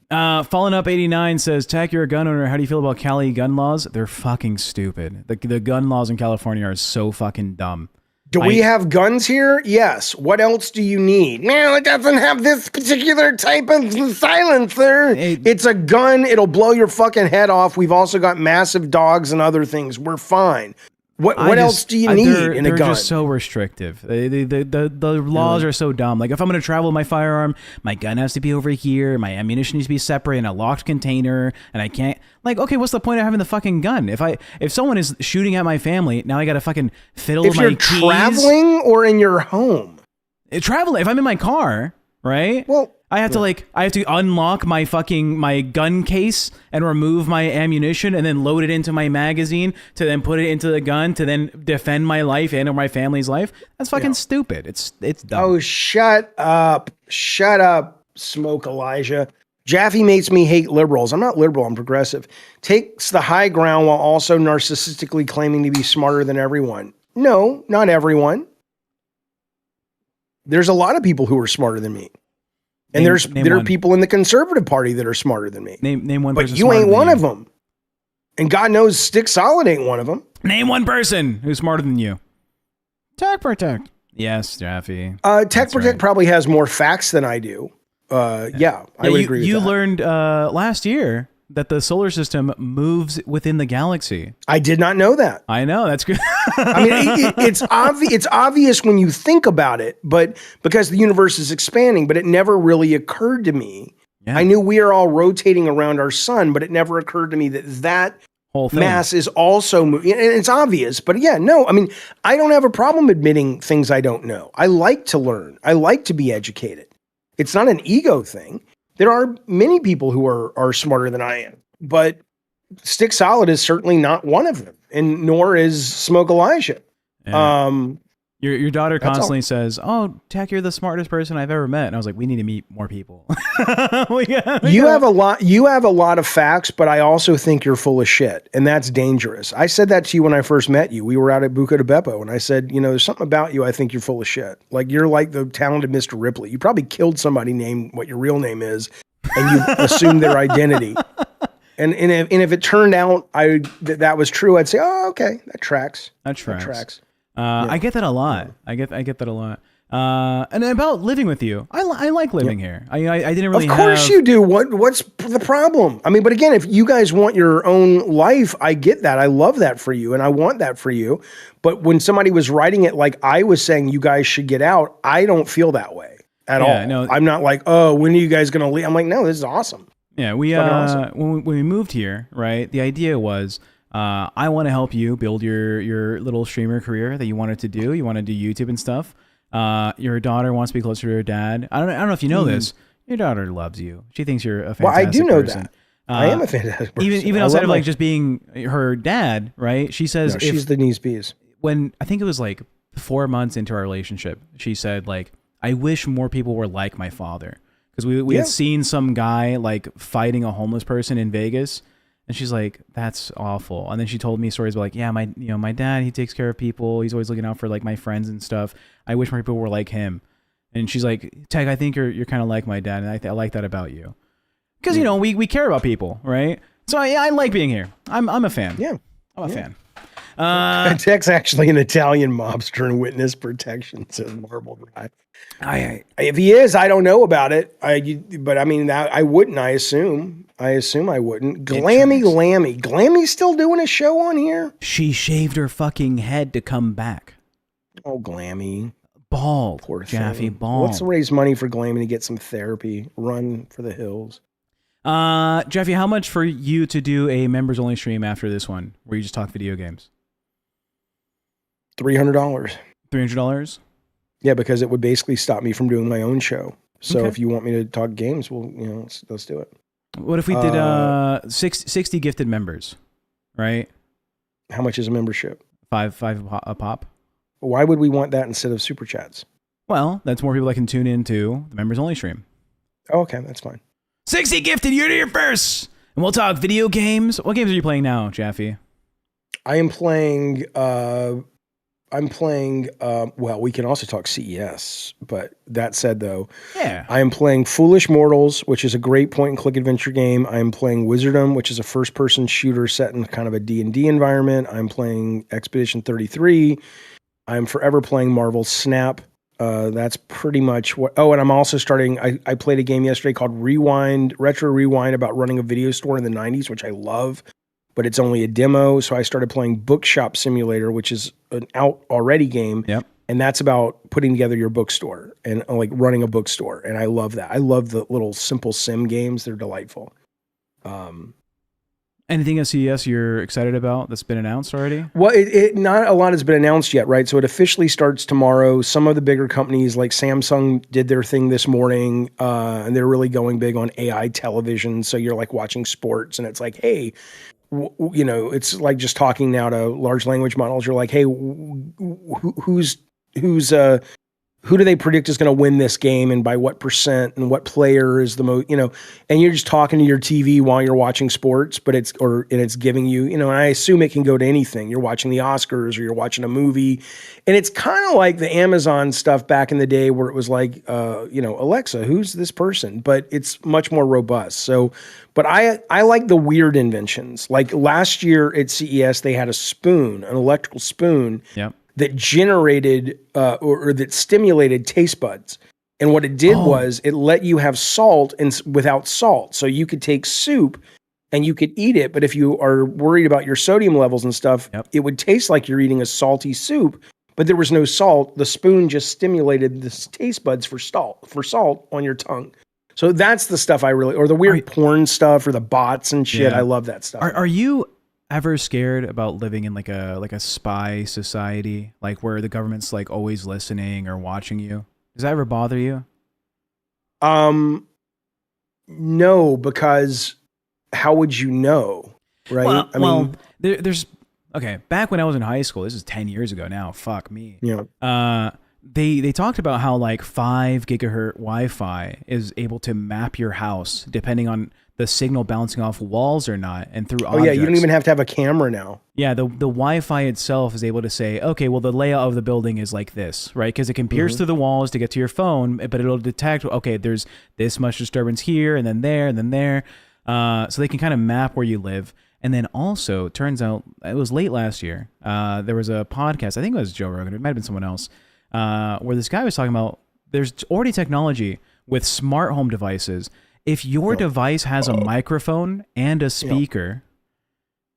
Fallen Up 89 says, Tech, you're a gun owner. How do you feel about Cali gun laws? They're fucking stupid. The gun laws in California are so fucking dumb. Do we have guns here? Yes. What else do you need? No, it doesn't have this particular type of silencer. It's a gun. It'll blow your fucking head off. We've also got massive dogs and other things. We're fine. What else do you need in a gun? They're just so restrictive. The laws are so dumb. Like if I'm going to travel with my firearm, my gun has to be over here. My ammunition needs to be separate in a locked container, and I can't. Like, okay, what's the point of having the fucking gun? If someone is shooting at my family, now I got to fucking fiddle with my keys. If you're traveling or in your home, traveling. If I'm in my car, right? Well. I have to unlock my gun case and remove my ammunition and then load it into my magazine to then put it into the gun to then defend my life and or my family's life. That's fucking stupid. It's dumb. Oh, shut up, Smoke Elijah. Jaffe makes me hate liberals. I'm not liberal. I'm progressive. Takes the high ground while also narcissistically claiming to be smarter than everyone. No, not everyone. There's a lot of people who are smarter than me. And there are people in the conservative party that are smarter than me. Name one person. But you ain't one of them. And God knows Stick Solid ain't one of them. Name one person who's smarter than you. TechProtect. Yes, Jaffe. TechProtect probably has more facts than I do. I would agree with that. You learned last year that the solar system moves within the galaxy. I did not know that. I know, that's good. I mean, it's obvious when you think about it, but because the universe is expanding, but it never really occurred to me. Yeah. I knew we are all rotating around our sun, but it never occurred to me that whole thing. Mass is also moving. And it's obvious, but yeah, no, I mean, I don't have a problem admitting things I don't know. I like to learn. I like to be educated. It's not an ego thing. There are many people who are smarter than I am, but Stick Solid is certainly not one of them, and nor is Smoke Elijah. Yeah. Your daughter constantly says, "Oh, Tech, you're the smartest person I've ever met," and I was like, "We need to meet more people." You have a lot of facts, but I also think you're full of shit, and that's dangerous. I said that to you when I first met you. We were out at Buca de Beppo, and I said, there's something about you. I think you're full of shit. Like you're like the talented Mr. Ripley. You probably killed somebody named what your real name is, and you assumed their identity. And if it turned out that was true, I'd say, oh, okay, that tracks. That tracks. I get that a lot. I get that a lot. And about living with you, I like living here. I didn't really. Of course you do. What's the problem? I mean, but again, if you guys want your own life, I get that. I love that for you, and I want that for you. But when somebody was writing it like I was saying, you guys should get out. I don't feel that way at all. No, I'm not like, oh, when are you guys going to leave? I'm like, no, this is awesome. Yeah, when we moved here, right? The idea was. I want to help you build your little streamer career that you wanted to do. You want to do YouTube and stuff. Your daughter wants to be closer to her dad. I don't know if you know this. Your daughter loves you. She thinks you're a fantastic person. Well, I do know that. I am a fantastic person. Even outside of like just being her dad, right? She says she's the knees bees. When I think it was like 4 months into our relationship, she said like, I wish more people were like my father. Because we had seen some guy like fighting a homeless person in Vegas. And she's like, that's awful. And then she told me stories about like, yeah, my dad, he takes care of people. He's always looking out for like my friends and stuff. I wish more people were like him. And she's like, Tech, I think you're kind of like my dad. And I like that about you. Because, we care about people, right? So I like being here. I'm a fan. Yeah. I'm a fan. Tech's actually an Italian mobster in witness protection, says Marble Guy. If he is, I don't know about it. But I mean, I wouldn't. I assume I wouldn't. Glammy's still doing a show on here. She shaved her fucking head to come back. Oh, Glammy, bald. Poor Jaffe, thing. bald. Let's raise money for Glammy to get some therapy. Run for the hills. Jaffe, how much for you to do a members only stream after this one, where you just talk video games? $300. $300. Yeah, because it would basically stop me from doing my own show. So if you want me to talk games, well, let's do it. What if we did 60 gifted members, right? How much is a membership? Five a pop. Why would we want that instead of super chats? Well, that's more people that can tune into the members only stream. Oh, okay, that's fine. 60 gifted, you're here first. And we'll talk video games. What games are you playing now, Jaffe? I am playing, well, we can also talk CES, but that said though, yeah, I am playing Foolish Mortals, which is a great point and click adventure game. I am playing Wizardom, which is a first person shooter set in kind of a D&D environment. I'm playing Expedition 33. I'm forever playing Marvel Snap. That's pretty much what, and I'm also starting, I played a game yesterday called Retro Rewind about running a video store in the 90s, which I love, but it's only a demo. So I started playing Bookshop Simulator, which is an out already game. Yep. And that's about putting together your bookstore and like running a bookstore. And I love that. I love the little simple sim games. They're delightful. Anything at CES you're excited about that's been announced already? Well, it not a lot has been announced yet, right? So it officially starts tomorrow. Some of the bigger companies like Samsung did their thing this morning, and they're really going big on AI television. So you're like watching sports, and it's like, hey, it's like just talking now to large language models. You're like, hey, who do they predict is going to win this game and by what percent, and what player is the most, and you're just talking to your TV while you're watching sports, but it's giving you, and I assume it can go to anything. You're watching the Oscars or you're watching a movie, and it's kind of like the Amazon stuff back in the day where it was like, Alexa, who's this person? But it's much more robust. So, but I like the weird inventions. Like last year at CES, they had an electrical spoon. Yep. That generated or that stimulated taste buds. And what it did was it let you have salt without salt. So you could take soup and you could eat it, but if you are worried about your sodium levels and stuff, it would taste like you're eating a salty soup, but there was no salt. The spoon just stimulated the taste buds for salt on your tongue. So that's the stuff or the weird porn stuff or the bots and shit. Yeah. I love that stuff. Are you ever scared about living in like a spy society, like where the government's like always listening or watching you? Does that ever bother you? No, because how would you know, right? There's back when I was in high school, this is 10 years ago now, fuck me. Yeah. They talked about how like 5 gigahertz Wi-Fi is able to map your house depending on the signal bouncing off walls or not, and through objects. Oh yeah, you don't even have to have a camera now. Yeah, the Wi-Fi itself is able to say, okay, well the layout of the building is like this, right? Because it can pierce through the walls to get to your phone, but it'll detect, okay, there's this much disturbance here, and then there, and then there. So they can kind of map where you live. And then also, turns out, it was late last year, there was a podcast, I think it was Joe Rogan, it might have been someone else, where this guy was talking about, there's already technology with smart home devices. If your device has a microphone and a speaker,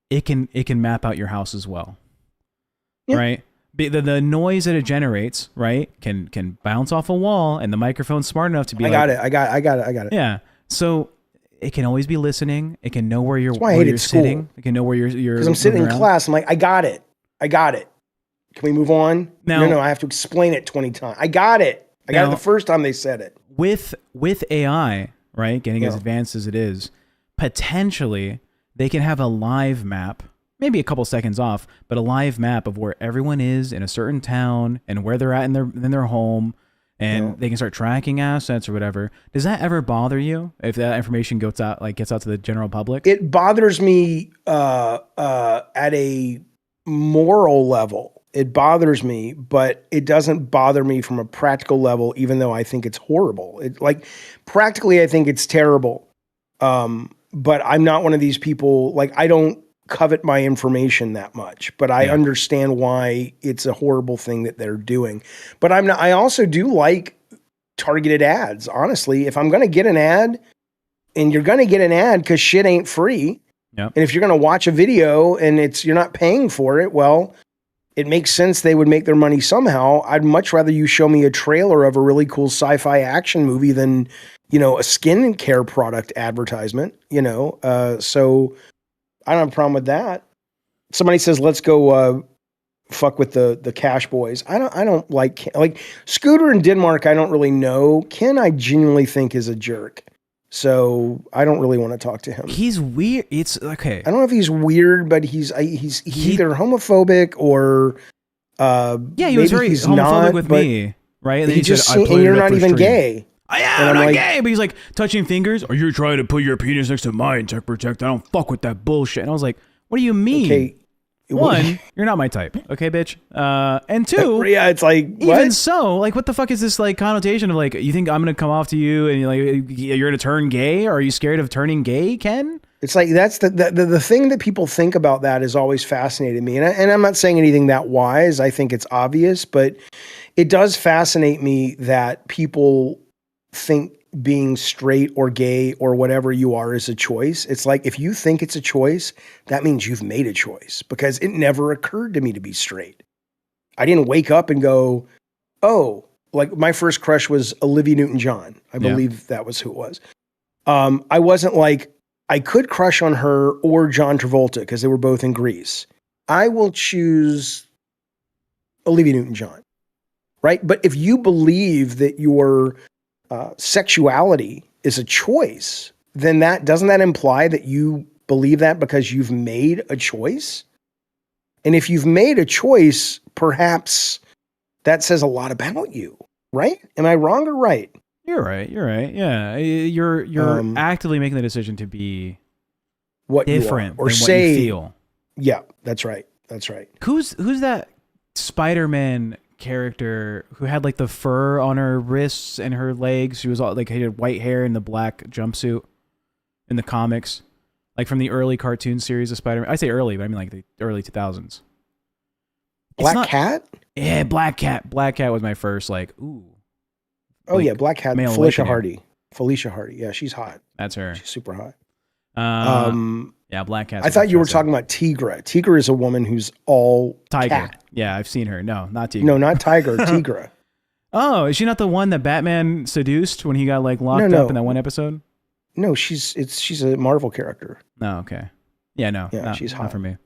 it can map out your house as well, right? The noise that it generates, right, can bounce off a wall, and the microphone's smart enough to be. I got it. Yeah, so it can always be listening. It can know where you're school. sitting. It can know where you're. Because I'm sitting in class, I'm like, I got it. Can we move on? No, I have to explain it 20 times. I got it. I got it the first time they said it. With AI. Right, getting as advanced as it is, potentially they can have a live map, maybe a couple seconds off, but a live map of where everyone is in a certain town and where they're at in their home, and they can start tracking assets or whatever. Does that ever bother you if that information gets out to the general public? It bothers me at a moral level. It bothers me, but it doesn't bother me from a practical level, even though I think it's horrible. Practically, I think it's terrible. But I'm not one of these people, I don't covet my information that much, but I understand why it's a horrible thing that they're doing. But I also do like targeted ads, honestly. If I'm going to get an ad, and you're going to get an ad because shit ain't free. Yep. And if you're going to watch a video and you're not paying for it, well, it makes sense they would make their money somehow. I'd much rather you show me a trailer of a really cool sci-fi action movie than, a skincare product advertisement, so I don't have a problem with that. Somebody says, let's go fuck with the Cash Boys. I don't like Scooter in Denmark. I don't really know. Ken, I genuinely think is a jerk. So I don't really want to talk to him. He's weird. It's okay. I don't know if he's weird, but he's either homophobic or yeah, he was very homophobic with me, right? And he just and you're not even gay. I am not gay, but he's like touching fingers. Are you trying to put your penis next to mine, TechProtect? I don't fuck with that bullshit. And I was like, what do you mean? Okay. One, you're not my type, okay, bitch. And two, yeah, it's like what? Even so, like, what the fuck is this like connotation of like, you think I'm gonna come off to you and you're gonna turn gay? Or are you scared of turning gay, Ken? It's like that's the thing that people think about that has always fascinated me, and I'm not saying anything that wise. I think it's obvious, but it does fascinate me that people think being straight or gay or whatever you are is a choice. It's like, if you think it's a choice, that means you've made a choice, because it never occurred to me to be straight. I didn't wake up and go, oh, like my first crush was Olivia Newton-John. I believe that was who it was. I wasn't like, I could crush on her or John Travolta because they were both in Grease. I will choose Olivia Newton-John, right? But if you believe that your sexuality is a choice, then doesn't that imply that you believe that because you've made a choice? And if you've made a choice, perhaps that says a lot about you, right? Am I wrong or right? You're right. You're right. Yeah, you're actively making the decision to be what different you are, or than say, what you feel. Yeah, that's right. That's right. Who's that Spider-Man character who had like the fur on her wrists and her legs? She was all like, had white hair in the black jumpsuit in the comics, like from the early cartoon series of Spider-Man. I say early, but I mean like the early 2000s. Black Cat? Yeah, Black Cat. Black Cat was my first like, ooh. Oh like, yeah, Black Cat. Felicia Hardy. Yeah, she's hot. That's her. She's super hot. Yeah, Black Cat. I thought you were talking about Tigra. Tigra is a woman who's all Tiger. cat. Yeah, I've seen her. No, not Tigra. No, not Tiger. Tigra. Oh, is she not the one that Batman seduced when he got like locked up in that one episode? No, she's a Marvel character. Oh, okay. Yeah, no. Yeah, she's hot. Not for me.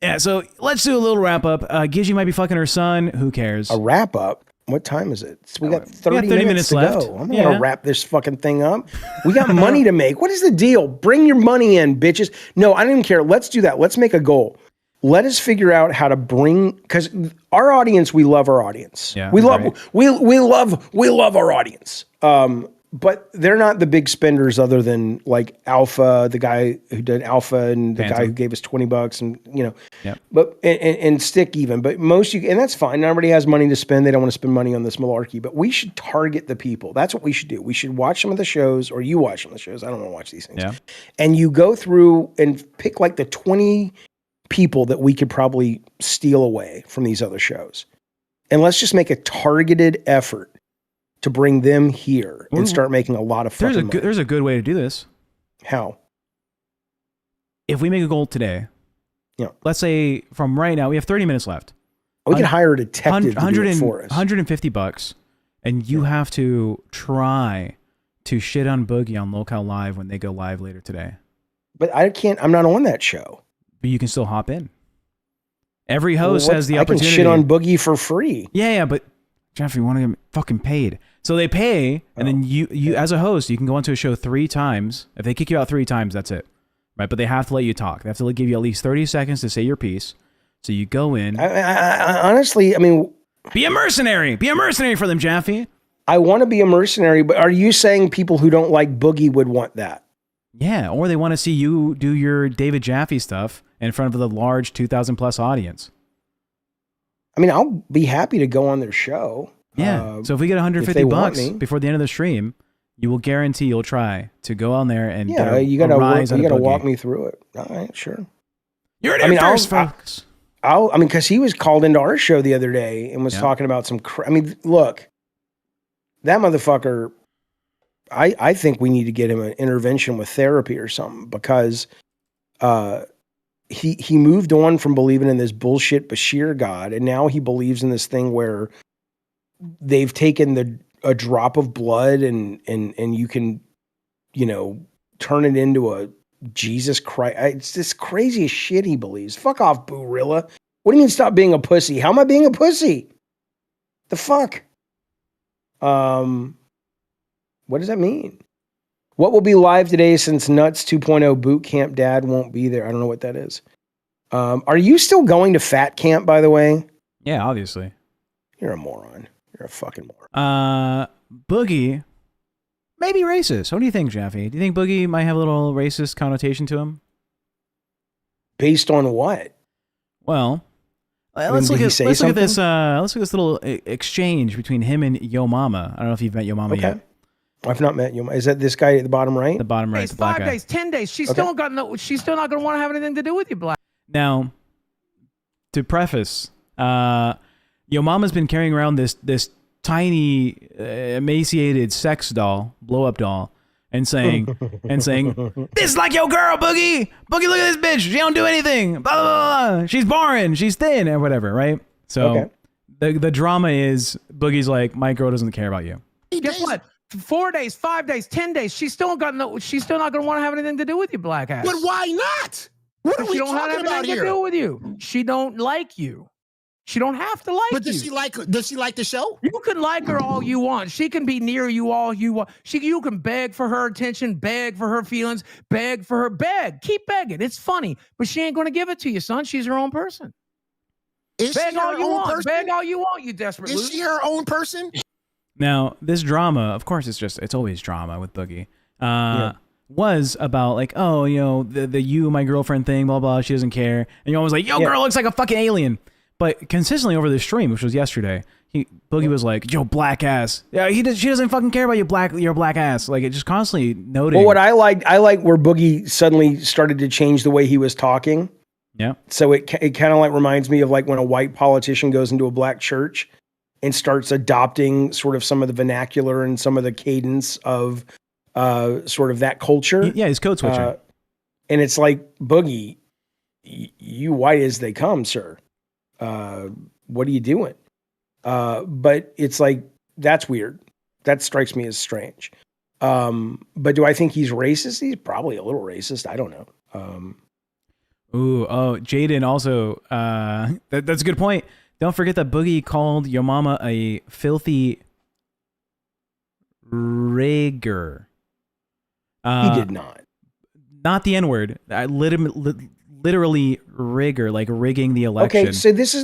Yeah, so let's do a little wrap up. Gigi might be fucking her son. Who cares? A wrap up? What time is it? We got 30, 30 minutes to left. go. I'm not going to wrap this fucking thing up. We got money to make. What is the deal? Bring your money in, bitches. No, I don't even care. Let's do that. Let's make a goal. Let us figure out how to bring, because our audience, we love our audience. Yeah, we love our audience. But they're not the big spenders other than like Alpha, the guy who did Alpha, and the guy who gave us $20 and, you know, but, and Stick even, but most and that's fine. Everybody has money to spend. They don't want to spend money on this malarkey, but we should target the people. That's what we should do. We should watch some of the shows, or you watch some of the shows. I don't want to watch these things. Yeah. And you go through and pick like the 20 people that we could probably steal away from these other shows. And let's just make a targeted effort to bring them here and start making a lot of fucking money. There's a good way to do this. How? If we make a goal today, let's say from right now, we have 30 minutes left. We can hire a detective to do it for us. $150, and you have to try to shit on Boogie on LolCow Live when they go live later today. But I'm not on that show. But you can still hop in. Every host has the opportunity. I can shit on Boogie for free. Yeah, but Jeff, you want to get fucking paid. So they pay, and then you as a host, you can go onto a show 3 times. If they kick you out 3 times, that's it. Right? But they have to let you talk. They have to give you at least 30 seconds to say your piece. So you go in. I honestly, I mean... Be a mercenary. Be a mercenary for them, Jaffe. I want to be a mercenary, but are you saying people who don't like Boogie would want that? Yeah, or they want to see you do your David Jaffe stuff in front of the large 2,000+ audience. I mean, I'll be happy to go on their show. Yeah. So if we get $150 before the end of the stream, you will guarantee you'll try to go on there and you gotta walk me through it. All right, sure. You're an first, folks. Because he was called into our show the other day and was talking about some. Look, that motherfucker. I think we need to get him an intervention with therapy or something, because he moved on from believing in this bullshit Bashir God, and now he believes in this thing where they've taken a drop of blood and you can, turn it into a Jesus Christ. It's this crazy shit he believes. Fuck off, Boorilla. What do you mean stop being a pussy? How am I being a pussy? The fuck? What does that mean? What will be live today since Nuts 2.0 boot camp dad won't be there? I don't know what that is. Are you still going to fat camp, by the way? Yeah, obviously. You're a moron. You're a fucking moron. Boogie, maybe racist. What do you think, Jaffe? Do you think Boogie might have a little racist connotation to him? Based on what? Well, let's look at this. Let's look at this little exchange between him and Yo Mama. I don't know if you've met Yo Mama yet. I've not met Yo Mama. Is that this guy at the bottom right? The bottom right. Days, The black 5 guy. days, 10 days. She's still got no. She's still not going to want to have anything to do with you, Black. Now, to preface, Yo Mama's been carrying around this tiny, emaciated sex doll, blow up doll, and saying, this is like your girl, Boogie. Boogie, look at this bitch. She don't do anything. Blah blah blah. Blah. She's boring. She's thin, or whatever. Right. So the drama is Boogie's like, my girl doesn't care about you. Guess what? 4 days, 5 days, 10 days. She's still got no. She's still not going to want to have anything to do with you, black ass. But why not? What are we talking about here? To do with you. She don't like you. She don't have to like you. But does she like? Does she like the show? You can like her all you want. She can be near you all you want. You can beg for her attention, beg for her feelings, beg for her beg. Keep begging. It's funny, but she ain't going to give it to you, son. She's her own person. Is beg she all her you own want. person? Beg all you want. You desperate. Is she her own person? Now, this drama, of course, it's always drama with Boogie. Was about like, oh, you know, the you, my girlfriend thing, blah, blah, she doesn't care. And you're always like, yo, girl looks like a fucking alien. But consistently over the stream, which was yesterday, Boogie was like, yo, black ass. Yeah, she doesn't fucking care about your black ass. Like, it just constantly noting. Well, what I like where Boogie suddenly started to change the way he was talking. Yeah. So it kind of like reminds me of like when a white politician goes into a black church and starts adopting sort of some of the vernacular and some of the cadence of sort of that culture. Yeah, he's code switching. And it's like, Boogie, you white as they come, sir. What are you doing? But it's like, that's weird. That strikes me as strange. But do I think he's racist? He's probably a little racist. I don't know. Jaden also, that's a good point. Don't forget that Boogie called your mama a filthy rigger. He did not. Not the N-word. Literally rigger, like rigging the election. Okay, so this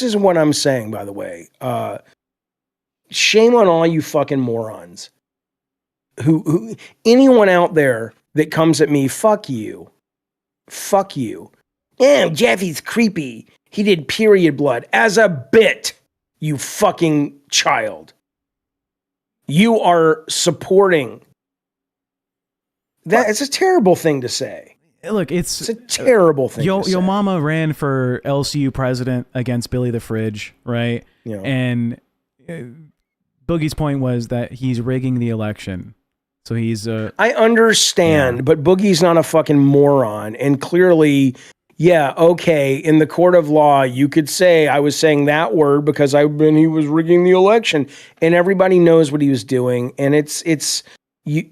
is what I'm saying, by the way. Shame on all you fucking morons. Who anyone out there that comes at me, fuck you. Fuck you. Damn, Jaffe's creepy. He did period blood as a bit, you fucking child. You are supporting. It's a terrible thing to say. Look, it's a terrible thing. Yo mama ran for LCU president against Billy the Fridge, right? Yeah. And Boogie's point was that he's rigging the election. So he's I understand, but Boogie's not a fucking moron. And clearly, yeah, okay, in the court of law, you could say I was saying that word because he was rigging the election, and everybody knows what he was doing. And it's you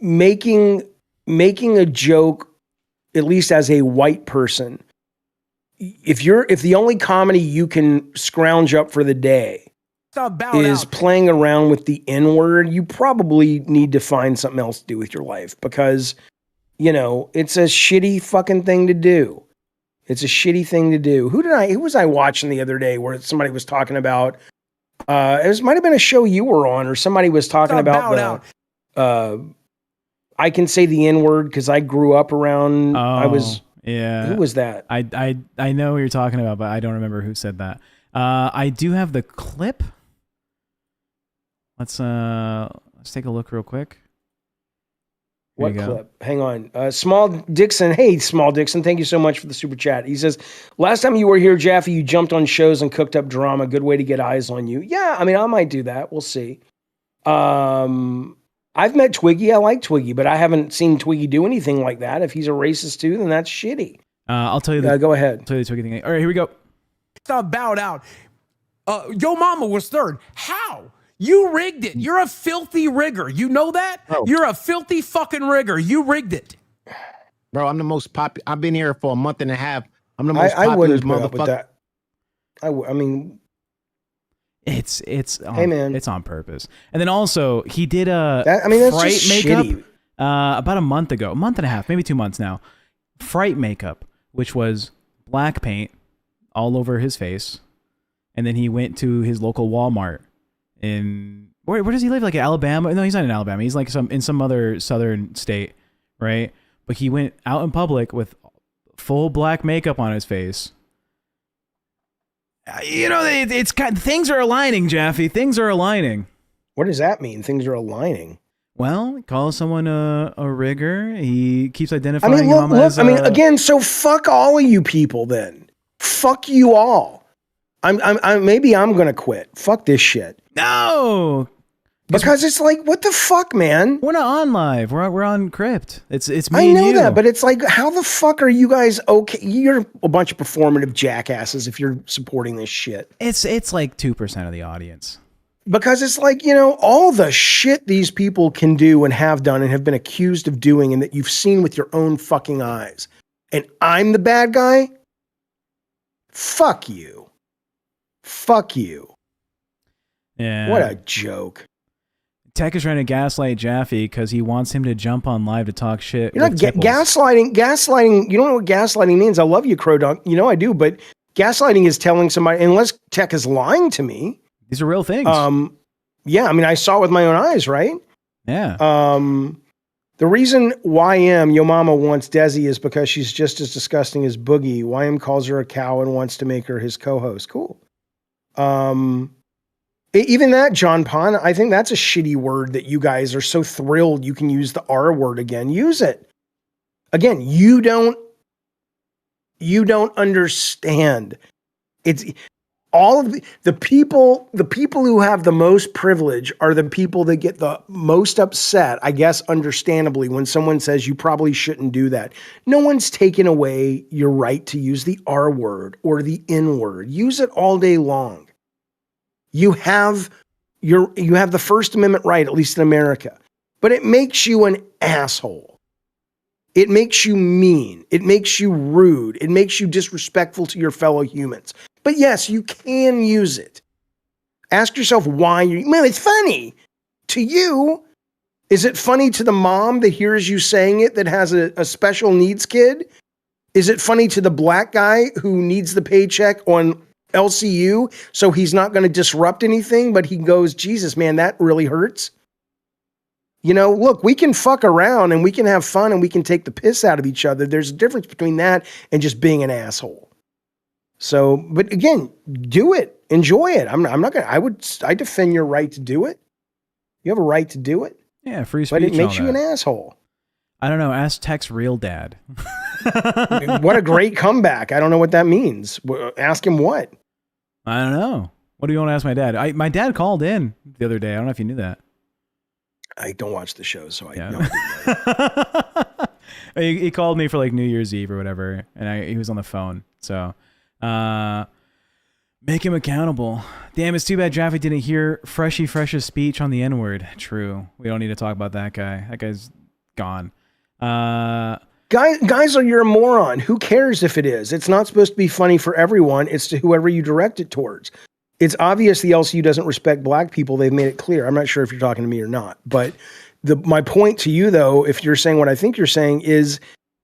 making a joke, at least as a white person. If the only comedy you can scrounge up for the day is playing around with the N-word, you probably need to find something else to do with your life, because, you know, it's a shitty fucking thing to do. It's a shitty thing to do. Who was I watching the other day where somebody was talking about, might have been a show you were on, or somebody was talking about I can say the N-word because I grew up around, who was that? I know what you're talking about, but I don't remember who said that. I do have the clip. Let's take a look real quick. What clip? Hang on. Small Dixon. Hey, Small Dixon. Thank you so much for the super chat. He says, last time you were here, Jaffe, you jumped on shows and cooked up drama. Good way to get eyes on you. Yeah, I mean, I might do that. We'll see. I've met Twiggy. I like Twiggy, but I haven't seen Twiggy do anything like that. If he's a racist too, then that's shitty. I'll tell you. Go ahead. I'll tell you the Twiggy thing. All right, here we go. Stop bowed out. Yo mama was third. How? You rigged it. You're a filthy rigger. You know that? Bro. You're a filthy fucking rigger. You rigged it. Bro, I'm the most popular. I've been here for a month and a half. I'm the most popular I wouldn't put motherfucker. up with that. I mean, It's on, Hey, man. it's on purpose. And then also he did that's fright just makeup shitty. about a month ago, a month and a half, maybe 2 months now. Fright makeup, which was black paint all over his face, and then he went to his local Walmart in where does he live? Like in Alabama? No, he's not in Alabama. He's like in some other southern state, right? But he went out in public with full black makeup on his face. You know, it's kind things are aligning, Jaffe. Things are aligning. What does that mean? Things are aligning. Well, he calls someone a rigger. He keeps I identifying mean, him as again, so fuck all of you people then. Fuck you all. Maybe I'm gonna quit. Fuck this shit. No, because it's like, what the fuck, man? We're not on live. We're on Crypt. It's me. I and know you. that, but it's like, how the fuck are you guys okay? You're a bunch of performative jackasses if you're supporting this shit. It's like 2% of the audience. Because it's like, all the shit these people can do and have done and have been accused of doing and that you've seen with your own fucking eyes. And I'm the bad guy? Fuck you. Fuck you. Yeah. What a joke. Tech is trying to gaslight Jaffe because he wants him to jump on live to talk shit. You're not gaslighting. Gaslighting, you don't know what gaslighting means. I love you, Crow Dunk. I do, but gaslighting is telling somebody, unless Tech is lying to me. These are real things. Yeah, I mean, I saw it with my own eyes, right? Yeah. The reason YM, Yo Mama, wants Desi is because she's just as disgusting as Boogie. YM calls her a cow and wants to make her his co-host. Cool. Even that, John Pond, I think that's a shitty word that you guys are so thrilled you can use the R word again. Use it. Again, you don't understand. It's all of the people who have the most privilege are the people that get the most upset, I guess, understandably, when someone says you probably shouldn't do that. No one's taken away your right to use the R word or the N word. Use it all day long. You have the First Amendment right, at least in America, but it makes you an asshole. It makes you mean. It makes you rude. It makes you disrespectful to your fellow humans. But yes, you can use it. Ask yourself why it's funny to you. Is it funny to the mom that hears you saying it that has a special needs kid? Is it funny to the black guy who needs the paycheck on LCU, so he's not going to disrupt anything, but he goes, Jesus, man, that really hurts. Look, we can fuck around and we can have fun and we can take the piss out of each other. There's a difference between that and just being an asshole. So, but again, do it. Enjoy it. I'm not going to, I defend your right to do it. You have a right to do it. Yeah, free speech. But it makes you an asshole. I don't know. Ask Tech's real dad. What a great comeback. I don't know what that means. Ask him what? I don't know. What do you want to ask my dad? My dad called in the other day. I don't know if you knew that. I don't watch the show, so I know. He called me for like New Year's Eve or whatever, and he was on the phone. So make him accountable. Damn, it's too bad Jaffe didn't hear Fresh's speech on the N-word. True. We don't need to talk about that guy. That guy's gone. Guys, you're a moron. Who cares if it is? It's not supposed to be funny for everyone. It's to whoever you direct it towards. It's obvious the LCU doesn't respect black people. They've made it clear. I'm not sure if you're talking to me or not. But my point to you, though, if you're saying what I think you're saying, is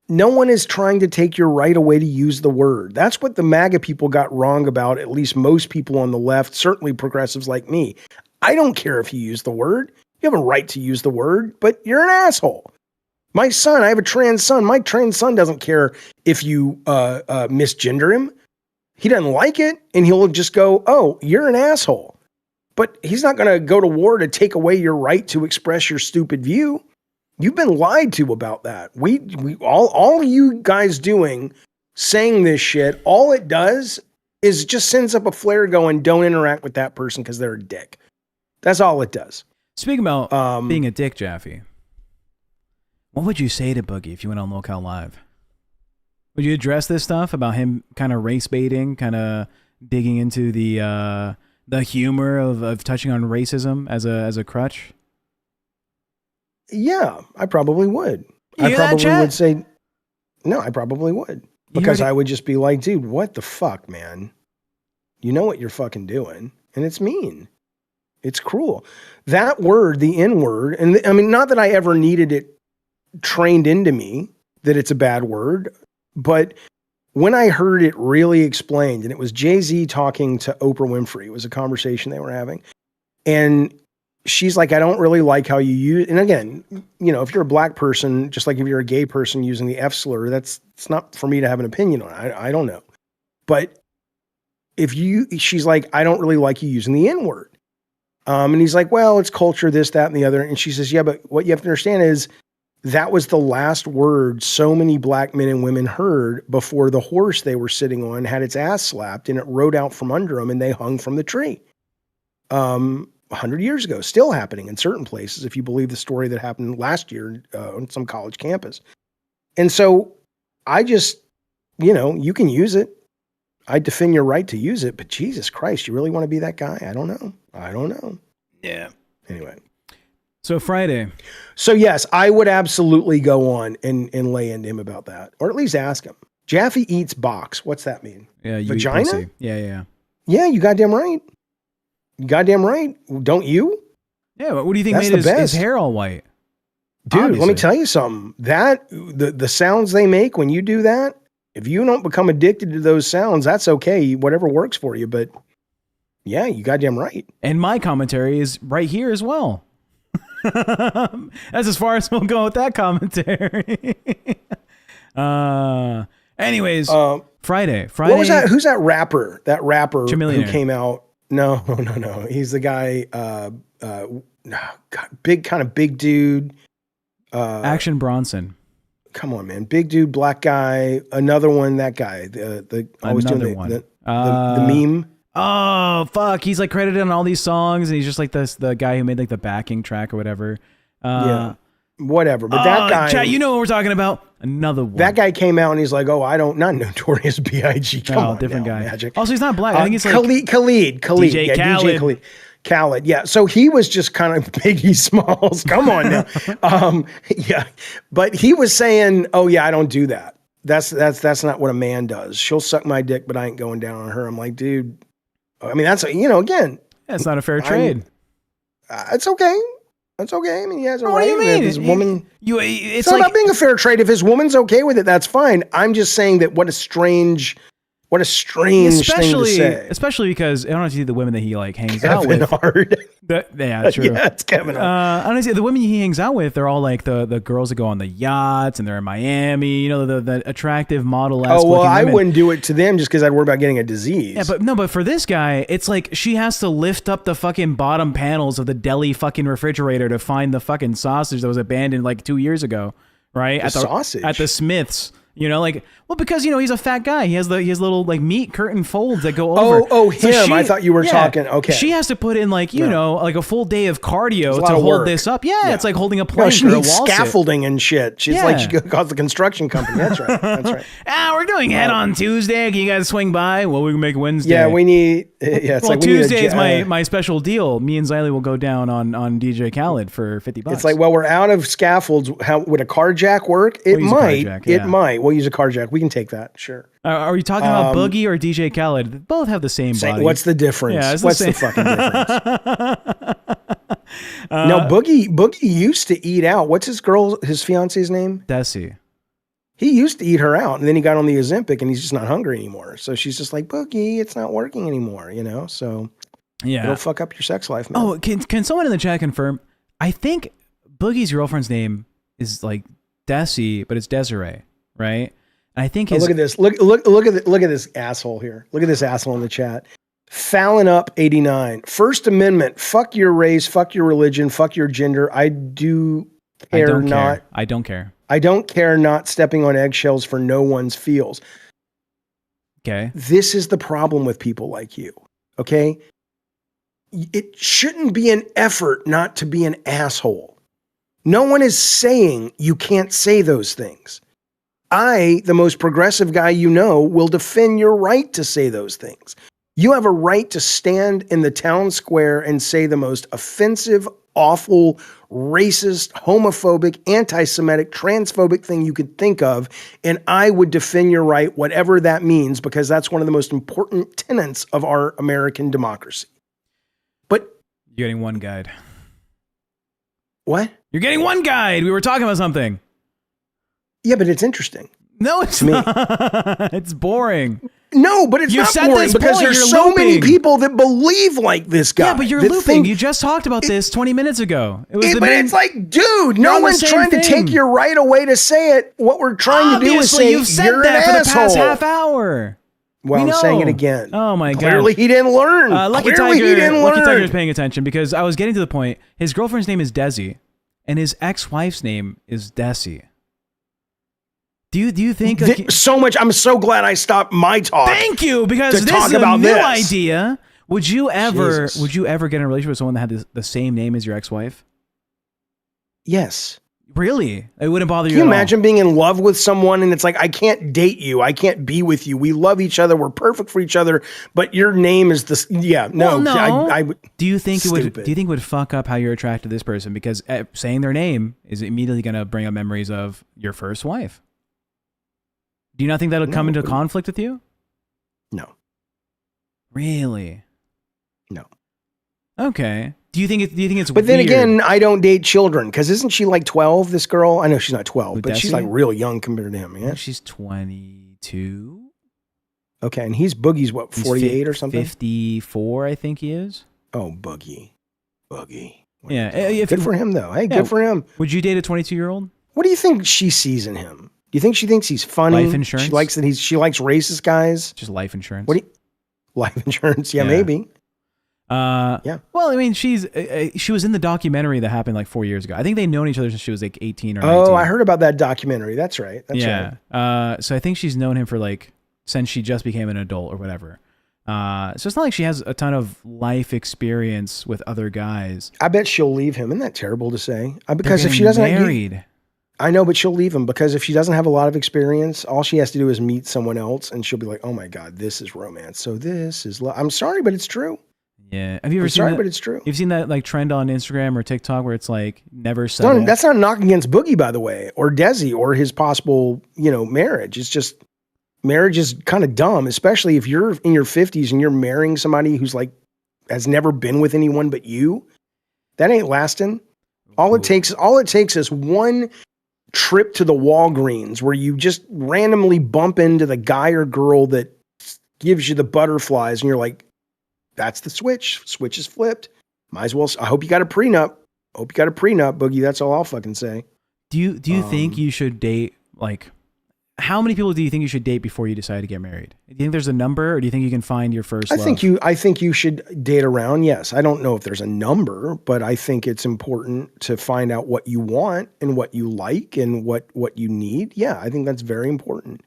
no one is trying to take your right away to use the word. That's what the MAGA people got wrong about, at least most people on the left, certainly progressives like me. I don't care if you use the word. You have a right to use the word, but you're an asshole. My son, I have a trans son. My trans son doesn't care if you misgender him. He doesn't like it, and he'll just go, oh, you're an asshole. But he's not going to go to war to take away your right to express your stupid view. You've been lied to about that. We all you guys saying this shit, all it does is just sends up a flare going, don't interact with that person because they're a dick. That's all it does. Speaking about being a dick, Jaffe, what would you say to Boogie if you went on LolCow Live? Would you address this stuff about him kind of race baiting, kind of digging into the humor of touching on racism as a crutch? Yeah, I probably would. I would say, no, I probably would. Because I would just be like, dude, what the fuck, man? You know what you're fucking doing. and it's mean. It's cruel. That word, the N word, and I mean, not that I ever needed it trained into me that it's a bad word, but when I heard it really explained, and it was Jay-Z talking to Oprah Winfrey, it was a conversation they were having. And she's like, I don't really like how you use, and again, you know, if you're a black person, just like if you're a gay person using the F slur, it's not for me to have an opinion on. I don't know. But she's like, I don't really like you using the N word. And he's like, well, it's culture, this, that, and the other. And she says, yeah, but what you have to understand is that was the last word so many black men and women heard before the horse they were sitting on had its ass slapped and it rode out from under them and they hung from the tree. 100 years ago, still happening in certain places, if you believe the story that happened last year on some college campus. And so I just, you know, you can use it. I defend your right to use it, but Jesus Christ, you really want to be that guy? I don't know. Yeah. Anyway. So Friday. So yes, I would absolutely go on and lay into him about that, or at least ask him. Jaffe eats box. What's that mean? Yeah, you vagina? Eat pussy. Yeah. Yeah, you goddamn right. You goddamn right. Don't you? Yeah, but what do you think That's made the his best. hair all white? Dude, let me Obviously. tell you something. That the sounds they make when you do that, if you don't become addicted to those sounds, that's okay. Whatever works for you. But yeah, you goddamn right. And my commentary is right here as well. That's as far as we'll go with that commentary. Anyways, Friday. What was that? Who's that rapper? That rapper who Chamillionaire. came out? No. He's the guy. Big dude. Action Bronson. Come on, man. Big dude, black guy. Another one. That guy. The always Another doing one. the meme. Oh fuck! He's like credited on all these songs, and he's just like the guy who made like the backing track or whatever. Yeah, whatever. But that guy, chat, you know what we're talking about? Another one. that guy came out and he's like, "Oh, I don't, not Notorious B.I.G. Come on, different now, guy. Magic." Also, he's not black. I think he's like Khalid. DJ Yeah, Khaled. DJ Khaled. Yeah. So he was just kind of Biggie Smalls. Come on now. Yeah. But he was saying, "Oh yeah, I don't do that. That's not what a man does. She'll suck my dick, but I ain't going down on her." I'm like, dude. I mean, that's again. That's not a fair trade. It's okay. That's okay. I mean, he has a What right. do you If mean? his woman. It's It's not about being a fair trade. If his woman's okay with it, that's fine. I'm just saying that what a strange thing to say. Especially because I don't know if you see the women that he like hangs out Kevin with. Hart. Yeah, true. Yeah, it's Kevin Hart. I don't see the women he hangs out with. They're all like the girls that go on the yachts and they're in Miami. You know, the attractive model. Oh well, I wouldn't do it to them just because I'd worry about getting a disease. Yeah, but for this guy, it's like she has to lift up the fucking bottom panels of the deli fucking refrigerator to find the fucking sausage that was abandoned like 2 years ago, right? Sausage at the Smiths. You know, like, well, because, he's a fat guy. He has little like meat curtain folds that go over. Oh, him. I thought you were talking. Okay. She has to put in like, like a full day of cardio to of hold work. this up. Yeah, it's like holding a No, plank she or a needs wall sit. scaffolding and shit. She's Yeah. like, she calls the construction company. That's right. That's right. We're doing head on Tuesday. Can you guys swing by? Well, we can make Wednesday. Yeah, we need. Yeah, it's well, like we need Tuesday is my special deal. Me and Xylee will go down on DJ Khaled for $50. It's like, well, we're out of scaffolds. How would a car jack work? It We'll use a car might. jack, It yeah. might. We'll use a car jack. We can take that. Sure. Are we talking about Boogie or DJ Khaled? They both have the same body. What's the difference? Yeah, it's What's the the same. fucking difference? No, Boogie used to eat out. What's his fiance's name? Desi. He used to eat her out, and then he got on the Ozempic, and he's just not hungry anymore. So she's just like, Boogie, it's not working anymore, So Yeah. it'll fuck up your sex life, man. Oh, can someone in the chat confirm? I think Boogie's girlfriend's name is like Desi, but it's Desiree, right? And I think look at this. Look at this asshole here. Look at this asshole in the chat. Fallon up 89. First Amendment. Fuck your race. Fuck your religion. Fuck your gender. I don't care. I don't care. I don't care not stepping on eggshells for no one's feels. Okay. This is the problem with people like you. Okay. It shouldn't be an effort not to be an asshole. No one is saying you can't say those things. I, the most progressive guy will defend your right to say those things. You have a right to stand in the town square and say the most offensive, awful, racist, homophobic, anti-Semitic, transphobic thing you could think of, and I would defend your right, whatever that means, because that's one of the most important tenets of our American democracy. You're getting one guide. What? You're getting one guide. We were talking about something. Yeah, but it's interesting. No, it's not. It's boring. No, but it's You not said boring this because point, there's you're so many looping. people that believe like this guy. Yeah, but you're that looping. think- You just talked about this 20 minutes ago. It was the but main- it's like, dude, You're no on the one's same trying to thing. take your right away to say it. What we're trying to do is Obviously, say you've said you're that an for the asshole. past half hour. Well, We I'm saying it know. again. Oh my god! Clearly he didn't learn. Lucky Clearly Tiger, he didn't Lucky learn. Tiger's paying attention because I was getting to the point. His girlfriend's name is Desi, and his ex-wife's name is Desi. Do you think so much? I'm so glad I stopped my talk. Thank you, because to this talk is a about new this. idea. Would you ever Jesus. get in a relationship with someone that had the same name as your ex-wife? Yes. Really? It wouldn't bother Can you you at all? imagine being in love with someone and it's like, I can't date you. I can't be with you. We love each other. We're perfect for each other. But your name is this. Yeah, no. Well, no. I would. Do you think it would? Stupid. Do you think it would fuck up how you're attracted to this person? Because saying their name is immediately going to bring up memories of your first wife. Do you not think that'll come into conflict with you? No. Really? No. Okay. Do you think it's? But then weird? again, I don't date children because isn't she like 12? This girl? I know she's not 12, but she's Desi? like real young compared to him. I Yeah. think she's 22. Okay, and he's Boogie's what, He's 48 or something? 54, I think he is. Oh, Boogie. Yeah. Good for him though. Hey, Yeah. good for him. Would you date a 22-year-old? What do you think she sees in him? Do you think she thinks he's funny? Life insurance? She likes that she likes racist guys. Just life insurance. What do you, life insurance? Yeah, Yeah. maybe. Yeah. Well, I mean, she was in the documentary that happened like 4 years ago. I think they've known each other since she was like 18 or 19. Oh, I heard about that documentary. That's right. That's right. Yeah. So I think she's known him for like since she just became an adult or whatever. So it's not like she has a ton of life experience with other guys. I bet she'll leave him. Isn't that terrible to say? Because They're if she doesn't getting married. I know, but she'll leave him because if she doesn't have a lot of experience, all she has to do is meet someone else, and she'll be like, "Oh my god, this is romance." So this is love. I'm sorry, but it's true. Yeah. Have you ever I'm seen sorry, that? but it's true. You've seen that like trend on Instagram or TikTok where it's like never settle. That's not a knock against Boogie, by the way, or Desi, or his possible, marriage. It's just marriage is kind of dumb, especially if you're in your 50s and you're marrying somebody who's like has never been with anyone but you. That ain't lasting. All it takes is one trip to the Walgreens where you just randomly bump into the guy or girl that gives you the butterflies, and you're like, that's the switch. Switch is flipped. Might as well. I hope you got a prenup. Boogie. That's all I'll fucking say. Do you think you should date like how many people do you think you should date before you decide to get married? Do you think there's a number, or do you think you can find your first love? I think you should date around. Yes. I don't know if there's a number, but I think it's important to find out what you want and what you like and what you need. Yeah, I think that's very important.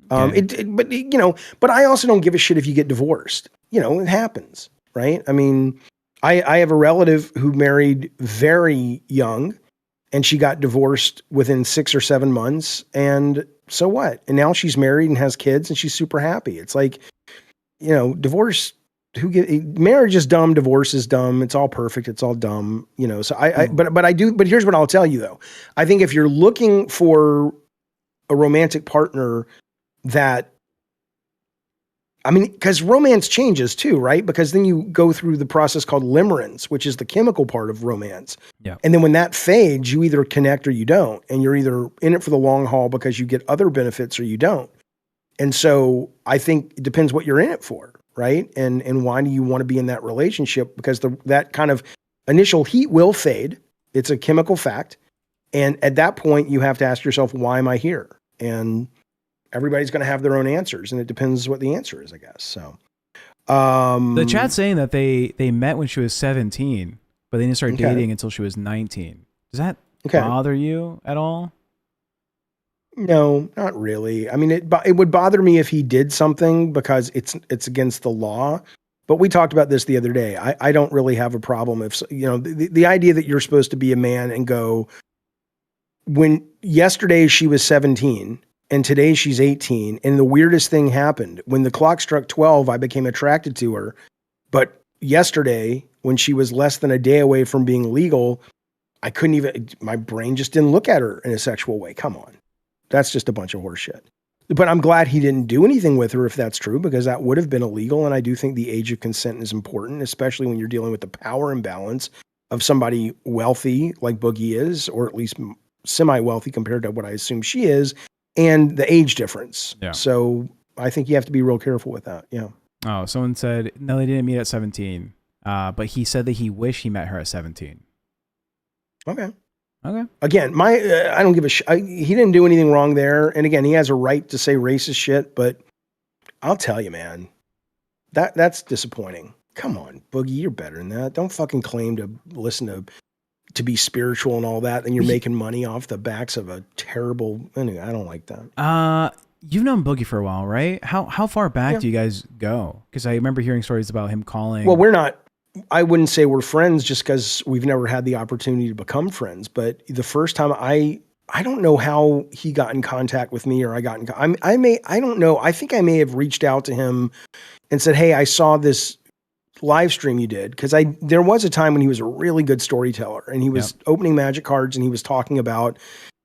But I also don't give a shit if you get divorced. It happens, right? I mean, I have a relative who married very young and she got divorced within 6 or 7 months. And so what? And now she's married and has kids and she's super happy. It's like, divorce, marriage is dumb. Divorce is dumb. It's all perfect. It's all dumb, so but here's what I'll tell you though. I think if you're looking for a romantic partner because romance changes too, right? Because then you go through the process called limerence, which is the chemical part of romance. Yeah. And then when that fades, you either connect or you don't. And you're either in it for the long haul because you get other benefits or you don't. And so I think it depends what you're in it for, right? And why do you want to be in that relationship? Because that kind of initial heat will fade. It's a chemical fact. And at that point, you have to ask yourself, why am I here? And everybody's going to have their own answers, and it depends what the answer is, I guess. So, the chat's saying that they met when she was 17, but they didn't start dating until she was 19. Does that bother you at all? No, not really. I mean, it would bother me if he did something because it's against the law. But we talked about this the other day. I don't really have a problem if the idea that you're supposed to be a man and go when yesterday she was 17. And today she's 18. And the weirdest thing happened. When the clock struck 12, I became attracted to her. But yesterday, when she was less than a day away from being legal, my brain just didn't look at her in a sexual way. Come on. That's just a bunch of horse shit. But I'm glad he didn't do anything with her if that's true, because that would have been illegal. And I do think the age of consent is important, especially when you're dealing with the power imbalance of somebody wealthy like Boogie is, or at least semi-wealthy compared to what I assume she is, and the age difference. Yeah. So I think you have to be real careful with that. Yeah. Oh, someone said, no, they didn't meet at 17. But he said that he wished he met her at 17. Okay. Okay. Again, I don't give a shit. He didn't do anything wrong there. And again, he has a right to say racist shit, but I'll tell you, man, that's disappointing. Come on, Boogie, you're better than that. Don't fucking claim to listen to be spiritual and all that, and you're making money off the backs of a terrible. Anyway, I don't like that. You've known Boogie for a while, right? How far back do you guys go? Because I remember hearing stories about him calling. Well, we're not. I wouldn't say we're friends just because we've never had the opportunity to become friends. But the first time I don't know how he got in contact with me, or I got in. I don't know. I think I may have reached out to him and said, "Hey, I saw this live stream you did," because there was a time when he was a really good storyteller, and he was opening magic cards, and he was talking about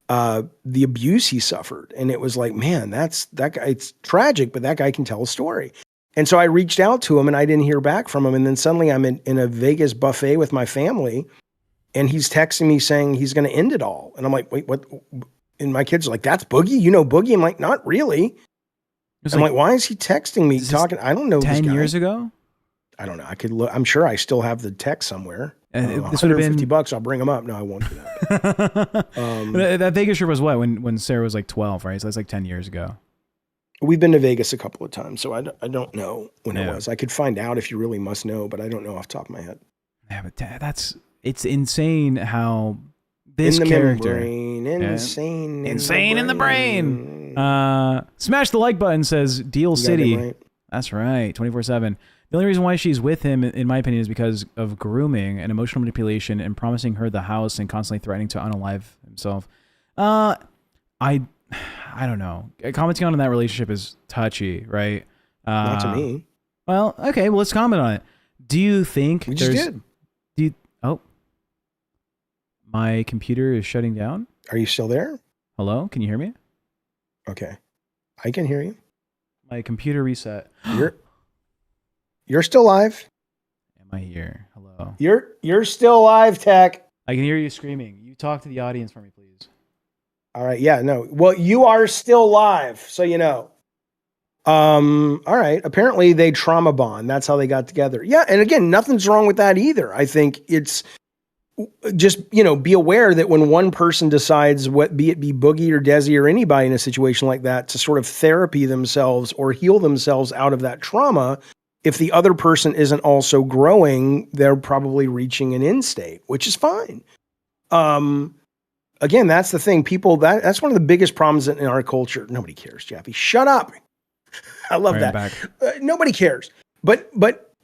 the abuse he suffered, and it was like, man, that guy. It's tragic, but that guy can tell a story. And so I reached out to him, and I didn't hear back from him. And then suddenly I'm in a Vegas buffet with my family, and he's texting me saying he's going to end it all. And I'm like, wait, what? And my kids are like, that's Boogie? You know Boogie? I'm like, not really. I'm like, why is he texting me talking? I don't know. 10 years ago? I don't know. I could look. I'm sure I still have the text somewhere. This would have been $150. I'll bring them up. No, I won't do that. That Vegas trip was what? When Sarah was like 12, right? So that's like 10 years ago. We've been to Vegas a couple of times, so I don't know when it was. I could find out if you really must know, but I don't know off the top of my head. Yeah, but it's insane how this character insane in the brain. Smash the like button, says Deal City. Right. That's right, 24/7. The only reason why she's with him, in my opinion, is because of grooming and emotional manipulation and promising her the house and constantly threatening to unalive himself. I don't know. Commenting on that relationship is touchy, right? Not to me. Well, okay. Well, let's comment on it. Do you think we just did? Oh, my computer is shutting down. Are you still there? Hello? Can you hear me? Okay, I can hear you. My computer reset. You're still live. Am I here? Hello. You're still live, Tech. I can hear you screaming. You talk to the audience for me, please. All right. Yeah, no. Well, you are still live, so you know. All right. Apparently they trauma bond. That's how they got together. Yeah, and again, nothing's wrong with that either. I think it's just, be aware that when one person decides, be it Boogie or Desi or anybody in a situation like that, to sort of therapy themselves or heal themselves out of that trauma, if the other person isn't also growing, they're probably reaching an end state, which is fine. Again, that's the thing. People, that's one of the biggest problems in our culture. Nobody cares, Jaffe. Shut up. I love that. Nobody cares. But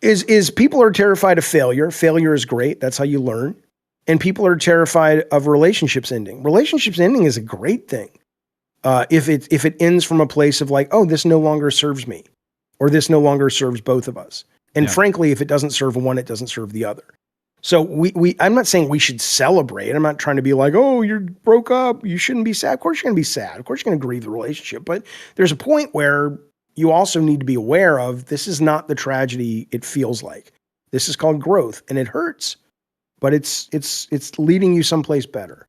is people are terrified of failure. Failure is great. That's how you learn. And people are terrified of relationships ending. Relationships ending is a great thing. If it ends from a place of like, oh, this no longer serves me, or this no longer serves both of us. And frankly, if it doesn't serve one, it doesn't serve the other. So I'm not saying we should celebrate. I'm not trying to be like, oh, you broke up, you shouldn't be sad. Of course you're going to be sad. Of course you're going to grieve the relationship. But there's a point where you also need to be aware of, this is not the tragedy it feels like. This is called growth, and it hurts, but it's leading you someplace better.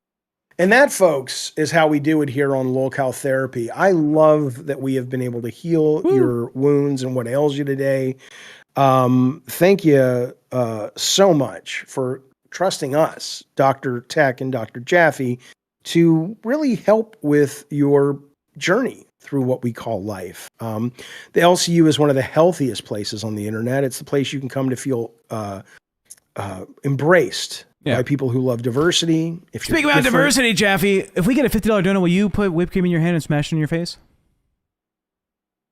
And that, folks, is how we do it here on LolCow Therapy. I love that we have been able to heal your wounds and what ails you today. Thank you so much for trusting us, Dr. Tech and Dr. Jaffe, to really help with your journey through what we call life. The LCU is one of the healthiest places on the internet. It's the place you can come to feel embraced by people who love diversity. Speaking about diversity, Jaffe, if we get a $50 donut, will you put whipped cream in your hand and smash it in your face?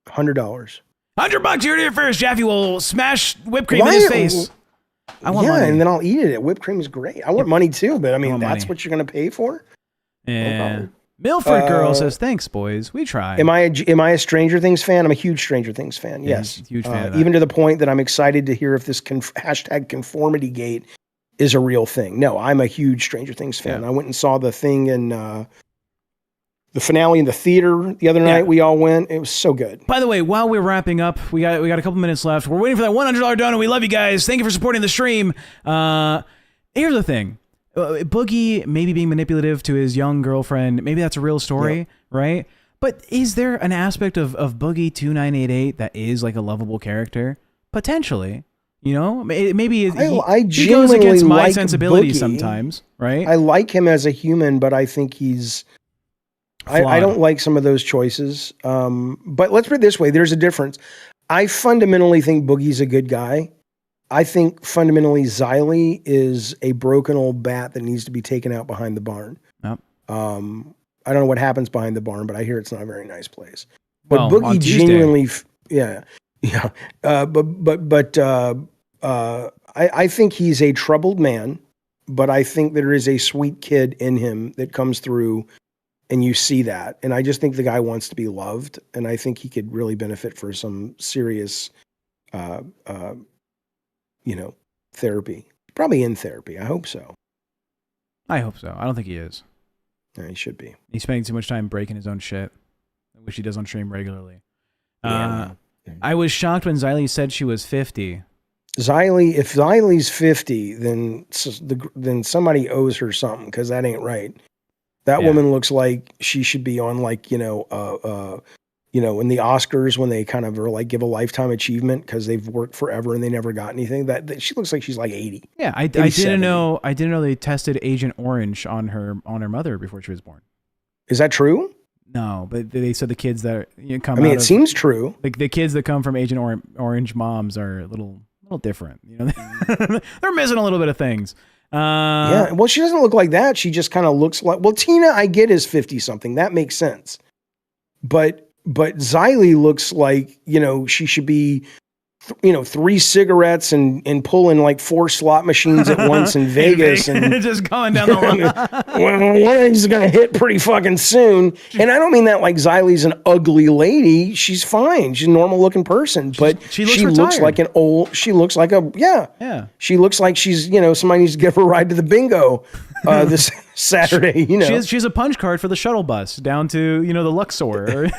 $100. $100, you heard it first. Jaffe will smash whipped cream in his face. I want money. And then I'll eat it. Whipped cream is great. I want money too, but I mean, that's what you're going to pay for? Yeah. Milford Girl says, thanks, boys. We try. Am I a Stranger Things fan? I'm a huge Stranger Things fan. Yes. Huge fan of that. Even to the point that I'm excited to hear if this hashtag conformitygate is a real thing. No, I'm a huge Stranger Things fan. I went and saw the thing in The finale in the theater the other night, we all went. It was so good. By the way, while we're wrapping up, we got a couple minutes left. We're waiting for that $100 donut. We love you guys. Thank you for supporting the stream. Here's the thing. Boogie maybe being manipulative to his young girlfriend. Maybe that's a real story, right? But is there an aspect of Boogie 2988 that is like a lovable character? Potentially. You know, maybe he goes against my sensibilities Boogie. Sometimes, right? I like him as a human, but I think he's... I don't like some of those choices. But let's put it this way. There's a difference. I fundamentally think Boogie's a good guy. I think fundamentally Xylee is a broken old bat that needs to be taken out behind the barn. Yep. I don't know what happens behind the barn, but I hear it's not a very nice place. But Well, Boogie on Tuesday. genuinely, I think he's a troubled man, but I think there is a sweet kid in him that comes through, and you see that. And I just think the guy wants to be loved, and I think he could really benefit for some serious, therapy. Probably in therapy. I hope so. I hope so. I don't think he is. Yeah, he should be. He's spending too much time breaking his own shit, which he does on stream regularly. Yeah. I was shocked when Xylee said she was 50. If Xylee's 50, then somebody owes her something, because that ain't right. That woman looks like she should be on in the Oscars when they kind of are like give a lifetime achievement because they've worked forever and they never got anything. That she looks like she's like 80. Yeah, I didn't know. I didn't know they tested Agent Orange on her mother before she was born. Is that true? No, but they said the kids that come. I mean, it seems true. Like the kids that come from Agent Orange moms are a little different. You know, they're missing a little bit of things. Yeah, well, she doesn't look like that. She just kind of looks like. Well, Tina, I get is 50 something. That makes sense. But Xylee looks like she should be 3 cigarettes and pulling like 4 slot machines at once in Vegas and just going down the line. Well, he's gonna hit pretty fucking soon. And I don't mean that like Xylee's an ugly lady. She's fine. She's a normal looking person, but she looks like an old. She looks like a yeah. She looks like she's somebody needs to give her a ride to the bingo this Saturday. She has a punch card for the shuttle bus down to the Luxor.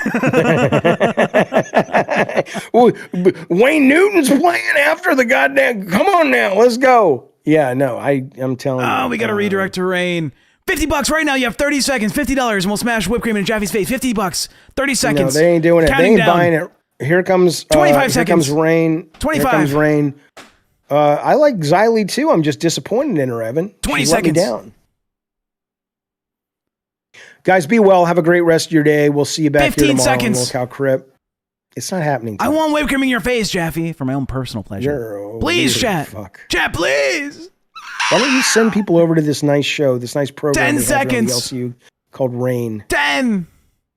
Wayne Newton's playing after the goddamn. Come on now, let's go. Yeah, no, I'm telling you. Oh, we got to redirect to Rain. $50 right now. You have 30 seconds. $50, and we'll smash whipped cream in Jaffe's face. $50. 30 seconds. No, they ain't doing it. Counting They ain't down. buying it. Here comes 25 seconds. Here comes Rain. 25. Here comes Rain. I like Xylee too. I'm just disappointed in her, Evan. 20 She let me seconds. down. Guys, be well. Have a great rest of your day. We'll see you back 15 here tomorrow seconds. on LolCow Crypt. It's not happening. I want whipped cream in your face, Jaffe, for my own personal pleasure. Please, chat. Fuck. Chat, please. Why don't you send people over to this nice show, this nice program 10 we have here on the seconds. LCU called Rain. 10.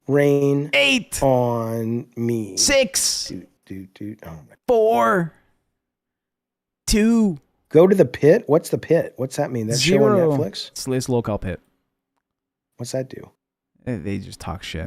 Rain. 8. On me. 6. Dude. Oh my. 4. 2. Go to the pit. What's the pit? What's that mean? That show on 0. Netflix? It's LolCow Pit. What's that do? They just talk shit.